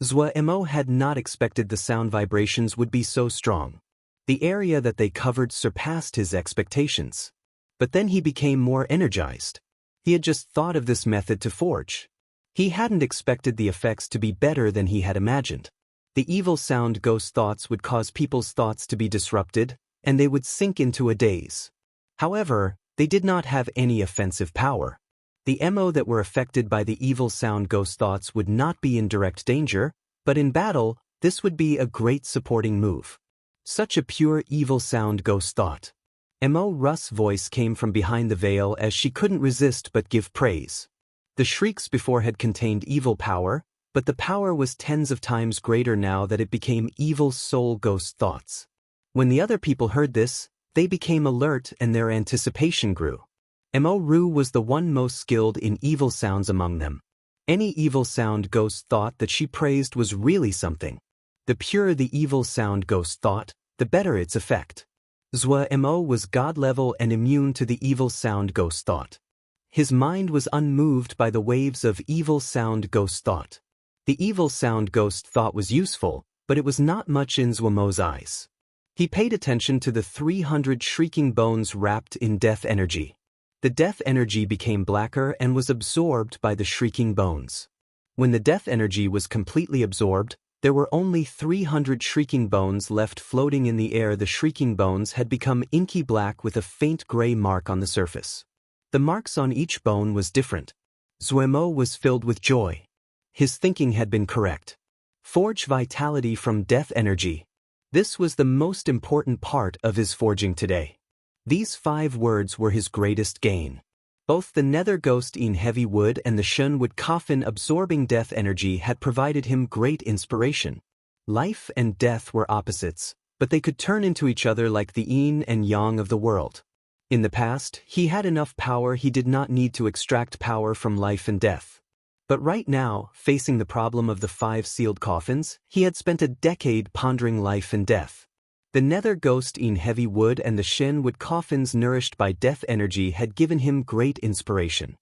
Zuo had not expected the sound vibrations would be so strong. The area that they covered surpassed his expectations. But then he became more energized. He had just thought of this method to forge. He hadn't expected the effects to be better than he had imagined. The evil sound ghost thoughts would cause people's thoughts to be disrupted, and they would sink into a daze. However, they did not have any offensive power. The Mo that were affected by the evil sound ghost thoughts would not be in direct danger, but in battle, this would be a great supporting move. Such a pure evil sound ghost thought. Mo Russ' voice came from behind the veil as she couldn't resist but give praise. The shrieks before had contained evil power, but the power was tens of times greater now that it became evil soul ghost thoughts. When the other people heard this, they became alert and their anticipation grew. Mo Ru was the one most skilled in evil sounds among them. Any evil sound ghost thought that she praised was really something. The purer the evil sound ghost thought, the better its effect. Zuo was god-level and immune to the evil sound ghost thought. His mind was unmoved by the waves of evil sound ghost thought. The evil sound ghost thought was useful, but it was not much in Zuo's eyes. He paid attention to the 300 shrieking bones wrapped in death energy. The death energy became blacker and was absorbed by the shrieking bones. When the death energy was completely absorbed, there were only 300 shrieking bones left floating in the air. The shrieking bones had become inky black with a faint gray mark on the surface. The marks on each bone was different. Zuo was filled with joy. His thinking had been correct. Forge vitality from death energy. This was the most important part of his forging today. These 5 words were his greatest gain. Both the nether ghost in heavy wood and the Shen wood coffin absorbing death energy had provided him great inspiration. Life and death were opposites, but they could turn into each other like the yin and yang of the world. In the past, he had enough power he did not need to extract power from life and death. But right now, facing the problem of the 5 sealed coffins, he had spent a decade pondering life and death. The nether ghost in heavy wood and the Shen wood coffins nourished by death energy had given him great inspiration.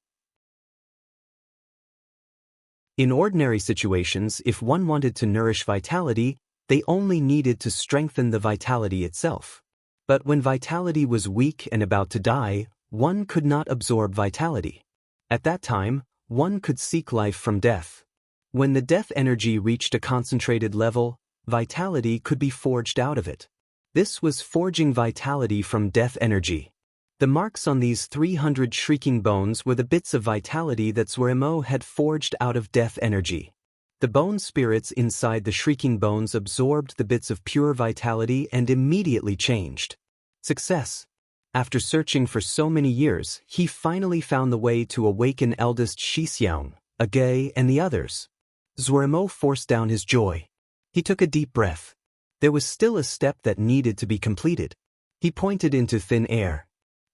In ordinary situations, if one wanted to nourish vitality, they only needed to strengthen the vitality itself. But when vitality was weak and about to die, one could not absorb vitality. At that time, one could seek life from death. When the death energy reached a concentrated level, vitality could be forged out of it. This was forging vitality from death energy. The marks on these 300 shrieking bones were the bits of vitality that Zuemo had forged out of death energy. The bone spirits inside the shrieking bones absorbed the bits of pure vitality and immediately changed. Success. After searching for so many years, he finally found the way to awaken eldest Shixiang, Agay, and the others. Zuemo forced down his joy. He took a deep breath. There was still a step that needed to be completed. He pointed into thin air.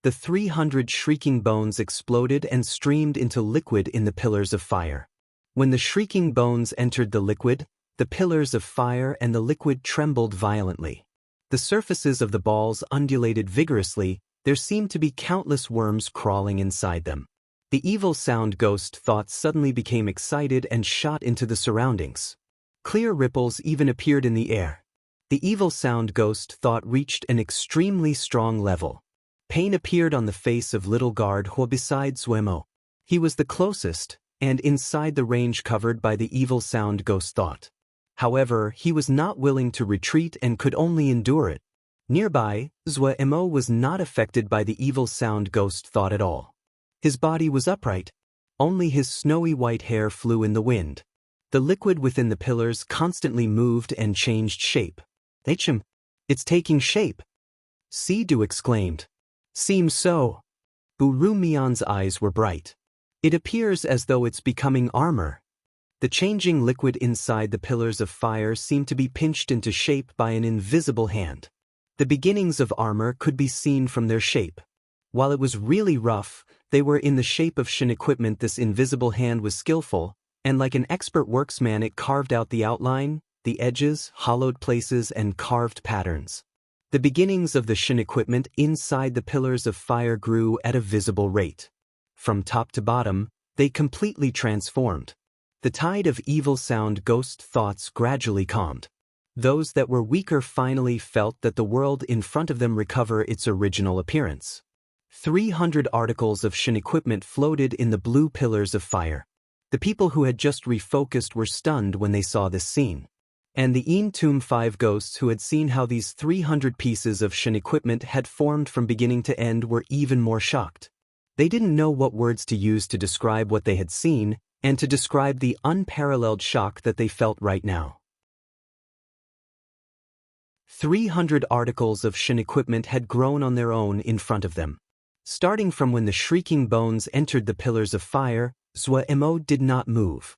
The 300 shrieking bones exploded and streamed into liquid in the pillars of fire. When the shrieking bones entered the liquid, the pillars of fire and the liquid trembled violently. The surfaces of the balls undulated vigorously. There seemed to be countless worms crawling inside them. The evil sound ghost thought suddenly became excited and shot into the surroundings. Clear ripples even appeared in the air. The evil sound ghost thought reached an extremely strong level. Pain appeared on the face of little guard Hua beside Zuemo. He was the closest, and inside the range covered by the evil sound ghost thought. However, he was not willing to retreat and could only endure it. Nearby, Zuemo was not affected by the evil sound ghost thought at all. His body was upright. Only his snowy white hair flew in the wind. The liquid within the pillars constantly moved and changed shape. "Him, it's taking shape!" Sidu exclaimed. "Seems so." Uru Mian's eyes were bright. "It appears as though it's becoming armor." The changing liquid inside the pillars of fire seemed to be pinched into shape by an invisible hand. The beginnings of armor could be seen from their shape. While it was really rough, they were in the shape of Shin equipment. This invisible hand was skillful, and like an expert worksman it carved out the outline, the edges, hollowed places, and carved patterns. The beginnings of the Shin equipment inside the pillars of fire grew at a visible rate. From top to bottom, they completely transformed. The tide of evil sound ghost thoughts gradually calmed. Those that were weaker finally felt that the world in front of them recover its original appearance. 300 articles of Shin equipment floated in the blue pillars of fire. The people who had just refocused were stunned when they saw this scene. And the Tomb 5 ghosts who had seen how these 300 pieces of Shin equipment had formed from beginning to end were even more shocked. They didn't know what words to use to describe what they had seen, and to describe the unparalleled shock that they felt right now. 300 articles of Shin equipment had grown on their own in front of them. Starting from when the shrieking bones entered the pillars of fire, Zuemo did not move.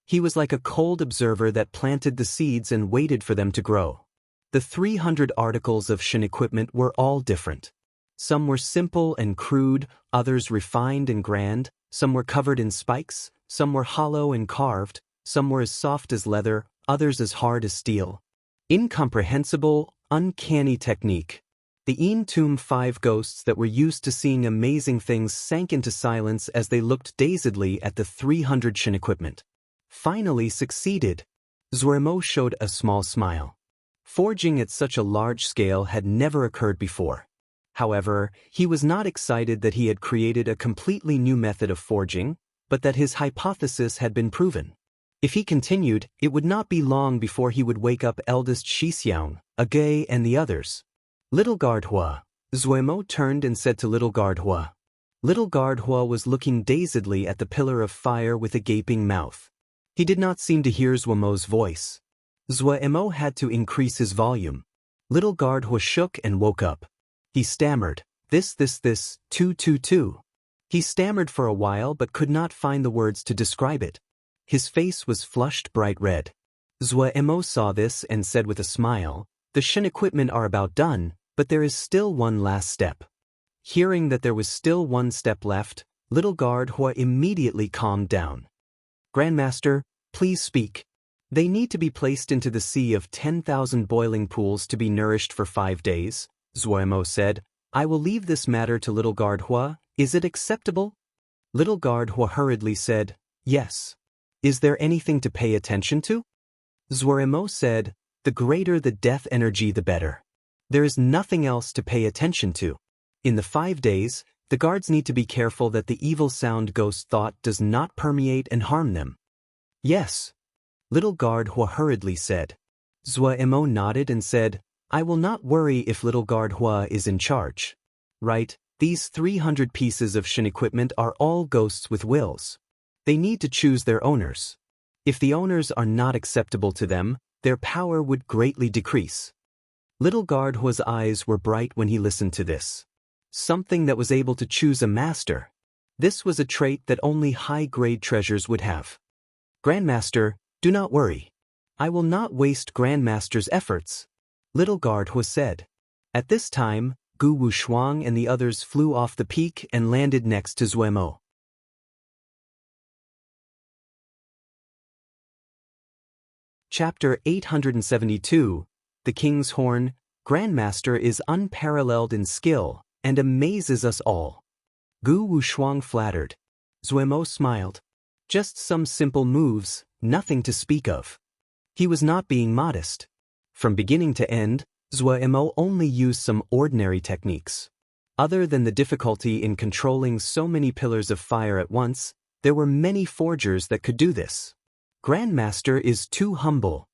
He was like a cold observer that planted the seeds and waited for them to grow. The 300 articles of Shin equipment were all different. Some were simple and crude, others refined and grand, some were covered in spikes, some were hollow and carved, some were as soft as leather, others as hard as steel. Incomprehensible, uncanny technique. The Tomb 5 ghosts that were used to seeing amazing things sank into silence as they looked dazedly at the 300 Shin equipment. Finally succeeded. Zuemo showed a small smile. Forging at such a large scale had never occurred before. However, he was not excited that he had created a completely new method of forging, but that his hypothesis had been proven. If he continued, it would not be long before he would wake up eldest Shixiang, Agay, and the others. Little guard Hua. Zuemo turned and said to little guard Hua. Little guard Hua was looking dazedly at the pillar of fire with a gaping mouth. He did not seem to hear Zuemo's voice. Zuemo had to increase his volume. Little guard Hua shook and woke up. He stammered, this, 2. He stammered for a while but could not find the words to describe it. His face was flushed bright red. Zuemo saw this and said with a smile, the Shin equipment are about done, but there is still one last step. Hearing that there was still one step left, little guard Hua immediately calmed down. Grandmaster, please speak. They need to be placed into the sea of 10,000 boiling pools to be nourished for 5 days, Zuemo said. I will leave this matter to little guard Hua. Is it acceptable? Little guard Hua hurriedly said, yes. Is there anything to pay attention to? Zuemo said, the greater the death energy the better. There is nothing else to pay attention to. In the 5 days, the guards need to be careful that the evil sound ghost thought does not permeate and harm them. Yes, Little Guard Hua hurriedly said. Zhuo nodded and said, I will not worry if Little Guard Hua is in charge. Right, these 300 pieces of Shin equipment are all ghosts with wills. They need to choose their owners. If the owners are not acceptable to them, their power would greatly decrease. Little Guard Hua's eyes were bright when he listened to this. Something that was able to choose a master. This was a trait that only high-grade treasures would have. Grandmaster, do not worry. I will not waste Grandmaster's efforts, Little Guard Hua said. At this time, Gu Wushuang and the others flew off the peak and landed next to Zhuo. Chapter 872, The King's Horn. Grandmaster is unparalleled in skill and amazes us all. Gu Wushuang flattered. Zhuo smiled. Just some simple moves, nothing to speak of. He was not being modest. From beginning to end, Zhuo only used some ordinary techniques. Other than the difficulty in controlling so many pillars of fire at once, there were many forgers that could do this. Grandmaster is too humble.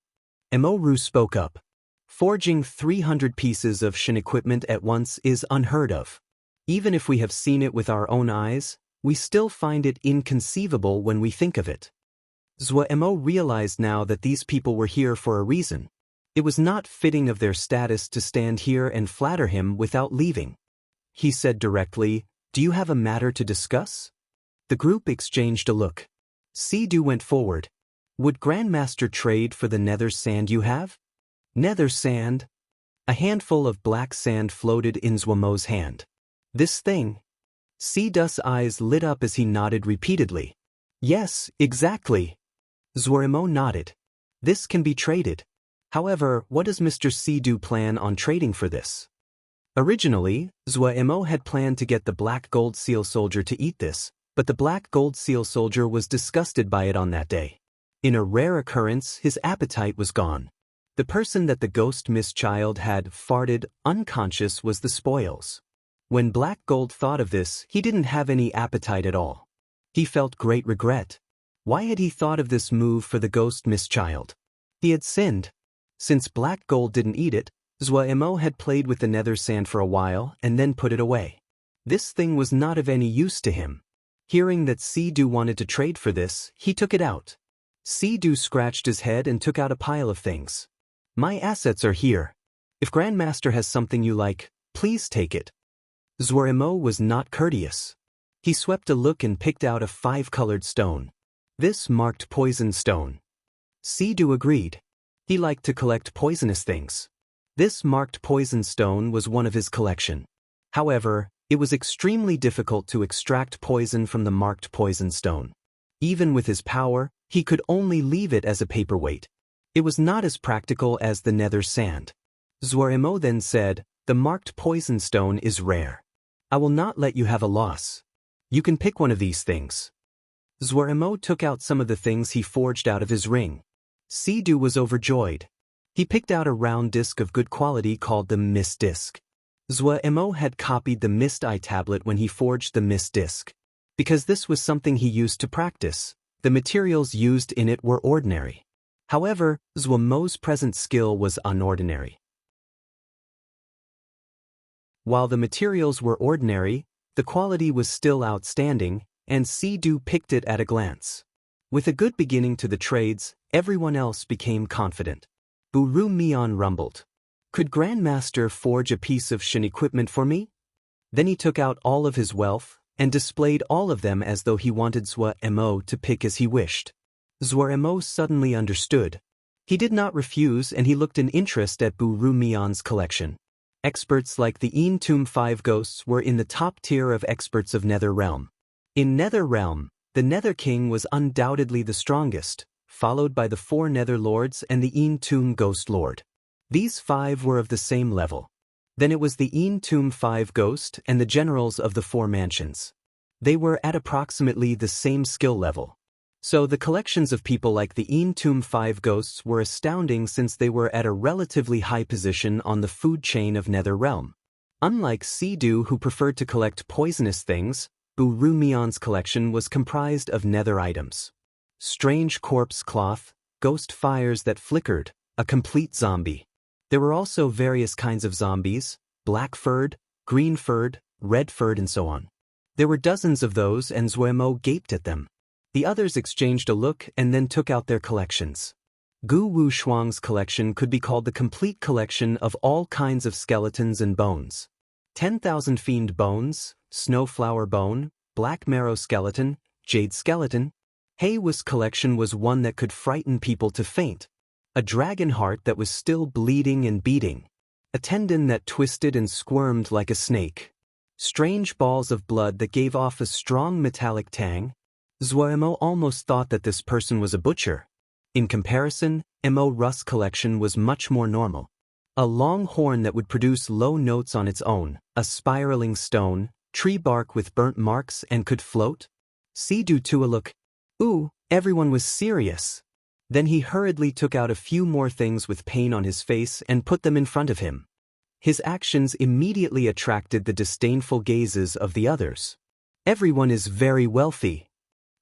Ru spoke up. Forging 300 pieces of Shin equipment at once is unheard of. Even if we have seen it with our own eyes, we still find it inconceivable when we think of it. Zhuo realized now that these people were here for a reason. It was not fitting of their status to stand here and flatter him without leaving. He said directly, Do you have a matter to discuss? The group exchanged a look. Si-Du went forward. Would Grandmaster trade for the nether sand you have? Nether sand? A handful of black sand floated in Zhuo's hand. This thing? Si-Du's eyes lit up as he nodded repeatedly. Yes, exactly. Zhuo nodded. This can be traded. However, what does Mr. Si-Du plan on trading for this? Originally, Zhuo had planned to get the black gold seal soldier to eat this, but the black gold seal soldier was disgusted by it on that day. In a rare occurrence, his appetite was gone. The person that the ghost mist child had farted unconscious was the spoils. When Black Gold thought of this, he didn't have any appetite at all. He felt great regret. Why had he thought of this move for the ghost mist child? He had sinned. Since Black Gold didn't eat it, Zhuo had played with the nether sand for a while and then put it away. This thing was not of any use to him. Hearing that Si-Du wanted to trade for this, he took it out. Si-Du scratched his head and took out a pile of things. My assets are here. If Grandmaster has something you like, please take it. Zhuo was not courteous. He swept a look and picked out a 5-colored stone. This marked poison stone. Si-Du agreed. He liked to collect poisonous things. This marked poison stone was one of his collection. However, it was extremely difficult to extract poison from the marked poison stone. Even with his power, he could only leave it as a paperweight. It was not as practical as the nether sand. Zhuo then said, The marked poison stone is rare. I will not let you have a loss. You can pick one of these things. Zhuo took out some of the things he forged out of his ring. Si-Du was overjoyed. He picked out a round disc of good quality called the Mist Disc. Zhuo had copied the Mist Eye tablet when he forged the Mist Disc. Because this was something he used to practice, the materials used in it were ordinary. However, Zhuo's present skill was unordinary. While the materials were ordinary, the quality was still outstanding, and Si-Du picked it at a glance. With a good beginning to the trades, everyone else became confident. Buru Mian rumbled. Could Grandmaster forge a piece of Shin equipment for me? Then he took out all of his wealth, and displayed all of them as though he wanted Zhuo to pick as he wished. Zhuo suddenly understood. He did not refuse and he looked in interest at Buru Mian's collection. Experts like the Tomb 5 ghosts were in the top tier of experts of Nether Realm. In Nether Realm, the Nether King was undoubtedly the strongest, followed by the 4 Nether Lords and the Tomb Ghost Lord. These 5 were of the same level. Then it was the Tomb 5 ghost and the generals of the 4 mansions. They were at approximately the same skill level. So the collections of people like the Tomb 5 ghosts were astounding since they were at a relatively high position on the food chain of Nether Realm. Unlike Si-Du, who preferred to collect poisonous things, Buru Mian's collection was comprised of nether items. Strange corpse cloth, ghost fires that flickered, a complete zombie. There were also various kinds of zombies, black-furred, green-furred, red-furred and so on. There were dozens of those and Zuemo gaped at them. The others exchanged a look and then took out their collections. Gu Wu Shuang's collection could be called the complete collection of all kinds of skeletons and bones. 10,000 fiend bones, snowflower bone, black marrow skeleton, jade skeleton. He Wu's collection was one that could frighten people to faint. A dragon heart that was still bleeding and beating. A tendon that twisted and squirmed like a snake. Strange balls of blood that gave off a strong metallic tang. Zuemo almost thought that this person was a butcher. In comparison, Mo Russ' collection was much more normal. A long horn that would produce low notes on its own, a spiraling stone, tree bark with burnt marks and could float. Si Du Tua look. Ooh, everyone was serious. Then he hurriedly took out a few more things with pain on his face and put them in front of him. His actions immediately attracted the disdainful gazes of the others. Everyone is very wealthy.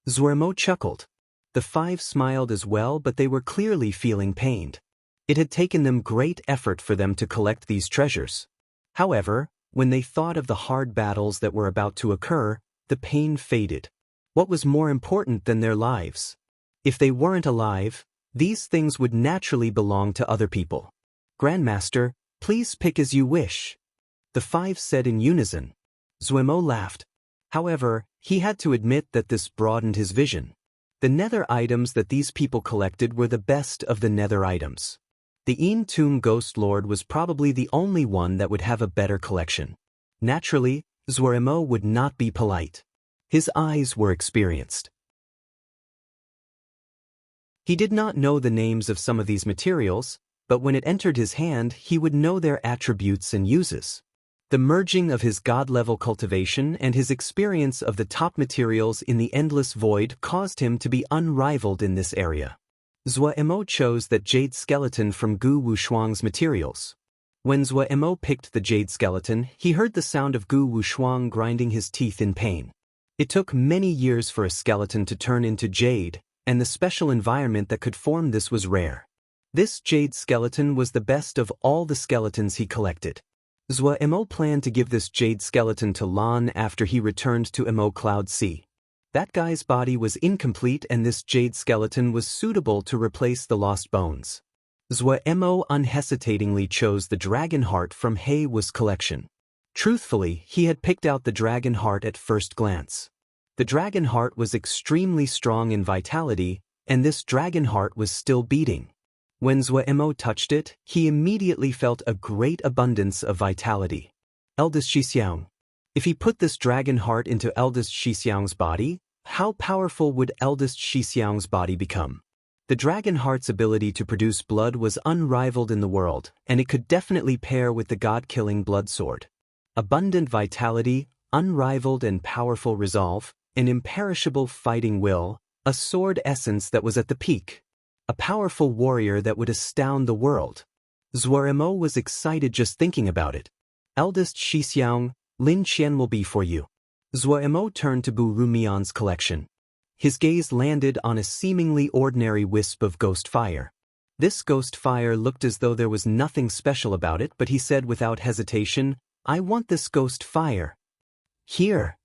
Zuemo chuckled. The five smiled as well, but they were clearly feeling pained. It had taken them great effort for them to collect these treasures. However, when they thought of the hard battles that were about to occur, the pain faded. What was more important than their lives? If they weren't alive, these things would naturally belong to other people. Grandmaster, please pick as you wish. The five said in unison. Zuemo laughed. However, he had to admit that this broadened his vision. The nether items that these people collected were the best of the nether items. The Een Tomb Ghost Lord was probably the only one that would have a better collection. Naturally, Zuemo would not be polite. His eyes were experienced. He did not know the names of some of these materials, but when it entered his hand he would know their attributes and uses. The merging of his god-level cultivation and his experience of the top materials in the endless void caused him to be unrivaled in this area. Zuemo chose that jade skeleton from Gu Wu Shuang's materials. When Zuemo picked the jade skeleton, he heard the sound of Gu Wu Shuang grinding his teeth in pain. It took many years for a skeleton to turn into jade, and the special environment that could form this was rare. This jade skeleton was the best of all the skeletons he collected. Zuemo planned to give this jade skeleton to Lan after he returned to Mo Cloud Sea. That guy's body was incomplete and this jade skeleton was suitable to replace the lost bones. Zuemo unhesitatingly chose the dragon heart from He Wu's collection. Truthfully, he had picked out the dragon heart at first glance. The dragon heart was extremely strong in vitality, and this dragon heart was still beating. When Zuemo touched it, he immediately felt a great abundance of vitality. Eldest Shixiang. If he put this dragon heart into Eldest Shixiang's body, how powerful would Eldest Shixiang's body become? The dragon heart's ability to produce blood was unrivaled in the world, and it could definitely pair with the god-killing blood sword. Abundant vitality, unrivaled and powerful resolve, an imperishable fighting will, a sword essence that was at the peak. A powerful warrior that would astound the world. Zuemo was excited just thinking about it. Eldest Shixiang, Lin Qian will be for you. Zuemo turned to Bu Rumian's collection. His gaze landed on a seemingly ordinary wisp of ghost fire. This ghost fire looked as though there was nothing special about it, but he said without hesitation, I want this ghost fire. Here.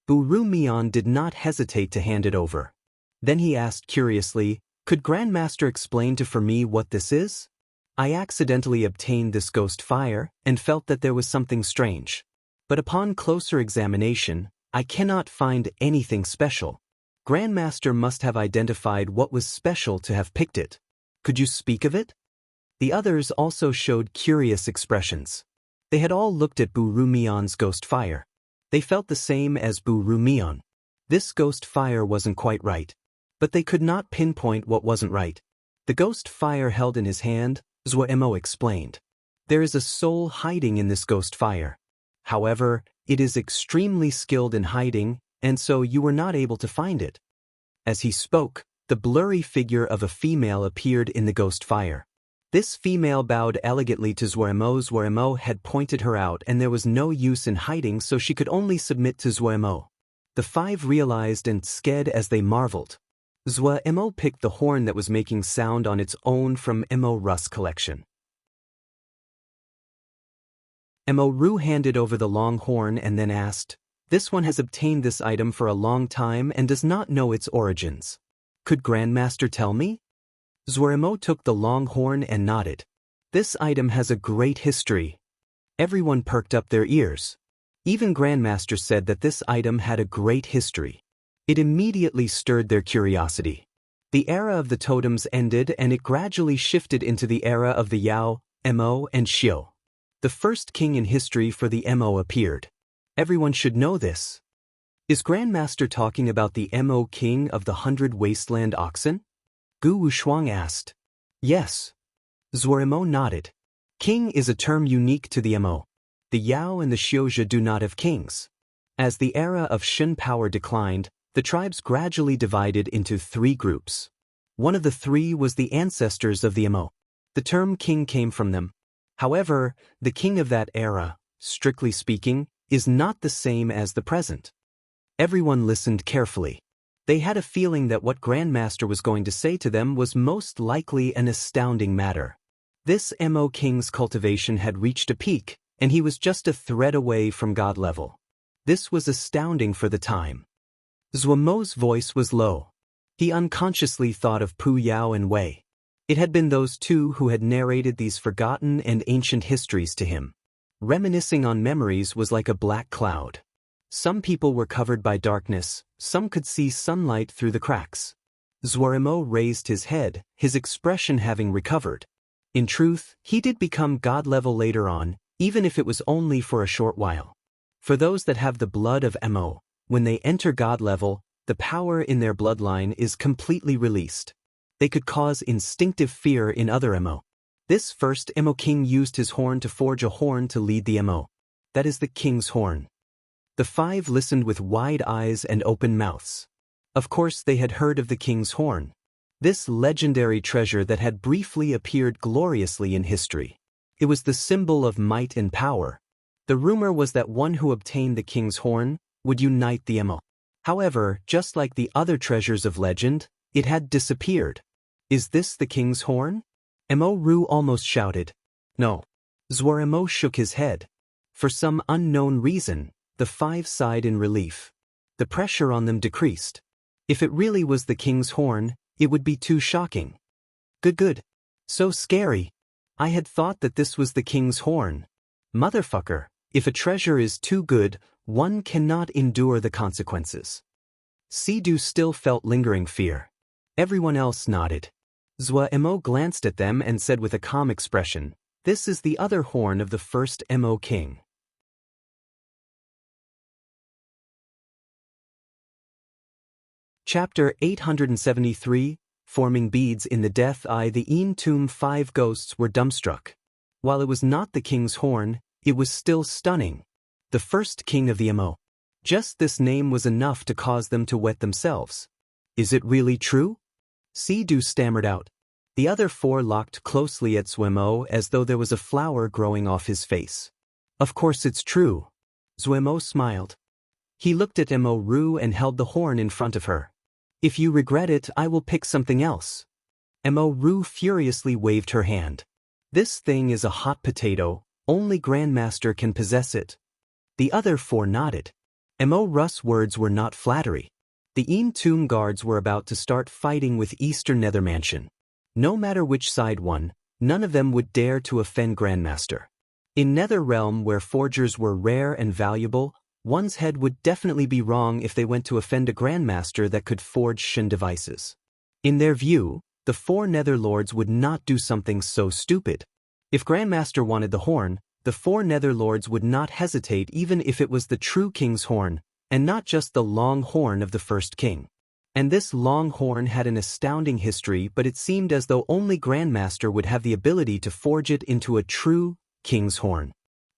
Bu Rumian did not hesitate to hand it over. Then he asked curiously, could Grandmaster explain for me what this is? I accidentally obtained this ghost fire and felt that there was something strange. But upon closer examination, I cannot find anything special. Grandmaster must have identified what was special to have picked it. Could you speak of it? The others also showed curious expressions. They had all looked at Bu Rumian's ghost fire. They felt the same as Bu Rumian. This ghost fire wasn't quite right. But they could not pinpoint what wasn't right. The ghost fire held in his hand, Zuemo explained. There is a soul hiding in this ghost fire. However, it is extremely skilled in hiding, and so you were not able to find it. As he spoke, the blurry figure of a female appeared in the ghost fire. This female bowed elegantly to Zuemo. Zuemo had pointed her out and there was no use in hiding, so she could only submit to Zuemo. The five realized and sked as they marveled. Zwa Mo picked the horn that was making sound on its own from Mo Russ' collection. Mo Ru handed over the long horn and then asked, "This one has obtained this item for a long time and does not know its origins. Could Grandmaster tell me?" Zwa Mo took the long horn and nodded. "This item has a great history." Everyone perked up their ears. Even Grandmaster said that this item had a great history. It immediately stirred their curiosity. The era of the totems ended and it gradually shifted into the era of the Yao, Mo, and Xiu. The first king in history for the Mo appeared. Everyone should know this. Is Grandmaster talking about the Mo king of the 100 wasteland oxen? Gu Wushuang asked. Yes. Zwa Mo nodded. King is a term unique to the Mo. The Yao and the Xiuzhi do not have kings. As the era of Shen power declined, the tribes gradually divided into 3 groups. One of the 3 was the ancestors of the Mo. The term king came from them. However, the king of that era, strictly speaking, is not the same as the present. Everyone listened carefully. They had a feeling that what Grandmaster was going to say to them was most likely an astounding matter. This Mo king's cultivation had reached a peak, and he was just a thread away from God level. This was astounding for the time. Zwa Mo's voice was low. He unconsciously thought of Pu Yao and Wei. It had been those 2 who had narrated these forgotten and ancient histories to him. Reminiscing on memories was like a black cloud. Some people were covered by darkness, some could see sunlight through the cracks. Zwa Mo raised his head, his expression having recovered. In truth, he did become God level later on, even if it was only for a short while. For those that have the blood of Mo, when they enter God level, the power in their bloodline is completely released. They could cause instinctive fear in other Mo. This first Mo king used his horn to forge a horn to lead the Mo. That is the king's horn. The 5 listened with wide eyes and open mouths. Of course they had heard of the king's horn. This legendary treasure that had briefly appeared gloriously in history. It was the symbol of might and power. The rumor was that one who obtained the king's horn would unite the Mo. However, just like the other treasures of legend, it had disappeared. Is this the king's horn? Mo Ru almost shouted. No. Zwa Mo shook his head. For some unknown reason, the 5 sighed in relief. The pressure on them decreased. If it really was the king's horn, it would be too shocking. Good. So scary. I had thought that this was the king's horn. Motherfucker, if a treasure is too good, one cannot endure the consequences. Sidu still felt lingering fear. Everyone else nodded. Zwa Mo glanced at them and said with a calm expression, "This is the other horn of the first Mo king." Chapter 873, Forming Beads in the Death Eye. The Tomb 5 ghosts were dumbstruck. While it was not the king's horn, it was still stunning. The first king of the Mo. Just this name was enough to cause them to wet themselves. Is it really true? Sidu stammered out. The other 4 locked closely at Zwa Mo as though there was a flower growing off his face. Of course it's true. Zwa Mo smiled. He looked at Mo Ru and held the horn in front of her. If you regret it, I will pick something else. Mo Ru furiously waved her hand. This thing is a hot potato, only Grandmaster can possess it. The other 4 nodded. Mo Russ' words were not flattery. The Tomb guards were about to start fighting with Eastern Nether Mansion. No matter which side won, none of them would dare to offend Grandmaster. In Nether Realm, where forgers were rare and valuable, one's head would definitely be wrong if they went to offend a Grandmaster that could forge Shen devices. In their view, the 4 Nether Lords would not do something so stupid. If Grandmaster wanted the horn, the 4 Nether Lords would not hesitate even if it was the true king's horn, and not just the long horn of the first king. And this long horn had an astounding history, but it seemed as though only Grandmaster would have the ability to forge it into a true king's horn.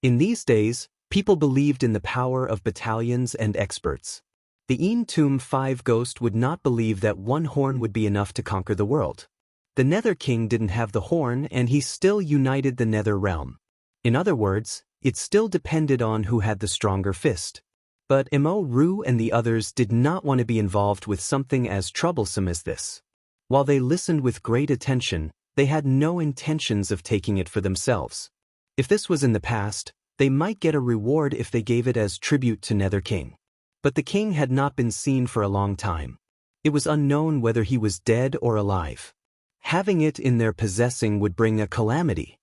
In these days, people believed in the power of battalions and experts. The Tomb 5 ghost would not believe that one horn would be enough to conquer the world. The Nether King didn't have the horn and he still united the Nether Realm. In other words, it still depended on who had the stronger fist. But Mo Ru and the others did not want to be involved with something as troublesome as this. While they listened with great attention, they had no intentions of taking it for themselves. If this was in the past, they might get a reward if they gave it as tribute to Nether King. But the king had not been seen for a long time. It was unknown whether he was dead or alive. Having it in their possessing would bring a calamity.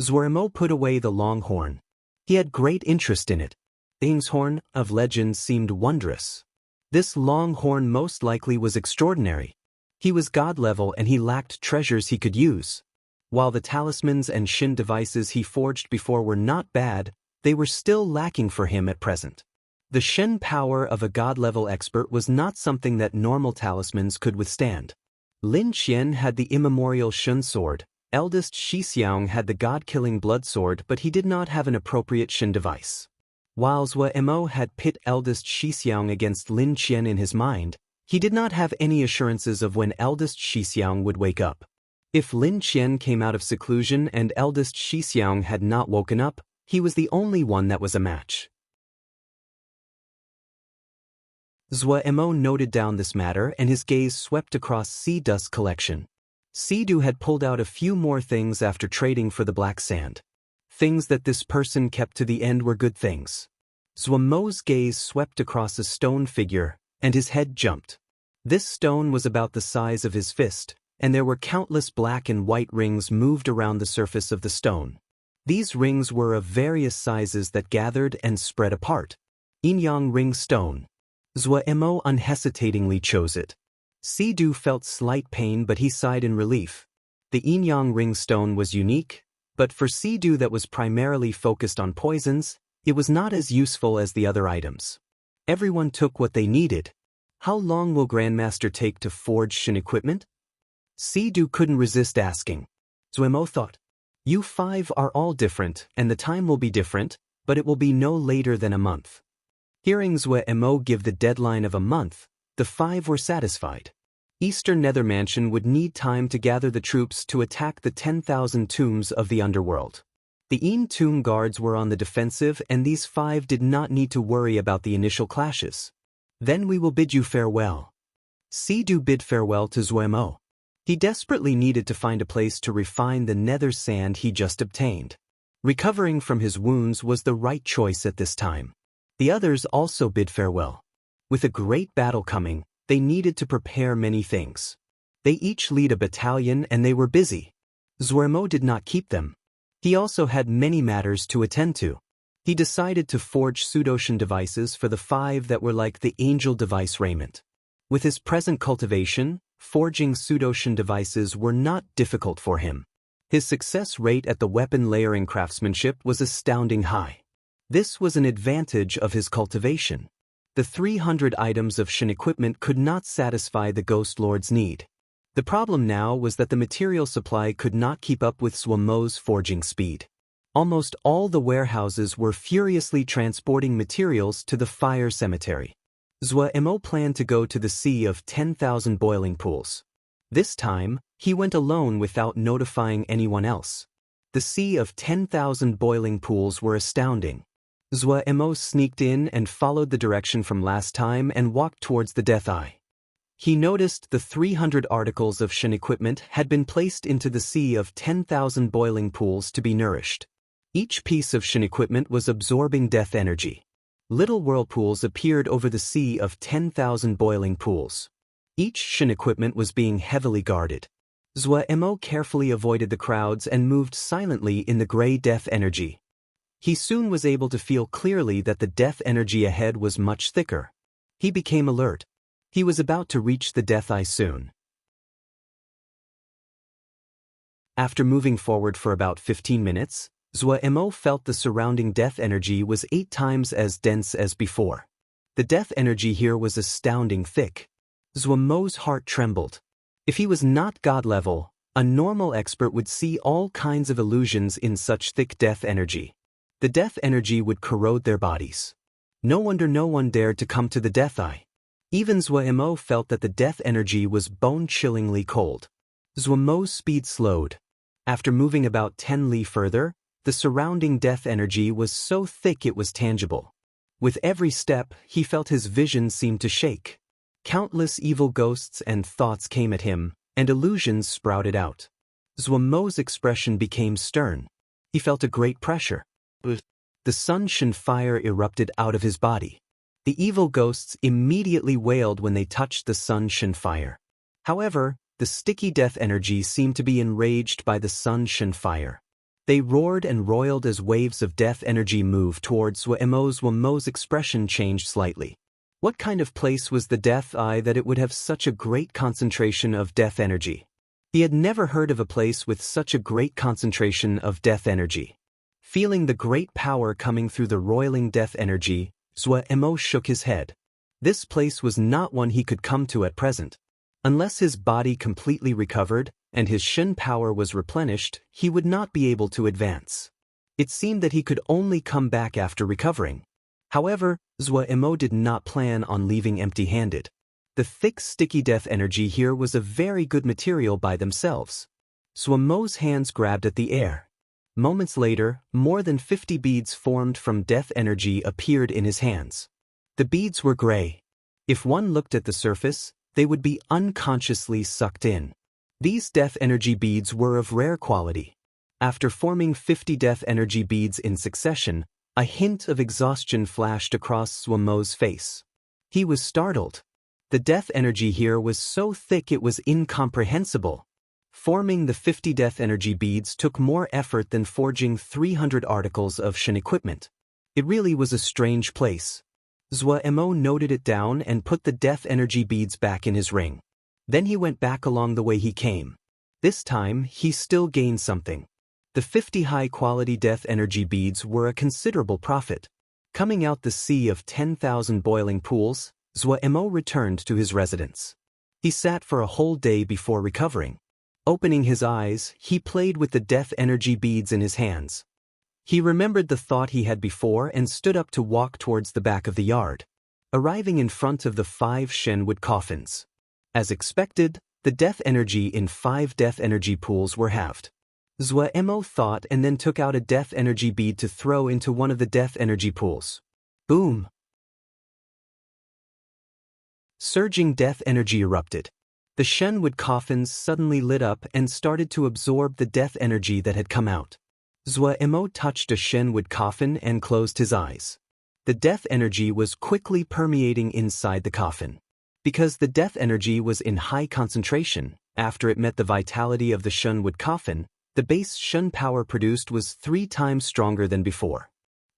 Zwermo put away the long horn. He had great interest in it. The king's horn of legend seemed wondrous. This long horn most likely was extraordinary. He was god level and he lacked treasures he could use. While the talismans and Shin devices he forged before were not bad, they were still lacking for him at present. The Shen power of a god-level expert was not something that normal talismans could withstand. Lin Qian had the immemorial Shun sword, eldest Shixiang had the god-killing blood sword, but he did not have an appropriate Shen device. While Zwermo had pit eldest Shixiang against Lin Qian in his mind, he did not have any assurances of when eldest Shixiang would wake up. If Lin Qian came out of seclusion and eldest Shixiang had not woken up, he was the only one that was a match. Zwermo noted down this matter and his gaze swept across Sea Dust collection. Sidu had pulled out a few more things after trading for the black sand. Things that this person kept to the end were good things. Zwermo's gaze swept across a stone figure, and his head jumped. This stone was about the size of his fist, and there were countless black and white rings moved around the surface of the stone. These rings were of various sizes that gathered and spread apart. Yin-Yang ring stone. Zwermo unhesitatingly chose it. Sidu felt slight pain but he sighed in relief. The Yin-Yang ring stone was unique, but for Sidu that was primarily focused on poisons, it was not as useful as the other items. Everyone took what they needed. How long will Grandmaster take to forge Shin equipment? Sidu couldn't resist asking. Zwermo thought, "You five are all different and the time will be different, but it will be no later than a month." Hearing Zwermo give the deadline of a month, the five were satisfied. Eastern Nether Mansion would need time to gather the troops to attack the 10,000 tombs of the underworld. The Een tomb guards were on the defensive and these five did not need to worry about the initial clashes. Then we will bid you farewell. Sidu bid farewell to Zwermo. He desperately needed to find a place to refine the nether sand he just obtained. Recovering from his wounds was the right choice at this time. The others also bid farewell. With a great battle coming, they needed to prepare many things. They each lead a battalion and they were busy. Zwermo did not keep them. He also had many matters to attend to. He decided to forge pseudoshin devices for the five that were like the angel device raiment. With his present cultivation, forging pseudoshin devices were not difficult for him. His success rate at the weapon layering craftsmanship was astounding high. This was an advantage of his cultivation. The 300 items of Shin equipment could not satisfy the Ghost Lord's need. The problem now was that the material supply could not keep up with Zwermo's forging speed. Almost all the warehouses were furiously transporting materials to the fire cemetery. Zwermo planned to go to the Sea of 10,000 boiling pools. This time, he went alone without notifying anyone else. The Sea of 10,000 boiling pools were astounding. Zwermo sneaked in and followed the direction from last time and walked towards the Death Eye. He noticed the 300 articles of Shin equipment had been placed into the Sea of 10,000 boiling pools to be nourished. Each piece of Shin equipment was absorbing death energy. Little whirlpools appeared over the Sea of 10,000 boiling pools. Each Shin equipment was being heavily guarded. Zwermo carefully avoided the crowds and moved silently in the gray death energy. He soon was able to feel clearly that the death energy ahead was much thicker. He became alert. He was about to reach the Death Eye soon. After moving forward for about 15 minutes, Zwermo felt the surrounding death energy was 8 times as dense as before. The death energy here was astounding thick. Zwermo's heart trembled. If he was not god level, a normal expert would see all kinds of illusions in such thick death energy. The death energy would corrode their bodies. No wonder no one dared to come to the Death Eye. Even Zwermo felt that the death energy was bone-chillingly cold. Zwermo's speed slowed. After moving about 10 li further, the surrounding death energy was so thick it was tangible. With every step, he felt his vision seem to shake. Countless evil ghosts and thoughts came at him, and illusions sprouted out. Zhuomo's expression became stern. He felt a great pressure. The Sunshin fire erupted out of his body. The evil ghosts immediately wailed when they touched the Sunshin fire. However, the sticky death energy seemed to be enraged by the Sunshin fire. They roared and roiled as waves of death energy moved towards Zhuomo's expression changed slightly. What kind of place was the Death Eye that it would have such a great concentration of death energy? He had never heard of a place with such a great concentration of death energy. Feeling the great power coming through the roiling death energy, Zhuo shook his head. This place was not one he could come to at present. Unless his body completely recovered and his Shin power was replenished, he would not be able to advance. It seemed that he could only come back after recovering. However, Zhuo did not plan on leaving empty-handed. The thick, sticky death energy here was a very good material by themselves. Zhuomo's hands grabbed at the air. Moments later, more than 50 beads formed from death energy appeared in his hands. The beads were gray. If one looked at the surface, they would be unconsciously sucked in. These death energy beads were of rare quality. After forming 50 death energy beads in succession, a hint of exhaustion flashed across Zhuomo's face. He was startled. The death energy here was so thick it was incomprehensible. Forming the 50 death energy beads took more effort than forging 300 articles of Shin equipment. It really was a strange place. Zhuo noted it down and put the death energy beads back in his ring. Then he went back along the way he came. This time, he still gained something. The 50 high-quality death energy beads were a considerable profit. Coming out the sea of 10,000 boiling pools, Zhuo returned to his residence. He sat for a whole day before recovering. Opening his eyes, he played with the death energy beads in his hands. He remembered the thought he had before and stood up to walk towards the back of the yard. Arriving in front of the 5 Shenwood coffins. As expected, the death energy in 5 death energy pools were halved. Zhuo thought and then took out a death energy bead to throw into one of the death energy pools. Boom! Surging death energy erupted. The Shenwood coffins suddenly lit up and started to absorb the death energy that had come out. Zhuo touched a Shenwood coffin and closed his eyes. The death energy was quickly permeating inside the coffin. Because the death energy was in high concentration, after it met the vitality of the Shenwood coffin, the base Shen power produced was 3 times stronger than before.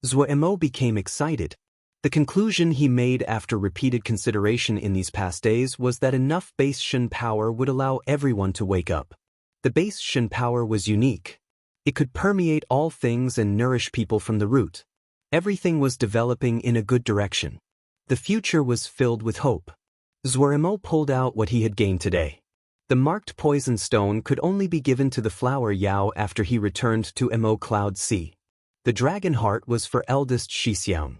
Zhuo became excited. The conclusion he made after repeated consideration in these past days was that enough base Shen power would allow everyone to wake up. The base Shen power was unique. It could permeate all things and nourish people from the root. Everything was developing in a good direction. The future was filled with hope. Zhuo pulled out what he had gained today. The marked poison stone could only be given to the flower Yao after he returned to Mo Cloud Sea. The dragon heart was for eldest Shixiang.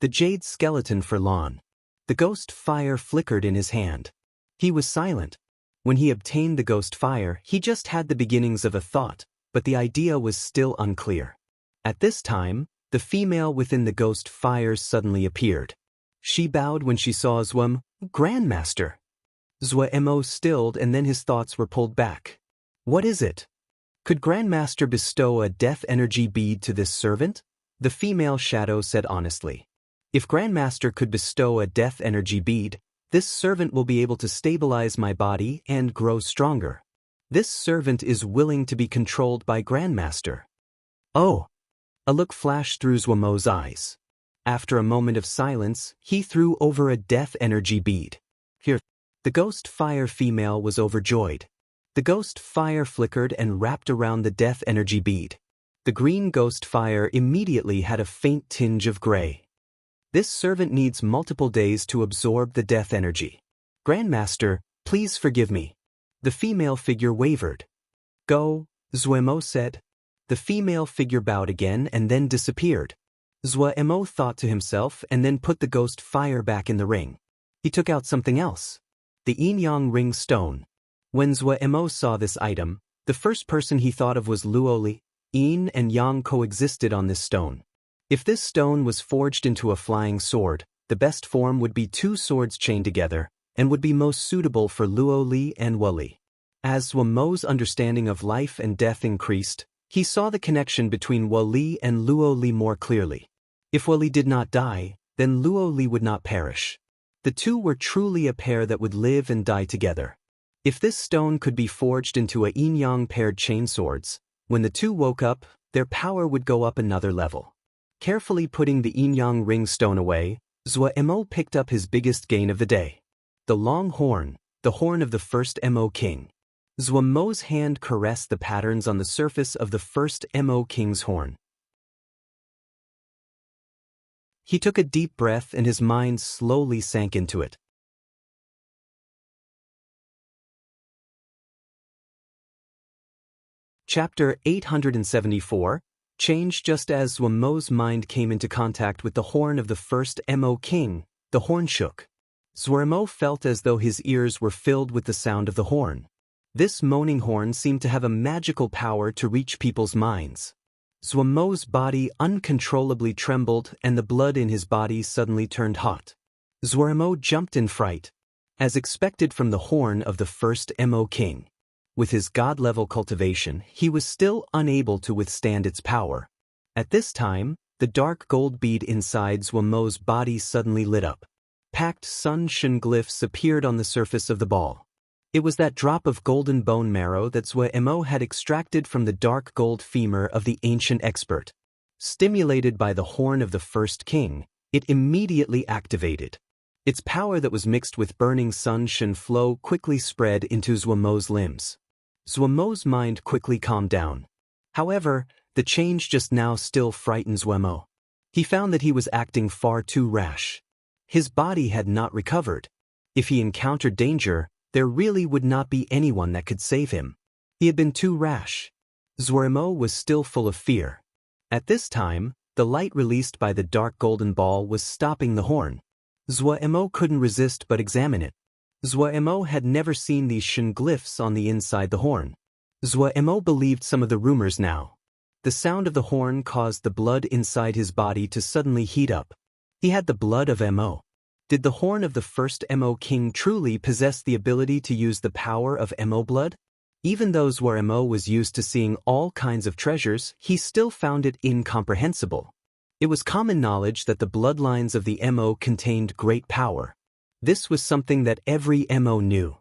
The jade skeleton for Lan. The ghost fire flickered in his hand. He was silent. When he obtained the ghost fire, he just had the beginnings of a thought, but the idea was still unclear. At this time, the female within the ghost fire suddenly appeared. She bowed when she saw Zhuo, Grandmaster. Zhuo stilled and then his thoughts were pulled back. What is it? Could Grandmaster bestow a death energy bead to this servant? The female shadow said honestly. If Grandmaster could bestow a death energy bead, this servant will be able to stabilize my body and grow stronger. This servant is willing to be controlled by Grandmaster. Oh! A look flashed through Zhuomo's eyes. After a moment of silence, he threw over a death energy bead. Here. The ghost fire female was overjoyed. The ghost fire flickered and wrapped around the death energy bead. The green ghost fire immediately had a faint tinge of gray. This servant needs multiple days to absorb the death energy. Grandmaster, please forgive me. The female figure wavered. Go, Zhuo said. The female figure bowed again and then disappeared. Zhuo thought to himself and then put the ghost fire back in the ring. He took out something else. The yin-yang ring stone. When Zhuo saw this item, the first person he thought of was Luoli. Yin and yang coexisted on this stone. If this stone was forged into a flying sword, the best form would be two swords chained together, and would be most suitable for Luo Li and Wali. As Zhuo understanding of life and death increased, he saw the connection between Wali and Luo Li more clearly. If Wali did not die, then Luo Li would not perish. The two were truly a pair that would live and die together. If this stone could be forged into a yin-yang paired chain swords, when the two woke up, their power would go up another level. Carefully putting the yin-yang ring stone away, Zhuo picked up his biggest gain of the day. The long horn, the horn of the first Mo king. Zhuo's hand caressed the patterns on the surface of the first Mo king's horn. He took a deep breath and his mind slowly sank into it. Chapter 874, Change. Just as Zhuo's mind came into contact with the horn of the first Mo king, the horn shook. Zhuo felt as though his ears were filled with the sound of the horn. This moaning horn seemed to have a magical power to reach people's minds. Zhuo's body uncontrollably trembled and the blood in his body suddenly turned hot. Zhuo jumped in fright. As expected from the horn of the first Mo king. With his god-level cultivation, he was still unable to withstand its power. At this time, the dark gold bead inside Zhuo's body suddenly lit up. Packed sun shen glyphs appeared on the surface of the ball. It was that drop of golden bone marrow that Zhuo had extracted from the dark gold femur of the ancient expert. Stimulated by the horn of the first king, it immediately activated. Its power that was mixed with burning sun shen flow quickly spread into Zhuo's limbs. Zhuo's mind quickly calmed down. However, the change just now still frightened Zhuo. He found that he was acting far too rash. His body had not recovered. If he encountered danger, there really would not be anyone that could save him. He had been too rash. Zhuo was still full of fear. At this time, the light released by the dark golden ball was stopping the horn. Zhuo couldn't resist but examine it. Zhuo had never seen these shen glyphs on the inside the horn. Zhuo believed some of the rumors now. The sound of the horn caused the blood inside his body to suddenly heat up. He had the blood of Mo. Did the horn of the first Mo king truly possess the ability to use the power of Mo blood? Even though Zhuo was used to seeing all kinds of treasures, he still found it incomprehensible. It was common knowledge that the bloodlines of the Mo contained great power. This was something that every Mo knew.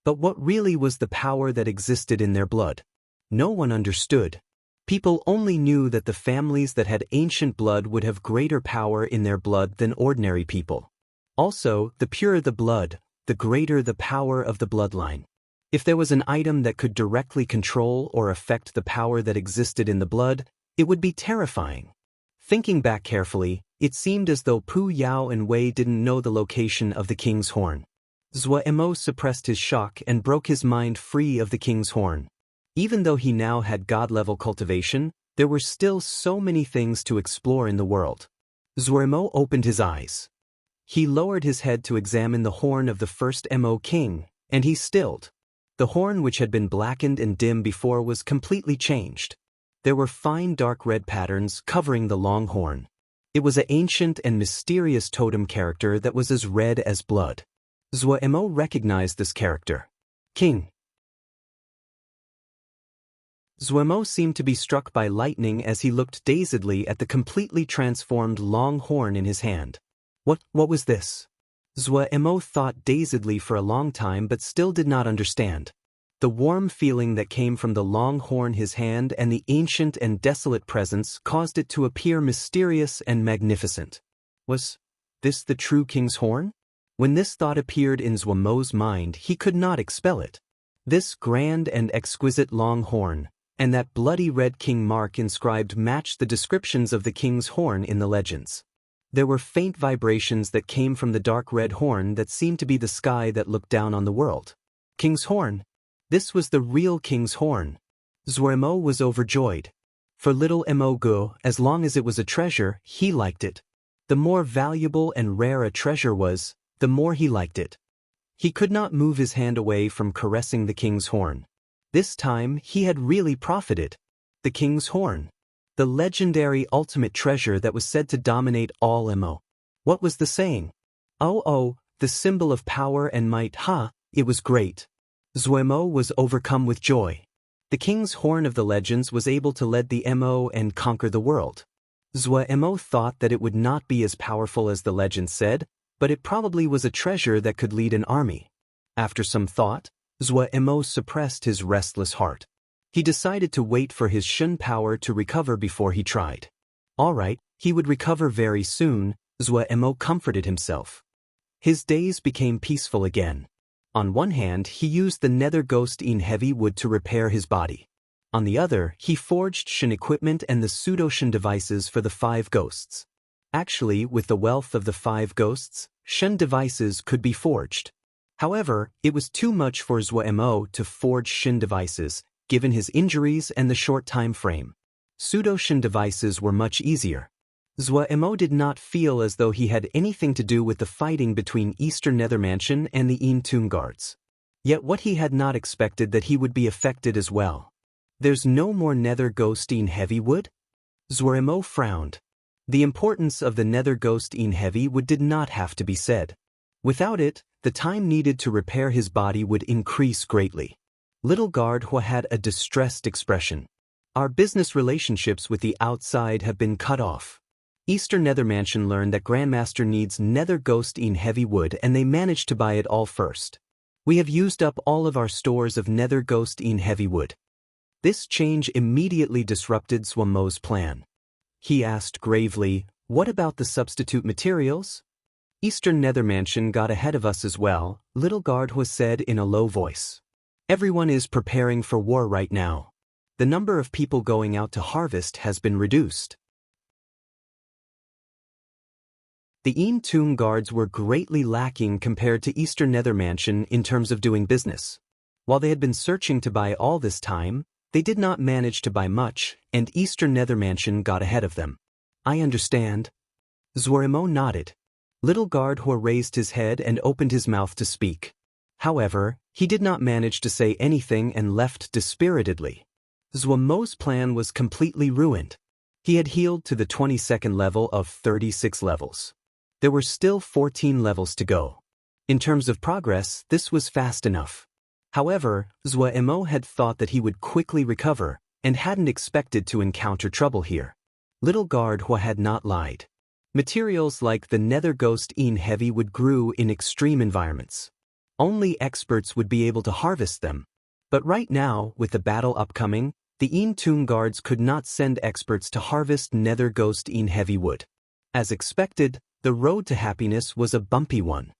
But what really was the power that existed in their blood? No one understood. People only knew that the families that had ancient blood would have greater power in their blood than ordinary people. Also, the purer the blood, the greater the power of the bloodline. If there was an item that could directly control or affect the power that existed in the blood, it would be terrifying. Thinking back carefully, it seemed as though Pu Yao and Wei didn't know the location of the king's horn. Zhuo suppressed his shock and broke his mind free of the king's horn. Even though he now had god-level cultivation, there were still so many things to explore in the world. Zhuo opened his eyes. He lowered his head to examine the horn of the first Mo king, and he stilled. The horn which had been blackened and dim before was completely changed. There were fine dark red patterns covering the long horn. It was an ancient and mysterious totem character that was as red as blood. Zhuo recognized this character. King. Zhuo seemed to be struck by lightning as he looked dazedly at the completely transformed long horn in his hand. What was this? Zhuo thought dazedly for a long time but still did not understand. The warm feeling that came from the long horn in his hand and the ancient and desolate presence caused it to appear mysterious and magnificent. Was this the true king's horn? When this thought appeared in Zhuo's mind, he could not expel it. This grand and exquisite long horn, and that bloody red king mark inscribed matched the descriptions of the king's horn in the legends. There were faint vibrations that came from the dark red horn that seemed to be the sky that looked down on the world. King's horn. This was the real king's horn. Zhuo was overjoyed. For little Mo Gu, as long as it was a treasure, he liked it. The more valuable and rare a treasure was, the more he liked it. He could not move his hand away from caressing the king's horn. This time he had really profited. The king's horn. The legendary ultimate treasure that was said to dominate all Mo. What was the saying? Oh, the symbol of power and might, it was great. Zuemo was overcome with joy. The king's horn of the legends was able to lead the Mo and conquer the world. Zuemo thought that it would not be as powerful as the legend said, but it probably was a treasure that could lead an army. After some thought, Zuemo suppressed his restless heart. He decided to wait for his Shun power to recover before he tried. All right, he would recover very soon, Zuemo comforted himself. His days became peaceful again. On one hand, he used the nether ghost in heavy wood to repair his body. On the other, he forged Shun equipment and the pseudo-Shun devices for the 5 ghosts. Actually, with the wealth of the 5 ghosts, Shun devices could be forged. However, it was too much for Zuemo to forge Shun devices, given his injuries and the short time frame. Pseudo-Shun devices were much easier. Zuemo did not feel as though he had anything to do with the fighting between Eastern Nether Mansion and the Tomb guards. Yet what he had not expected that he would be affected as well. There's no more Nether Ghost in Heavy Wood? Zuemo frowned. The importance of the Nether Ghost in Heavy Wood did not have to be said. Without it, the time needed to repair his body would increase greatly. Little Guard had a distressed expression. Our business relationships with the outside have been cut off. Eastern Nether Mansion learned that Grandmaster needs Nether Ghost in Heavy Wood and they managed to buy it all first. We have used up all of our stores of Nether Ghost in Heavy Wood. This change immediately disrupted Zuemo's plan. He asked gravely, what about the substitute materials? Eastern Nether Mansion got ahead of us as well, Little Guard said in a low voice. Everyone is preparing for war right now. The number of people going out to harvest has been reduced. The Tomb guards were greatly lacking compared to Eastern Nether Mansion in terms of doing business. While they had been searching to buy all this time, they did not manage to buy much, and Eastern Nether Mansion got ahead of them. I understand. Zuemo nodded. Little Guard raised his head and opened his mouth to speak. However, he did not manage to say anything and left dispiritedly. Zuemo's plan was completely ruined. He had healed to the 22nd level of 36 levels. There were still 14 levels to go. In terms of progress, this was fast enough. However, Zuemo had thought that he would quickly recover, and hadn't expected to encounter trouble here. Little Guard had not lied. Materials like the Nether Ghost in Heavy Wood grew in extreme environments. Only experts would be able to harvest them. But right now, with the battle upcoming, the Tomb guards could not send experts to harvest Nether Ghost in Heavy Wood. As expected, the road to happiness was a bumpy one.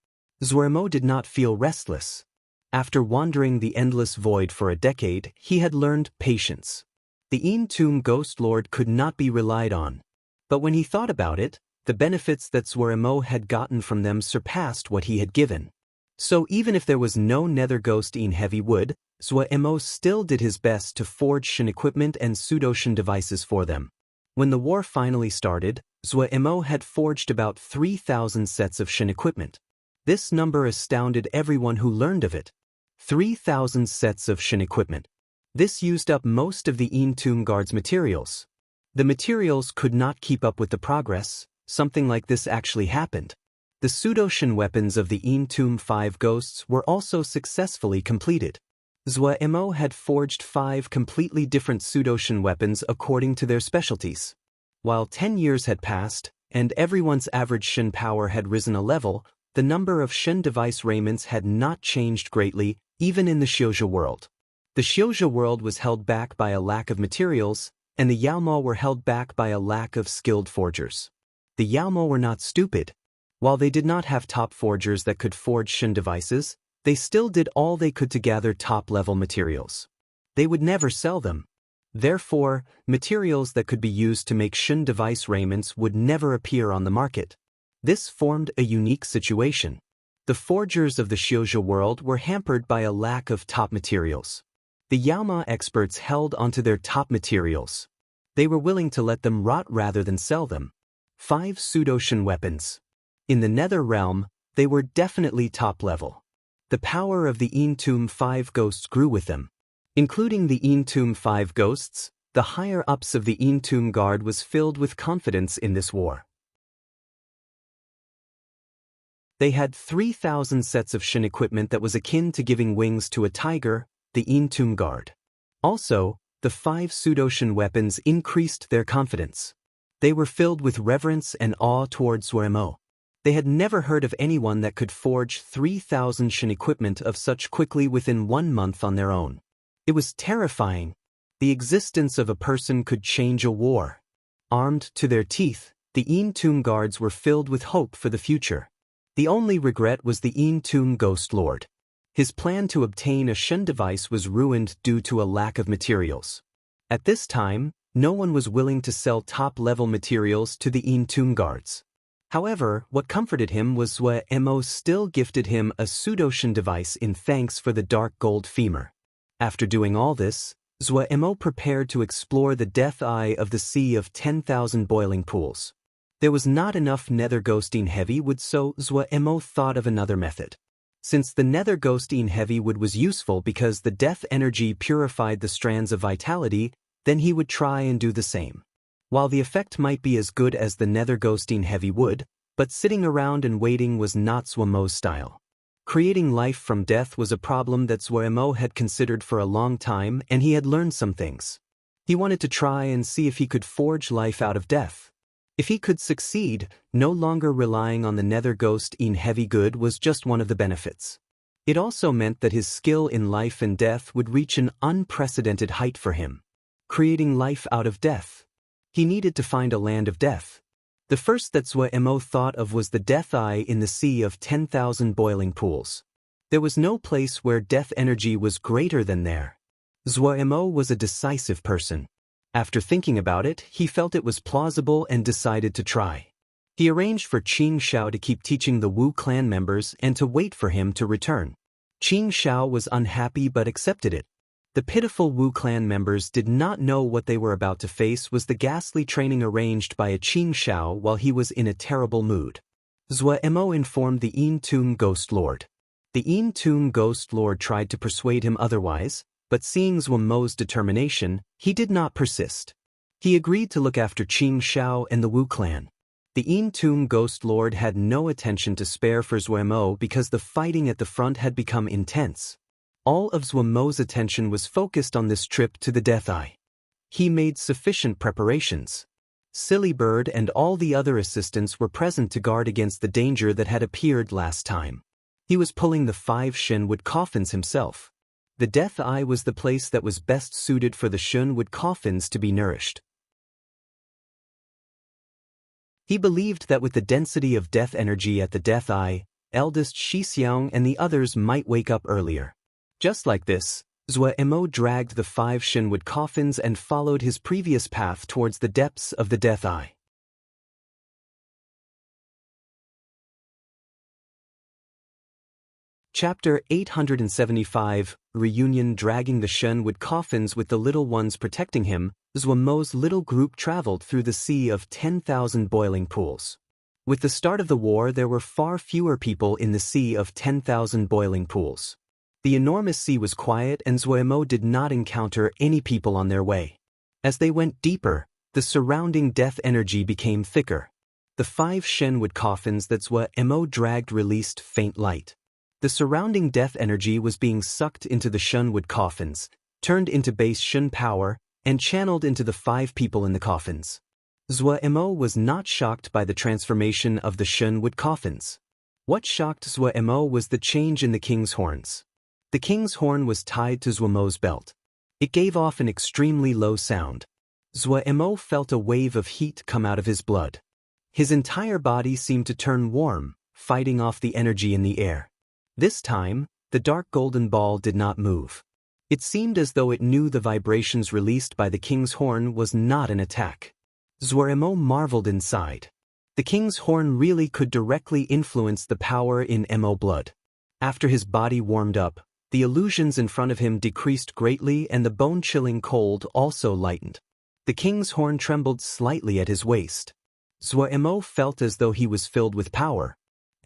Zuemo did not feel restless. After wandering the endless void for a decade, he had learned patience. The Tomb Ghost Lord could not be relied on. But when he thought about it, the benefits that Zuemo had gotten from them surpassed what he had given. So even if there was no Nether Ghost in Heavy Wood, Zuemo still did his best to forge Shun equipment and pseudo-Shun devices for them. When the war finally started, Zuemo had forged about 3,000 sets of Shun equipment. This number astounded everyone who learned of it. 3,000 sets of Shun equipment. This used up most of the Tomb guards' materials. The materials could not keep up with the progress. Something like this actually happened. The pseudo-Shun weapons of the Tomb 5 ghosts were also successfully completed. Zuemo had forged 5 completely different pseudo-Shun weapons according to their specialties. While 10 years had passed, and everyone's average Shun power had risen a level, the number of Shun device raiments had not changed greatly, even in the Xiuzhou world. The Xiuzhou world was held back by a lack of materials, and the Yaomo were held back by a lack of skilled forgers. The Yaomo were not stupid. While they did not have top forgers that could forge Shun devices, they still did all they could to gather top-level materials. They would never sell them. Therefore, materials that could be used to make Shun device raiments would never appear on the market. This formed a unique situation. The forgers of the Xiuzhou world were hampered by a lack of top materials. The Yaoma experts held onto their top materials. They were willing to let them rot rather than sell them. 5 pseudo-Shun weapons. In the Nether realm, they were definitely top level. The power of the Tomb 5 ghosts grew with them. Including the Tomb 5 ghosts, The higher-ups of the Entomb Guard was filled with confidence in this war. They had 3,000 sets of Shin equipment that was akin to giving wings to a tiger, the Entomb Guard. Also, the 5 pseudo-Shin weapons increased their confidence. They were filled with reverence and awe towards Zuemo. They had never heard of anyone that could forge 3,000 Shin equipment of such quickly within 1 month on their own. It was terrifying. The existence of a person could change a war. Armed to their teeth, the Entomb Guards were filled with hope for the future. The only regret was the Entomb Ghost Lord. His plan to obtain a Shin device was ruined due to a lack of materials. At this time, no one was willing to sell top-level materials to the Entomb Guards. However, what comforted him was Zuemo still gifted him a pseudo-Shin device in thanks for the dark gold femur. After doing all this, Zuemo prepared to explore the death eye of the Sea of 10,000 boiling pools. There was not enough nether ghostine heavy wood, so Zuemo thought of another method. Since the nether ghostine heavy wood was useful because the death energy purified the strands of vitality, then he would try and do the same. While the effect might be as good as the nether ghostine heavy wood, but sitting around and waiting was not Zuemo's style. Creating life from death was a problem that Zuemo had considered for a long time, and he had learned some things. He wanted to try and see if he could forge life out of death. If he could succeed, no longer relying on the nether ghostine heavy good was just one of the benefits. It also meant that his skill in life and death would reach an unprecedented height for him. Creating life out of death. He needed to find a land of death. The first that Zuemo thought of was the death eye in the Sea of 10,000 boiling pools. There was no place where death energy was greater than there. Zuemo was a decisive person. After thinking about it, he felt it was plausible and decided to try. He arranged for Qing Shao to keep teaching the Wu clan members and to wait for him to return. Qing Shao was unhappy but accepted it. The pitiful Wu clan members did not know what they were about to face was the ghastly training arranged by a Qing Shao while he was in a terrible mood. Zuemo informed the Entomb Ghost Lord. The Entomb Ghost Lord tried to persuade him otherwise, but seeing Zuemo's determination, he did not persist. He agreed to look after Qing Shao and the Wu clan. The Entomb Ghost Lord had no attention to spare for Zuemo because the fighting at the front had become intense. All of Zuemo's attention was focused on this trip to the Death Eye. He made sufficient preparations. Silly Bird and all the other assistants were present to guard against the danger that had appeared last time. He was pulling the 5 Shin wood coffins himself. The Death Eye was the place that was best suited for the Shin wood coffins to be nourished. He believed that with the density of death energy at the Death Eye, eldest Shixiang and the others might wake up earlier. Just like this, Zuemo dragged the 5 Shin wood coffins and followed his previous path towards the depths of the Death Eye. Chapter 875, Reunion. Dragging the Shin wood coffins with the little ones protecting him, Zuemo's little group traveled through the Sea of 10,000 boiling pools. With the start of the war, there were far fewer people in the Sea of 10,000 boiling pools. The enormous sea was quiet and Zuemo did not encounter any people on their way. As they went deeper, the surrounding death energy became thicker. The 5 Shin wood coffins that Zuemo dragged released faint light. The surrounding death energy was being sucked into the Shin wood coffins, turned into base Shin power, and channeled into the 5 people in the coffins. Zuemo was not shocked by the transformation of the Shin wood coffins. What shocked Zuemo was the change in the king's horns. The king's horn was tied to Zuemo's belt. It gave off an extremely low sound. Zuemo felt a wave of heat come out of his blood. His entire body seemed to turn warm, fighting off the energy in the air. This time, the dark golden ball did not move. It seemed as though it knew the vibrations released by the king's horn was not an attack. Zuemo marveled inside. The king's horn really could directly influence the power in Mo blood. After his body warmed up, the illusions in front of him decreased greatly and the bone-chilling cold also lightened. The king's horn trembled slightly at his waist. Zuemo felt as though he was filled with power.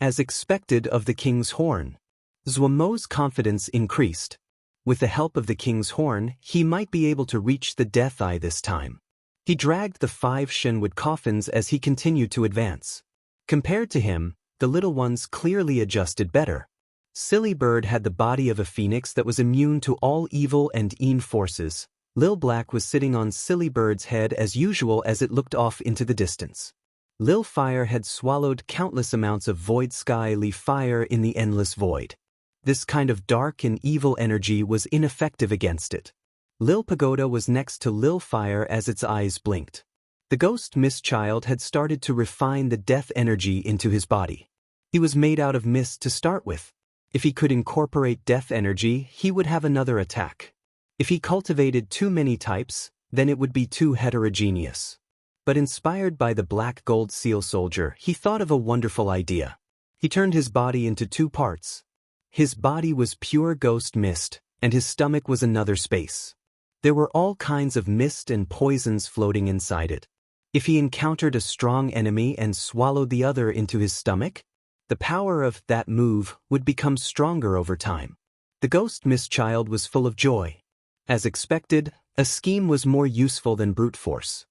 As expected of the king's horn, Zuemo's confidence increased. With the help of the king's horn, he might be able to reach the Death Eye this time. He dragged the 5 shenwood coffins as he continued to advance. Compared to him, the little ones clearly adjusted better. Silly Bird had the body of a phoenix that was immune to all evil and een forces. Lil Black was sitting on Silly Bird's head as usual as it looked off into the distance. Lil Fire had swallowed countless amounts of void sky fire in the endless void. This kind of dark and evil energy was ineffective against it. Lil Pagoda was next to Lil Fire as its eyes blinked. The ghost mist child had started to refine the death energy into his body. He was made out of mist to start with. If he could incorporate death energy, he would have another attack. If he cultivated too many types, then it would be too heterogeneous. But inspired by the black gold seal soldier, he thought of a wonderful idea. He turned his body into 2 parts. His body was pure ghost mist, and his stomach was another space. There were all kinds of mist and poisons floating inside it. If he encountered a strong enemy and swallowed the other into his stomach, the power of that move would become stronger over time. The ghost mist child was full of joy. As expected, a scheme was more useful than brute force.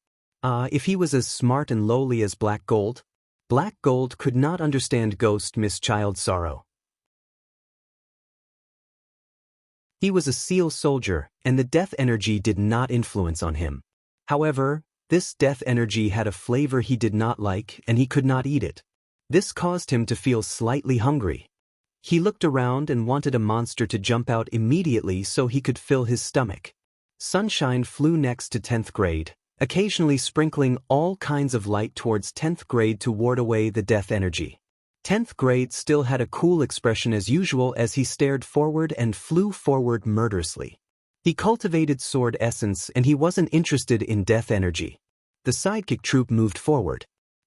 If he was as smart and lowly as Black Gold could not understand ghost mist child's sorrow. He was a seal soldier, and the death energy did not influence on him. However, this death energy had a flavor he did not like, and he could not eat it. This caused him to feel slightly hungry. He looked around and wanted a monster to jump out immediately so he could fill his stomach. Sunshine flew next to 10th grade, occasionally sprinkling all kinds of light towards 10th grade to ward away the death energy. 10th grade still had a cool expression as usual as he stared forward and flew forward murderously. He cultivated sword essence and he wasn't interested in death energy. The sidekick troop moved forward.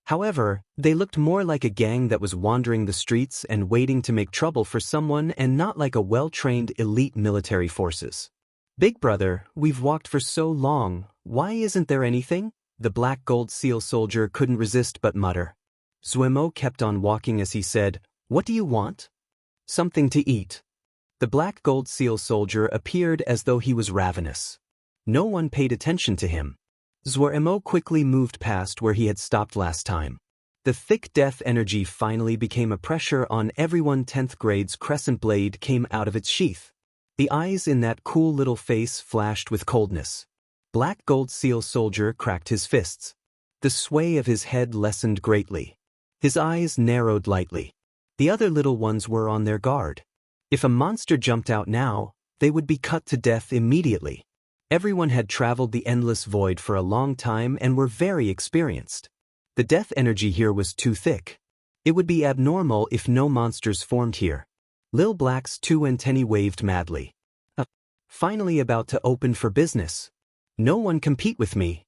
However, they looked more like a gang that was wandering the streets and waiting to make trouble for someone and not like a well-trained elite military forces. Big brother, we've walked for so long, why isn't there anything? The black gold seal soldier couldn't resist but mutter. Zuemo kept on walking as he said, "What do you want?" "Something to eat." The black gold seal soldier appeared as though he was ravenous. No one paid attention to him. Zuemo quickly moved past where he had stopped last time. The thick death energy finally became a pressure on everyone. 10th grade's crescent blade came out of its sheath. The eyes in that cool little face flashed with coldness. Black gold seal soldier cracked his fists. The sway of his head lessened greatly. His eyes narrowed lightly. The other little ones were on their guard. If a monster jumped out now, they would be cut to death immediately. Everyone had traveled the endless void for a long time and were very experienced. The death energy here was too thick. It would be abnormal if no monsters formed here. Lil Black's 2 antennae waved madly. Finally about to open for business. No one compete with me.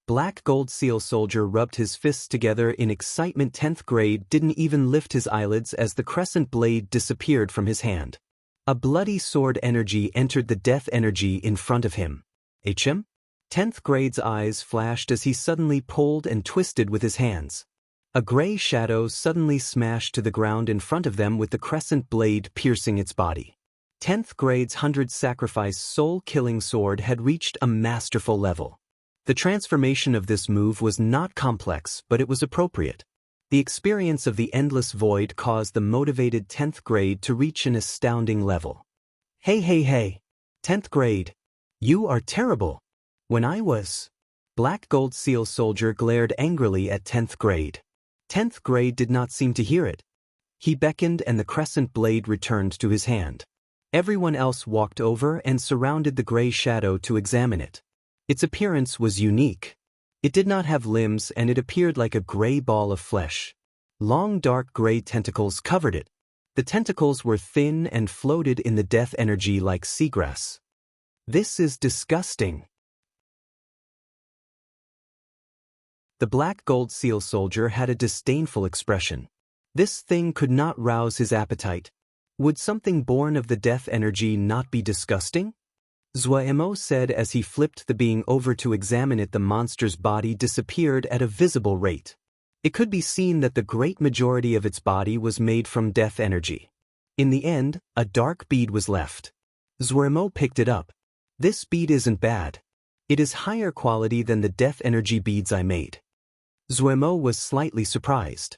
Black gold seal soldier rubbed his fists together in excitement. 10th grade didn't even lift his eyelids as the crescent blade disappeared from his hand. A bloody sword energy entered the death energy in front of him. HM? 10th grade's eyes flashed as he suddenly pulled and twisted with his hands. A gray shadow suddenly smashed to the ground in front of them with the crescent blade piercing its body. 10th grade's 100 sacrifice soul-killing sword had reached a masterful level. The transformation of this move was not complex, but it was appropriate. The experience of the endless void caused the motivated 10th grade to reach an astounding level. Hey. 10th grade. You are terrible. When I was... Black gold seal soldier glared angrily at 10th grade. 10th grade did not seem to hear it. He beckoned and the crescent blade returned to his hand. Everyone else walked over and surrounded the gray shadow to examine it. Its appearance was unique. It did not have limbs and it appeared like a gray ball of flesh. Long dark gray tentacles covered it. The tentacles were thin and floated in the death energy like seagrass. This is disgusting. The black gold seal soldier had a disdainful expression. This thing could not rouse his appetite. Would something born of the death energy not be disgusting? Zuemo said as he flipped the being over to examine it. The monster's body disappeared at a visible rate. It could be seen that the great majority of its body was made from death energy. In the end, a dark bead was left. Zuemo picked it up. This bead isn't bad. It is higher quality than the death energy beads I made. Zuemo was slightly surprised.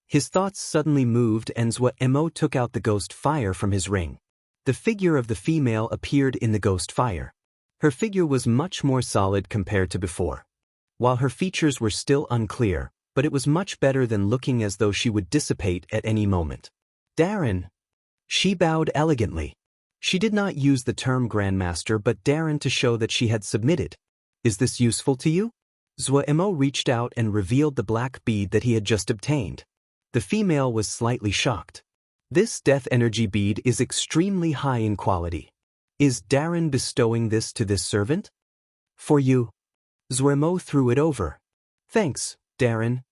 His thoughts suddenly moved and Zuemo took out the ghost fire from his ring. The figure of the female appeared in the ghost fire. Her figure was much more solid compared to before. While her features were still unclear, but it was much better than looking as though she would dissipate at any moment. Darren. She bowed elegantly. She did not use the term Grandmaster but Darren to show that she had submitted. Is this useful to you? Zuemo reached out and revealed the black bead that he had just obtained. The female was slightly shocked. This death energy bead is extremely high in quality. Is Darren bestowing this to this servant? For you. Zuemo threw it over. Thanks, Darren.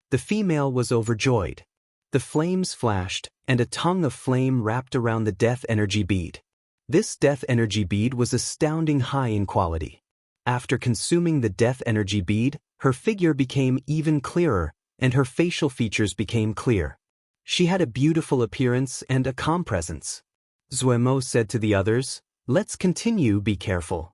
The female was overjoyed. The flames flashed, and a tongue of flame wrapped around the death energy bead. This death energy bead was astounding high in quality. After consuming the death energy bead, her figure became even clearer, and her facial features became clear. She had a beautiful appearance and a calm presence. Zuemo said to the others, "Let's continue, be careful."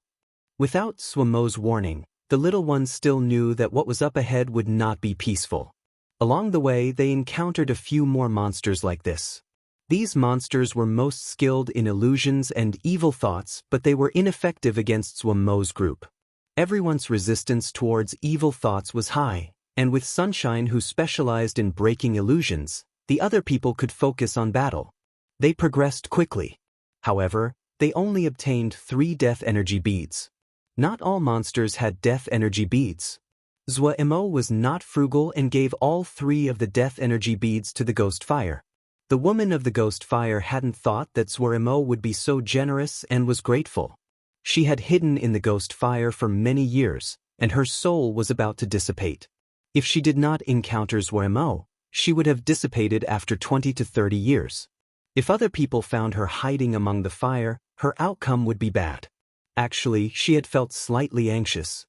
Without Zuemo's warning, the little ones still knew that what was up ahead would not be peaceful. Along the way, they encountered a few more monsters like this. These monsters were most skilled in illusions and evil thoughts, but they were ineffective against Zuemo's group. Everyone's resistance towards evil thoughts was high, and with Sunshine, who specialized in breaking illusions, the other people could focus on battle. They progressed quickly. However, they only obtained 3 death energy beads. Not all monsters had death energy beads. Zuemo was not frugal and gave all 3 of the death energy beads to the ghost fire. The woman of the ghost fire hadn't thought that Zuemo would be so generous and was grateful. She had hidden in the ghost fire for many years, and her soul was about to dissipate. If she did not encounter Zuemo, she would have dissipated after 20 to 30 years. If other people found her hiding among the fire, her outcome would be bad. Actually, she had felt slightly anxious.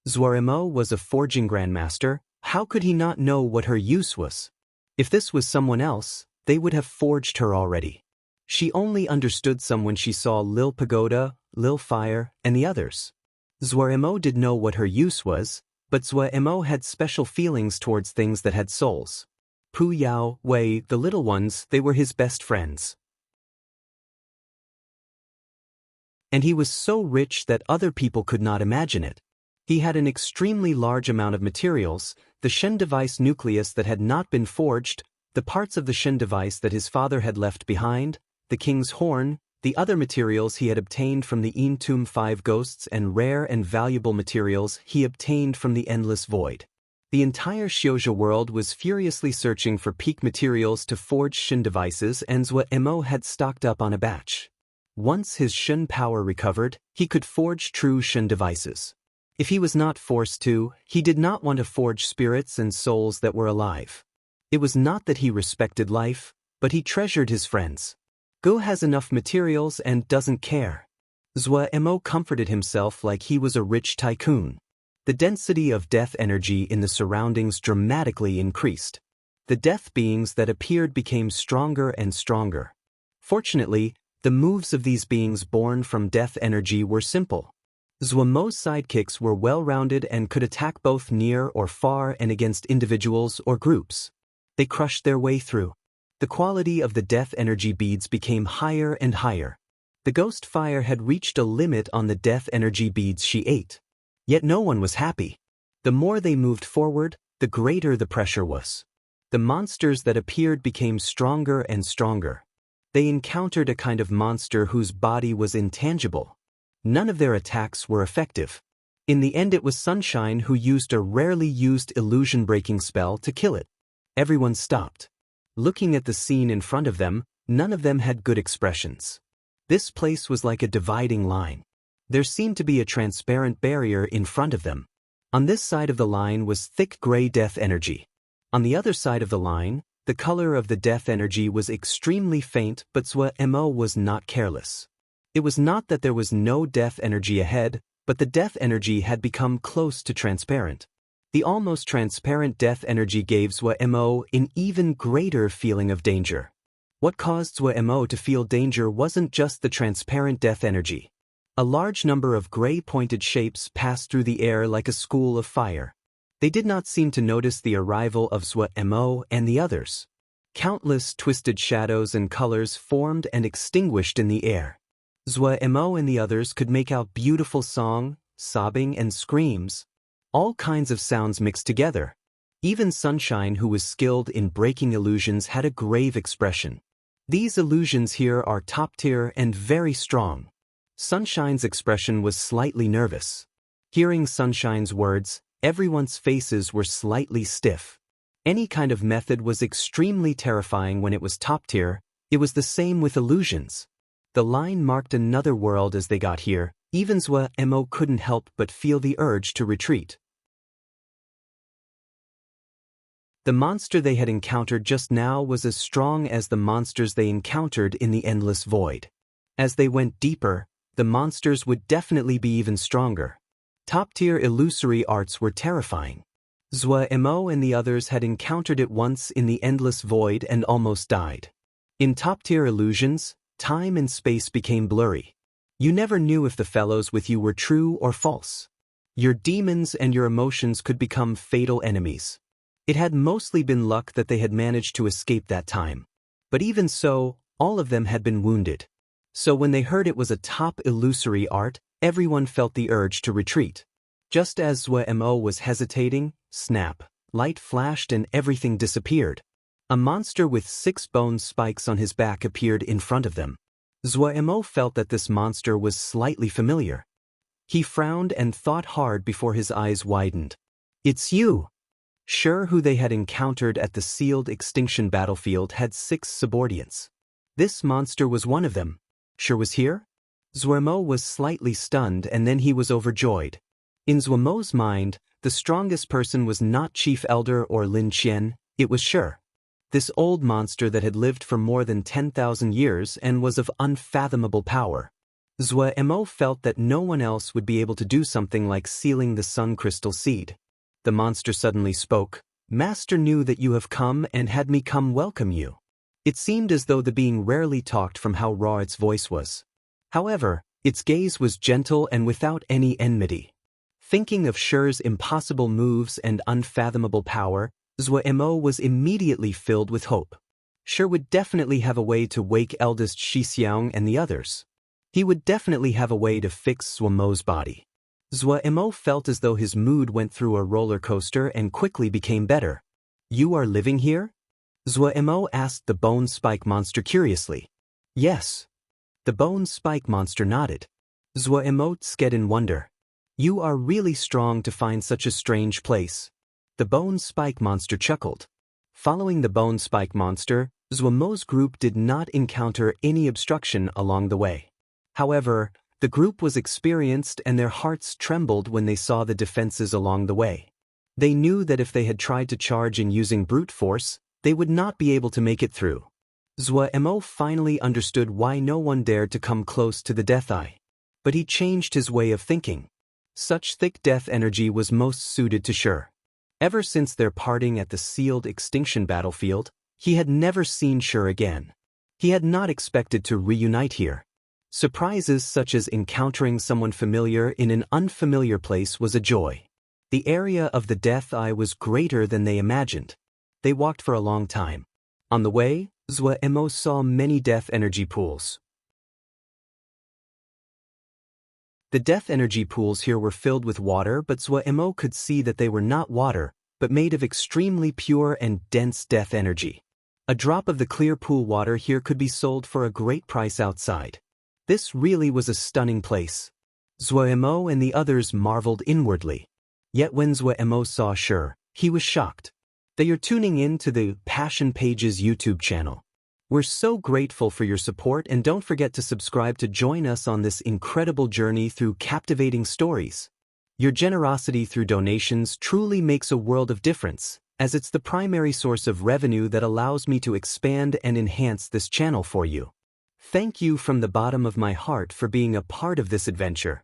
Zuemo was a forging grandmaster. How could he not know what her use was? If this was someone else, they would have forged her already. She only understood some when she saw Lil Pagoda, Lil Fire, and the others. Zuemo did know what her use was, but Zuemo had special feelings towards things that had souls. Pu Yao, Wei, the little ones, they were his best friends. And he was so rich that other people could not imagine it. He had an extremely large amount of materials, the Shen device nucleus that had not been forged, the parts of the Shen device that his father had left behind, the king's horn, the other materials he had obtained from the Entomb 5 ghosts, and rare and valuable materials he obtained from the endless void. The entire Xiozha world was furiously searching for peak materials to forge Shen devices, and Zuemo had stocked up on a batch. Once his Shen power recovered, he could forge true Shen devices. If he was not forced to, he did not want to forge spirits and souls that were alive. It was not that he respected life, but he treasured his friends. Go has enough materials and doesn't care. Zuemo comforted himself like he was a rich tycoon. The density of death energy in the surroundings dramatically increased. The death beings that appeared became stronger and stronger. Fortunately, the moves of these beings born from death energy were simple. Zuemo's sidekicks were well-rounded and could attack both near or far and against individuals or groups. They crushed their way through. The quality of the death energy beads became higher and higher. The ghost fire had reached a limit on the death energy beads she ate. Yet no one was happy. The more they moved forward, the greater the pressure was. The monsters that appeared became stronger and stronger. They encountered a kind of monster whose body was intangible. None of their attacks were effective. In the end, it was Sunshine who used a rarely used illusion-breaking spell to kill it. Everyone stopped. Looking at the scene in front of them, none of them had good expressions. This place was like a dividing line. There seemed to be a transparent barrier in front of them. On this side of the line was thick gray death energy. On the other side of the line, the color of the death energy was extremely faint, but Zuemo was not careless. It was not that there was no death energy ahead, but the death energy had become close to transparent. The almost transparent death energy gave Zuemo an even greater feeling of danger. What caused Zhuemo to feel danger wasn't just the transparent death energy. A large number of gray-pointed shapes passed through the air like a school of fire. They did not seem to notice the arrival of Zhuemo and the others. Countless twisted shadows and colors formed and extinguished in the air. Zhuemo and the others could make out beautiful song, sobbing, and screams. All kinds of sounds mixed together. Even Sunshine, who was skilled in breaking illusions, had a grave expression. These illusions here are top tier and very strong. Sunshine's expression was slightly nervous. Hearing Sunshine's words, everyone's faces were slightly stiff. Any kind of method was extremely terrifying when it was top tier. It was the same with illusions. The line marked another world as they got here. Even Zhuemo couldn't help but feel the urge to retreat. The monster they had encountered just now was as strong as the monsters they encountered in the endless void. As they went deeper, the monsters would definitely be even stronger. Top-tier illusory arts were terrifying. Zhuemo and the others had encountered it once in the endless void and almost died. In top-tier illusions, time and space became blurry. You never knew if the fellows with you were true or false. Your demons and your emotions could become fatal enemies. It had mostly been luck that they had managed to escape that time. But even so, all of them had been wounded. So when they heard it was a top illusory art, everyone felt the urge to retreat. Just as Zhuemo was hesitating, snap, light flashed and everything disappeared. A monster with 6 bone spikes on his back appeared in front of them. Zhuemo felt that this monster was slightly familiar. He frowned and thought hard before his eyes widened. "It's you!" Sure, who they had encountered at the sealed extinction battlefield, had 6 subordinates. This monster was one of them. Sure was here? Zhuemo was slightly stunned and then he was overjoyed. In Zhuemo's mind, the strongest person was not Chief Elder or Lin Qian, it was Sure. This old monster that had lived for more than 10,000 years and was of unfathomable power. Zhuemo felt that no one else would be able to do something like sealing the sun crystal seed. The monster suddenly spoke. "Master knew that you have come and had me come welcome you." It seemed as though the being rarely talked from how raw its voice was. However, its gaze was gentle and without any enmity. Thinking of Shure's impossible moves and unfathomable power, Zhuemo was immediately filled with hope. Shure would definitely have a way to wake eldest Shixiang and the others. He would definitely have a way to fix Zhuemo's body. Zhuemo felt as though his mood went through a roller coaster and quickly became better. "You are living here?" Zhuemo asked the bone spike monster curiously. "Yes." The bone spike monster nodded. Zhuemo sked in wonder. "You are really strong to find such a strange place." The bone spike monster chuckled. Following the bone spike monster, Zhuemo's group did not encounter any obstruction along the way. However, the group was experienced and their hearts trembled when they saw the defenses along the way. They knew that if they had tried to charge in using brute force, they would not be able to make it through. Zhuemo finally understood why no one dared to come close to the Death Eye. But he changed his way of thinking. Such thick death energy was most suited to Shure. Ever since their parting at the sealed extinction battlefield, he had never seen Shure again. He had not expected to reunite here. Surprises such as encountering someone familiar in an unfamiliar place was a joy. The area of the Death Eye was greater than they imagined. They walked for a long time. On the way, Zhuemo saw many death energy pools. The death energy pools here were filled with water, but Zhuemo could see that they were not water, but made of extremely pure and dense death energy. A drop of the clear pool water here could be sold for a great price outside. This really was a stunning place. Zhuemo and the others marveled inwardly. Yet when Zhuemo saw Shure, he was shocked. They are tuning in to the Passion Pages YouTube channel. We're so grateful for your support, and don't forget to subscribe to join us on this incredible journey through captivating stories. Your generosity through donations truly makes a world of difference, as it's the primary source of revenue that allows me to expand and enhance this channel for you. Thank you from the bottom of my heart for being a part of this adventure.